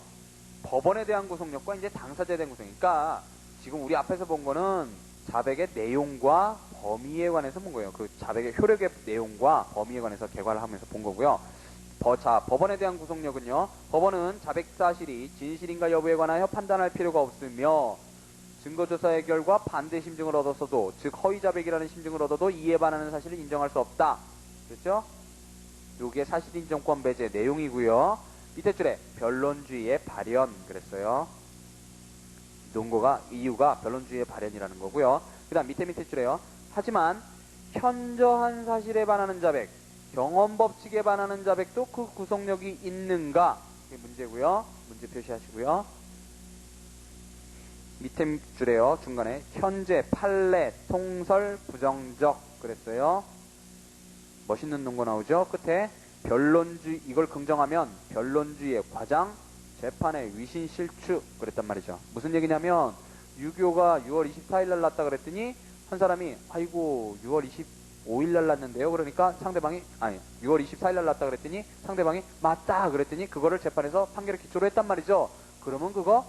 법원에 대한 구속력과 이제 당사자에 대한 구속이니까 지금 우리 앞에서 본 거는 자백의 내용과 범위에 관해서 본 거예요. 그 자백의 효력의 내용과 범위에 관해서 개괄을 하면서 본 거고요. 자, 법원에 대한 구속력은요. 법원은 자백 사실이 진실인가 여부에 관하여 판단할 필요가 없으며 증거조사의 결과 반대 심증을 얻었어도, 즉 허위 자백이라는 심증을 얻어도 이에 반하는 사실을 인정할 수 없다. 그렇죠? 요게 사실인정권 배제 내용이고요. 밑에 줄에 변론주의의 발현 그랬어요. 논거가 이유가 변론주의의 발현이라는 거고요. 그 다음 밑에 줄에요. 하지만 현저한 사실에 반하는 자백, 경험법칙에 반하는 자백도 그 구속력이 있는가? 그게 문제고요. 문제 표시하시고요. 밑에 줄에요. 중간에 현재, 판례, 통설, 부정적 그랬어요. 멋있는 논거 나오죠. 끝에 변론주의, 이걸 긍정하면 변론주의의 과장, 재판의 위신 실추 그랬단 말이죠. 무슨 얘기냐면 유교가 6월 24일 날 났다 그랬더니 한 사람이 아이고 6월 25일 날 났는데요. 그러니까 상대방이 6월 24일 날 났다 그랬더니 상대방이 맞다 그랬더니 그거를 재판에서 판결의 기초로 했단 말이죠. 그러면 그거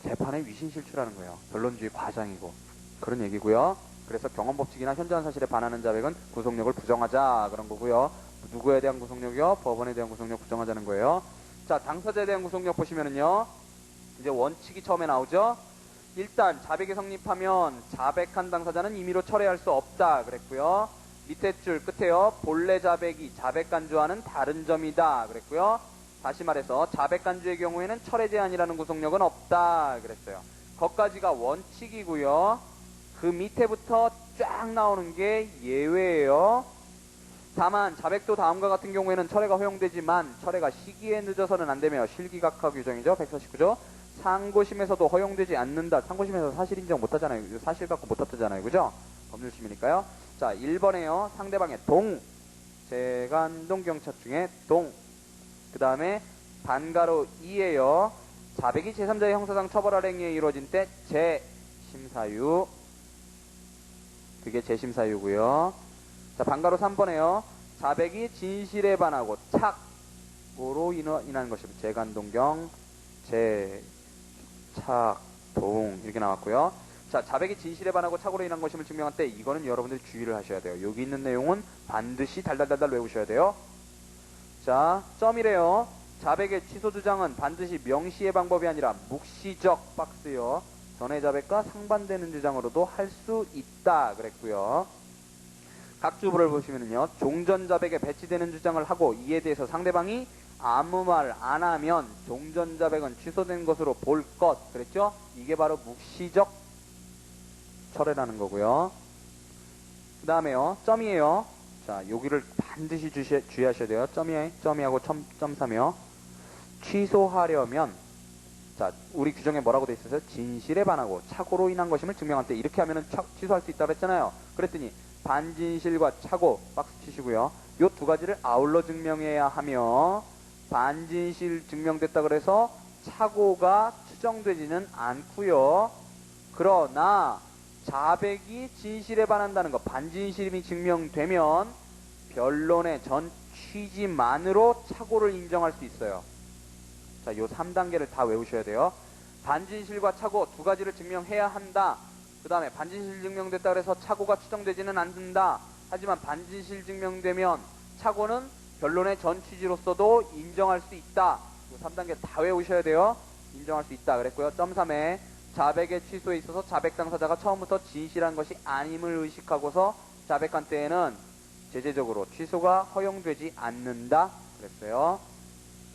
재판의 위신 실추라는 거예요. 변론주의 과장이고 그런 얘기고요. 그래서 경험법칙이나 현저한 사실에 반하는 자백은 구속력을 부정하자 그런 거고요. 누구에 대한 구속력이요? 법원에 대한 구속력 부정하자는 거예요. 자, 당사자에 대한 구속력 보시면은요. 이제 원칙이 처음에 나오죠. 일단 자백이 성립하면 자백한 당사자는 임의로 철회할 수 없다 그랬고요. 밑에 줄 끝에요. 본래 자백이 자백간주와는 다른 점이다 그랬고요. 다시 말해서 자백간주의 경우에는 철회 제한이라는 구속력은 없다 그랬어요. 거기까지가 원칙이고요. 그 밑에부터 쫙 나오는 게 예외예요. 다만 자백도 다음과 같은 경우에는 철회가 허용되지만 철회가 시기에 늦어서는 안되며 실기각하 규정이죠. 149조. 상고심에서도 허용되지 않는다. 상고심에서 사실 인정 못하잖아요. 사실 갖고 못하잖아요. 그죠? 법률심이니까요. 자, 1번에요. 상대방의 동. 재간동 경찰 중에 동. 그 다음에 반가로 2에요. 자백이 제3자의 형사상 처벌할 행위에 이루어진 때 재심사유. 그게 재심사유고요. 자, 반가로 3번에요. 자백이 진실에 반하고 착오로 인한 것입니다. 재간동경, 착동 이렇게 나왔고요. 자, 자백이 진실에 반하고 착오로 인한 것임을 증명할 때 이거는 여러분들이 주의를 하셔야 돼요. 여기 있는 내용은 반드시 달달달달 외우셔야 돼요. 자, 점이래요. 자백의 취소 주장은 반드시 명시의 방법이 아니라 묵시적 박스요. 전해 자백과 상반되는 주장으로도 할 수 있다 그랬고요. 각 주부를 보시면은요, 종전 자백에 배치되는 주장을 하고 이에 대해서 상대방이 아무 말 안 하면 종전 자백은 취소된 것으로 볼 것 그랬죠? 이게 바로 묵시적 철회라는 거고요. 그 다음에요, 점이에요. 자, 여기를 반드시 주의하셔야 돼요. 점이하고 점 3이요. 취소하려면, 자, 우리 규정에 뭐라고 돼 있어서 진실에 반하고 착오로 인한 것임을 증명할 때 이렇게 하면은 취소할 수 있다고 했잖아요. 그랬더니 반진실과 착오 박스 치시고요. 요 두 가지를 아울러 증명해야 하며 반진실 증명됐다 그래서 착오가 추정되지는 않고요. 그러나 자백이 진실에 반한다는 것, 반진실이 증명되면 변론의 전 취지만으로 착오를 인정할 수 있어요. 자, 요 3단계를 다 외우셔야 돼요. 반진실과 착오 두 가지를 증명해야 한다. 그 다음에 반진실 증명됐다 그래서 착오가 추정되지는 않는다. 하지만 반진실 증명되면 착오는 변론의 전 취지로서도 인정할 수 있다. 요 3단계 다 외우셔야 돼요. 인정할 수 있다 그랬고요. 점 3에 자백의 취소에 있어서 자백 당사자가 처음부터 진실한 것이 아님을 의식하고서 자백한 때에는 제재적으로 취소가 허용되지 않는다 그랬어요.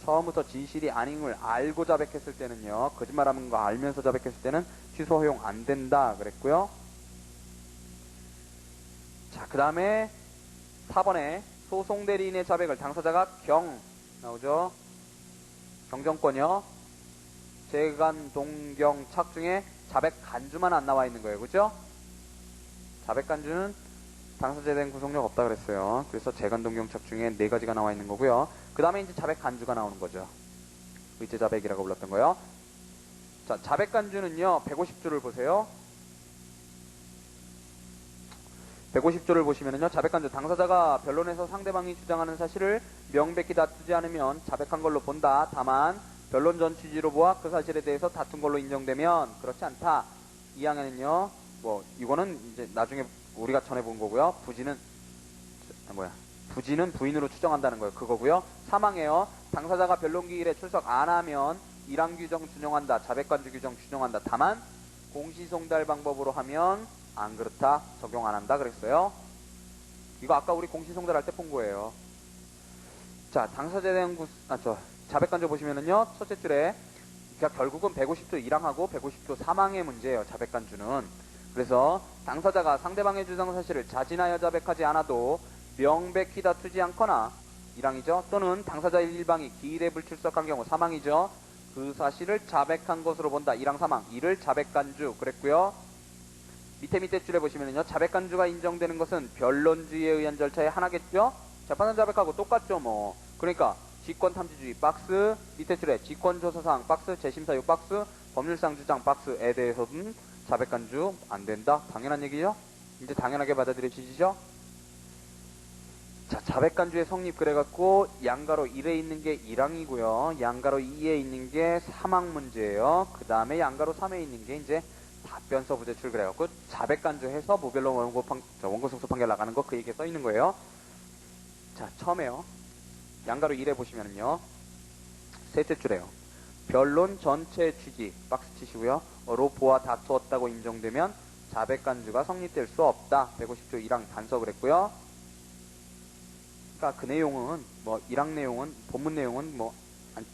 처음부터 진실이 아닌 걸 알고 자백했을 때는요, 거짓말하는 거 알면서 자백했을 때는 취소 허용 안 된다 그랬고요. 자, 그 다음에 4번에 소송 대리인의 자백을 당사자가 나오죠. 경정권이요. 재간, 동경, 착 중에 자백 간주만 안 나와 있는 거예요. 그죠? 자백 간주는 당사자에 대한 구속력 없다 그랬어요. 그래서 재간, 동경, 착 중에 4가지가 나와 있는 거고요. 그 다음에 이제 자백 간주가 나오는 거죠. 의제 자백이라고 불렀던 거요. 자, 자백 간주는요, 150조를 보세요. 150조를 보시면은요, 자백 간주 당사자가 변론에서 상대방이 주장하는 사실을 명백히 다투지 않으면 자백한 걸로 본다. 다만 변론 전 취지로 보아 그 사실에 대해서 다툰 걸로 인정되면 그렇지 않다. 2항에는요, 뭐 이거는 이제 나중에 우리가 전해 본 거고요. 부지는 부인으로 추정한다는 거예요. 그거고요. 3항에요. 당사자가 변론 기일에 출석 안 하면 1항 규정 준용한다. 자백간주 규정 준용한다. 다만 공시송달 방법으로 하면 안 그렇다. 적용 안 한다 그랬어요. 이거 아까 우리 공시송달 할 때 본 거예요. 자, 당사자에 대한 자백간주 보시면은요, 첫째 줄에 그러니까 결국은 150조 1항하고 150조 3항의 문제예요. 자백간주는. 그래서 당사자가 상대방의 주장 사실을 자진하여 자백하지 않아도 명백히 다투지 않거나 1항이죠. 또는 당사자 일방이 기일에 불출석한 경우 3항이죠. 그 사실을 자백한 것으로 본다. 1항 3항. 이를 자백간주 그랬고요. 밑에 줄에 보시면은요, 자백간주가 인정되는 것은 변론주의에 의한 절차의 하나겠죠. 재판은 자백하고 똑같죠. 뭐 그러니까 직권탐지주의 박스, 밑에 줄에 직권조사사항 박스, 재심사유 박스, 법률상 주장 박스에 대해서는 자백간주 안 된다. 당연한 얘기죠. 이제 당연하게 받아들여지시죠. 자, 자백간주의 성립 그래갖고 양가로 1에 있는 게 1항이고요. 양가로 2에 있는 게 3항 문제예요. 그 다음에 양가로 3에 있는 게 이제 답변서 부재출 그래갖고 자백간주해서 무변론 원고성소 판결 나가는 거 그 얘기에 써 있는 거예요. 자, 처음에요. 양가로 1에 보시면은요, 셋째 줄에요. 변론 전체 취지 박스 치시고요. 로 보아 다투었다고 인정되면 자백간주가 성립될 수 없다. 150조 1항 단서 그랬고요. 그러니까 그 내용은 뭐 1항 내용은 본문 내용은 뭐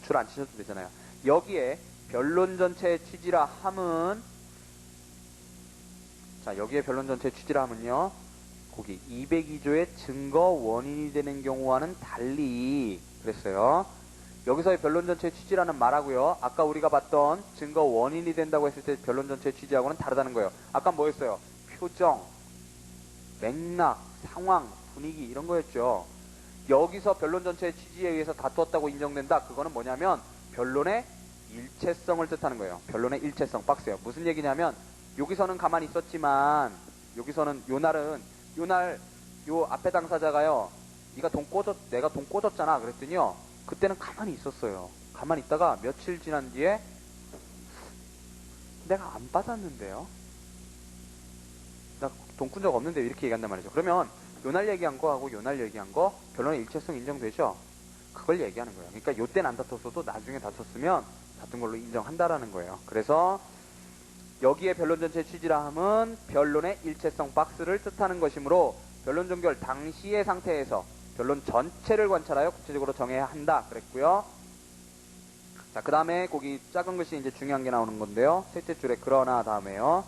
줄 안 치셔도 되잖아요. 여기에 변론 전체의 취지라 함은, 자, 여기에 변론 전체의 취지라 함은요, 거기 202조의 증거 원인이 되는 경우와는 달리 그랬어요. 여기서의 변론 전체의 취지라는 말하고요, 아까 우리가 봤던 증거 원인이 된다고 했을 때 변론 전체의 취지하고는 다르다는 거예요. 아까 뭐였어요? 표정, 맥락, 상황, 분위기 이런 거였죠. 여기서 변론 전체의 취지에 의해서 다투었다고 인정된다. 그거는 뭐냐면 변론의 일체성을 뜻하는 거예요. 변론의 일체성. 박스예요. 무슨 얘기냐면 여기서는 가만히 있었지만 여기서는 요날 요 앞에 당사자가요, 내가 돈 꽂았잖아 그랬더니요, 그때는 가만히 있었어요. 가만히 있다가 며칠 지난 뒤에 내가 안 받았는데요, 나 돈 꾼 적 없는데 이렇게 얘기한단 말이죠. 그러면 요날 얘기한 거하고 요날 얘기한 거 변론의 일체성 인정되죠? 그걸 얘기하는 거예요. 그러니까 요때는 안 다퉜어도 나중에 다퉜으면 다툰 걸로 인정한다라는 거예요. 그래서 여기에 변론 전체의 취지라 함은 변론의 일체성 박스를 뜻하는 것이므로 변론 종결 당시의 상태에서 변론 전체를 관찰하여 구체적으로 정해야 한다 그랬고요. 자, 그 다음에 거기 작은 글씨 이제 중요한 게 나오는 건데요. 셋째 줄에 그러나 다음에요.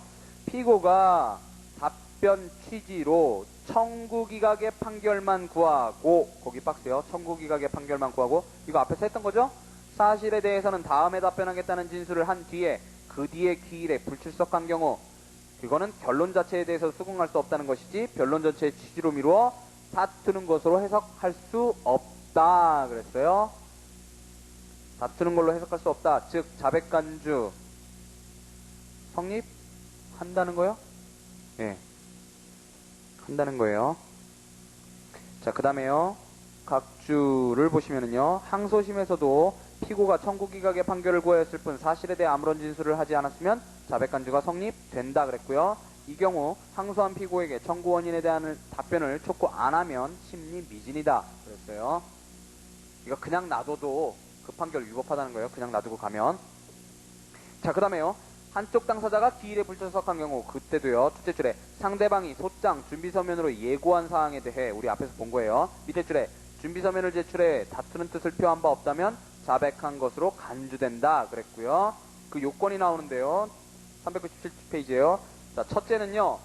피고가 답변 취지로 청구기각의 판결만 구하고, 거기 박스요. 청구기각의 판결만 구하고, 이거 앞에서 했던 거죠? 사실에 대해서는 다음에 답변하겠다는 진술을 한 뒤에 그 뒤에 기일에 불출석한 경우 그거는 결론 자체에 대해서 수긍할 수 없다는 것이지 변론 전체의 취지로 미루어 다투는 것으로 해석할 수 없다 그랬어요. 다투는 걸로 해석할 수 없다. 즉 자백간주 성립한다는 거요? 예, 한다는 거예요. 자, 그 다음에요. 각주를 보시면은요. 항소심에서도 피고가 청구기각의 판결을 구하였을 뿐 사실에 대해 아무런 진술을 하지 않았으면 자백간주가 성립된다 그랬고요. 이 경우 항소한 피고에게 청구 원인에 대한 답변을 촉구 안 하면 심리 미진이다 그랬어요. 이거 그냥 놔둬도 그 판결 위법하다는 거예요. 그냥 놔두고 가면. 자, 그 다음에요. 한쪽 당사자가 기일에 불출석한 경우 그때도요. 첫째 줄에 상대방이 소장 준비서면으로 예고한 사항에 대해 우리 앞에서 본 거예요. 밑에 줄에 준비서면을 제출해 다투는 뜻을 표한 바 없다면 자백한 것으로 간주된다 그랬고요. 그 요건이 나오는데요. 397페이지에요. 자, 첫째는요.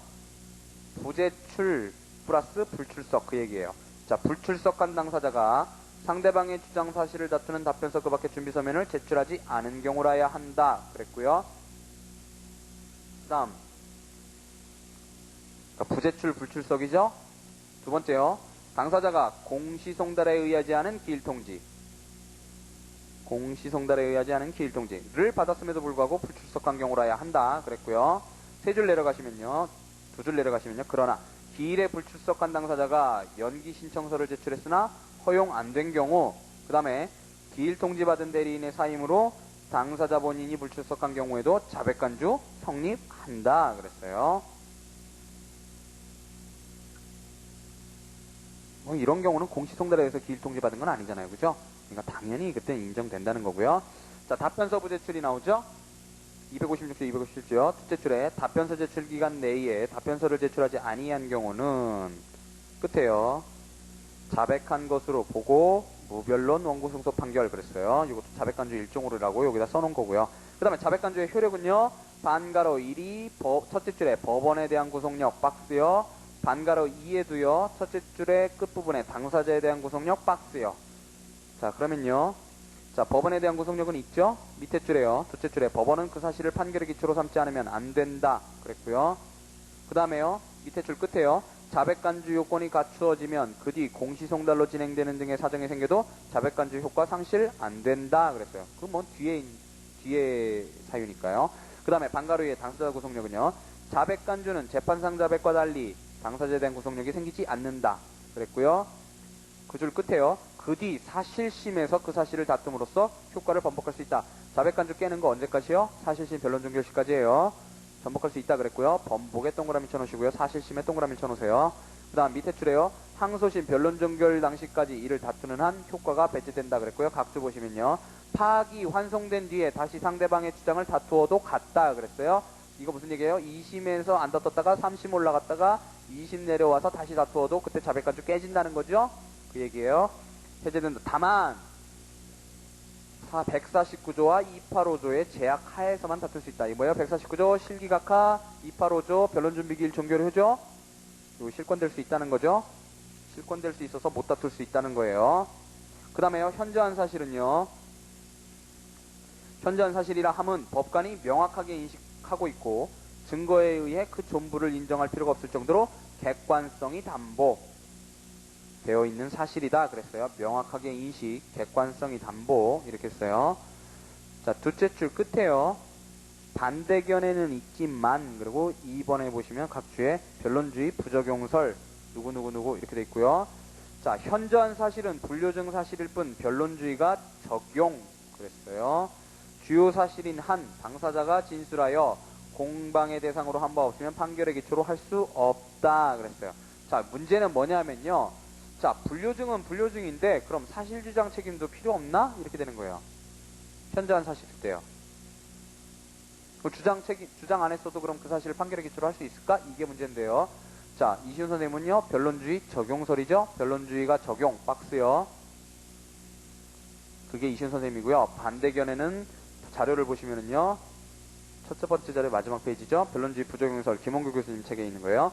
부제출 플러스 불출석 그 얘기예요. 자, 불출석한 당사자가 상대방의 주장 사실을 다투는 답변서 그 밖에 준비서면을 제출하지 않은 경우라야 한다 그랬고요. 그 다음 부제출 불출석이죠. 두 번째요. 당사자가 공시송달에 의하지 않은 기일통지 공시송달에 의하지 않은 기일통지를 받았음에도 불구하고 불출석한 경우라야 한다 그랬고요. 세 줄 내려가시면요. 두 줄 내려가시면요. 그러나 기일에 불출석한 당사자가 연기 신청서를 제출했으나 허용 안 된 경우 그 다음에 기일통지 받은 대리인의 사임으로 당사자 본인이 불출석한 경우에도 자백간주 성립한다 그랬어요. 뭐 이런 경우는 공시송달에 의해서 기일통지 받은 건 아니잖아요. 그죠? 그러니까 당연히 그때 인정된다는 거고요. 자, 답변서 부제출이 나오죠? 256조, 257조요. 첫째 줄에 답변서 제출 기간 내에 답변서를 제출하지 아니한 경우는 끝에요. 자백한 것으로 보고 무변론 원고 승소 판결 그랬어요. 이것도 자백간주 일종으로라고 여기다 써놓은 거고요. 그 다음에 자백간주의 효력은요. 반가로 1이 첫째 줄에 법원에 대한 구속력 박스요. 반가로 2에도요. 첫째 줄의 끝부분에 당사자에 대한 구속력 박스요. 자, 그러면요. 자, 법원에 대한 구속력은 있죠? 밑에 줄에요. 둘째 줄에 법원은 그 사실을 판결의 기초로 삼지 않으면 안 된다 그랬고요. 그 다음에요. 밑에 줄 끝에요. 자백간주 요건이 갖추어지면 그 뒤 공시송달로 진행되는 등의 사정이 생겨도 자백간주 효과 상실 안 된다 그랬어요. 그건 뭐 뒤에 사유니까요. 그 다음에 반가로의 당사자 구속력은요. 자백간주는 재판상 자백과 달리 당사자에 대한 구속력이 생기지 않는다 그랬고요. 그 줄 끝에요. 그 뒤 사실심에서 그 사실을 다툼으로써 효과를 번복할 수 있다. 자백간주 깨는 거 언제까지요? 사실심 변론 종결시까지예요. 번복할 수 있다 그랬고요. 번복에 동그라미 쳐놓으시고요. 사실심에 동그라미 쳐놓으세요. 그 다음 밑에 줄에요. 항소심 변론 종결 당시까지 이를 다투는 한 효과가 배제된다 그랬고요. 각주 보시면요. 파악이 환송된 뒤에 다시 상대방의 주장을 다투어도 같다 그랬어요. 이거 무슨 얘기예요? 2심에서 안 다퉜다가 3심 올라갔다가 2심 내려와서 다시 다투어도 그때 자백간주 깨진다는 거죠. 그 얘기예요. 해제된다. 다만 149조와 285조의 제약 하에서만 다툴 수 있다. 이 뭐예요? 149조 실기각하, 285조 변론준비기일 종결효죠. 이거 실권될 수 있다는 거죠. 실권될 수 있어서 못 다툴 수 있다는 거예요. 그 다음에요. 현저한 사실은요. 현저한 사실이라 함은 법관이 명확하게 인식하고 있고 증거에 의해 그 존부를 인정할 필요가 없을 정도로 객관성이 담보 되어 있는 사실이다 그랬어요. 명확하게 인식, 객관성이 담보 이렇게 했어요. 자, 둘째 줄 끝에요. 반대견에는 있지만 그리고 2번에 보시면 각주의 변론주의 부적용설 누구 이렇게 돼 있고요. 자, 현저한 사실은 불료증 사실일 뿐 변론주의가 적용 그랬어요. 주요 사실인 한 당사자가 진술하여 공방의 대상으로 한 바 없으면 판결의 기초로 할 수 없다 그랬어요. 자, 문제는 뭐냐면요. 자, 불료증은 불료증인데 그럼 사실주장 책임도 필요 없나? 이렇게 되는 거예요. 현저한 사실일 때요. 뭐 주장 안 했어도 그럼 그 사실을 판결의 기초로 할 수 있을까? 이게 문제인데요. 자, 이시훈 선생님은요, 변론주의 적용설이죠? 변론주의가 적용, 박스요. 그게 이시훈 선생님이고요. 반대견에는 자료를 보시면은요, 첫째 번째 자료 마지막 페이지죠? 변론주의 부적용설, 김원규 교수님 책에 있는 거예요.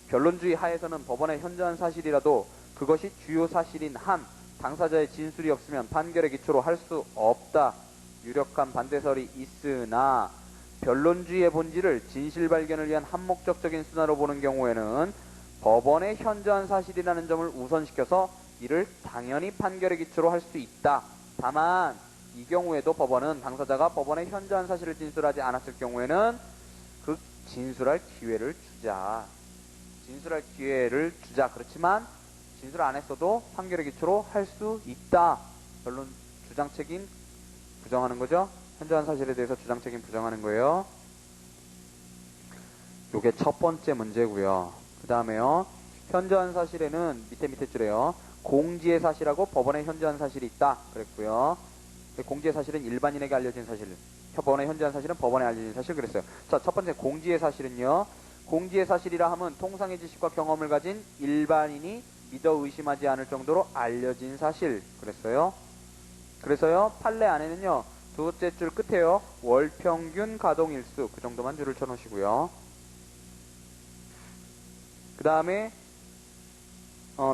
변론주의 하에서는 법원의 현저한 사실이라도 그것이 주요 사실인 한 당사자의 진술이 없으면 판결의 기초로 할 수 없다. 유력한 반대설이 있으나 변론주의의 본질을 진실 발견을 위한 한목적적인 수단으로 보는 경우에는 법원의 현저한 사실이라는 점을 우선시켜서 이를 당연히 판결의 기초로 할 수 있다. 다만 이 경우에도 법원은 당사자가 법원의 현저한 사실을 진술하지 않았을 경우에는 그 진술할 기회를 주자. 그렇지만 진술 안 했어도 판결의 기초로 할 수 있다. 변론 주장 책임 부정하는 거죠. 현저한 사실에 대해서 주장 책임 부정하는 거예요. 요게 첫 번째 문제고요. 그 다음에요. 현저한 사실에는 밑에 줄에요. 공지의 사실하고 법원의 현저한 사실이 있다. 그랬고요. 공지의 사실은 일반인에게 알려진 사실. 법원의 현저한 사실은 법원에 알려진 사실 그랬어요. 자, 첫 번째 공지의 사실은요. 공지의 사실이라 하면 통상의 지식과 경험을 가진 일반인이 믿어 의심하지 않을 정도로 알려진 사실 그랬어요. 그래서요. 판례 안에는요. 두째 줄 끝에요. 월평균 가동일수 그 정도만 줄을 쳐놓으시고요. 그 다음에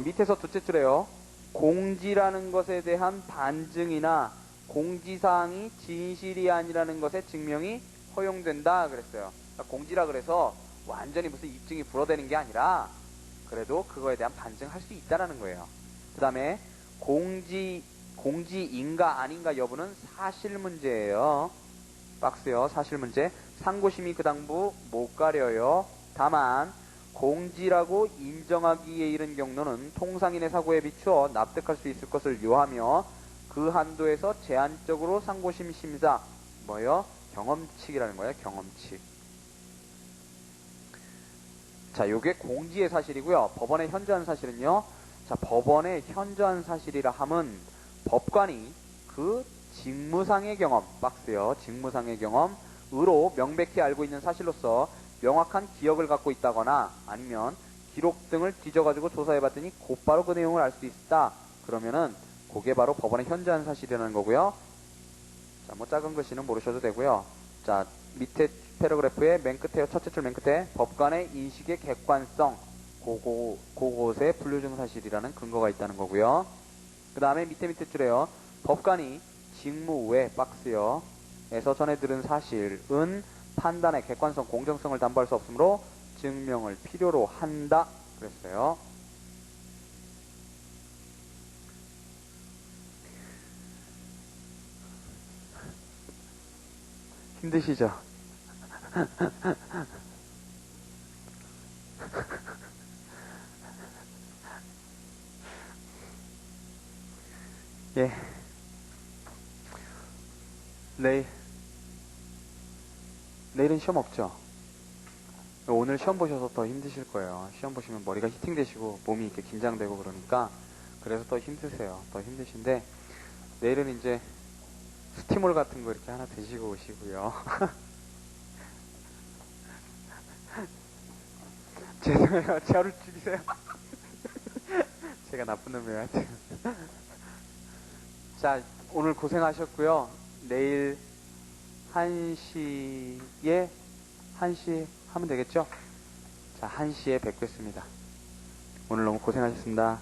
밑에서 두째 줄에요. 공지라는 것에 대한 반증이나 공지사항이 진실이 아니라는 것의 증명이 허용된다 그랬어요. 그러니까 공지라 그래서 완전히 무슨 입증이 불어대는 게 아니라 그래도 그거에 대한 반증할 수 있다라는 거예요. 그 다음에 공지인가 아닌가 여부는 사실 문제예요. 박스요. 사실 문제. 상고심이 그 당부 못 가려요. 다만 공지라고 인정하기에 이른 경로는 통상인의 사고에 비추어 납득할 수 있을 것을 요하며 그 한도에서 제한적으로 상고심 심사 뭐요? 경험칙이라는 거예요. 경험칙. 자, 요게 공지의 사실이고요. 법원의 현저한 사실은요. 자, 법원의 현저한 사실이라 함은 법관이 그 직무상의 경험, 박스요. 직무상의 경험으로 명백히 알고 있는 사실로서 명확한 기억을 갖고 있다거나 아니면 기록 등을 뒤져가지고 조사해봤더니 곧바로 그 내용을 알 수 있다. 그러면은 그게 바로 법원의 현저한 사실이라는 거고요. 자, 뭐 작은 글씨는 모르셔도 되고요. 자, 밑에 패러그래프의 맨 끝에요. 첫째 줄 맨 끝에 법관의 인식의 객관성 그곳에 분류증 사실이라는 근거가 있다는 거고요. 그 다음에 밑에 줄에요. 법관이 직무 외 박스요. 에서 전해 들은 사실은 판단의 객관성, 공정성을 담보할 수 없으므로 증명을 필요로 한다. 그랬어요. 힘드시죠? 예. 내일은 시험 없죠? 오늘 시험 보셔서 더 힘드실 거예요. 시험 보시면 머리가 히팅되시고 몸이 이렇게 긴장되고 그러니까 그래서 더 힘드세요. 더 힘드신데 내일은 이제 스티몰 같은 거 이렇게 하나 드시고 오시고요. 죄송해요. 제 하루 죽이세요. 제가 나쁜 놈이에요. 하여튼. 자, 오늘 고생하셨고요. 내일 1시에 하면 되겠죠? 자, 1시에 뵙겠습니다. 오늘 너무 고생하셨습니다.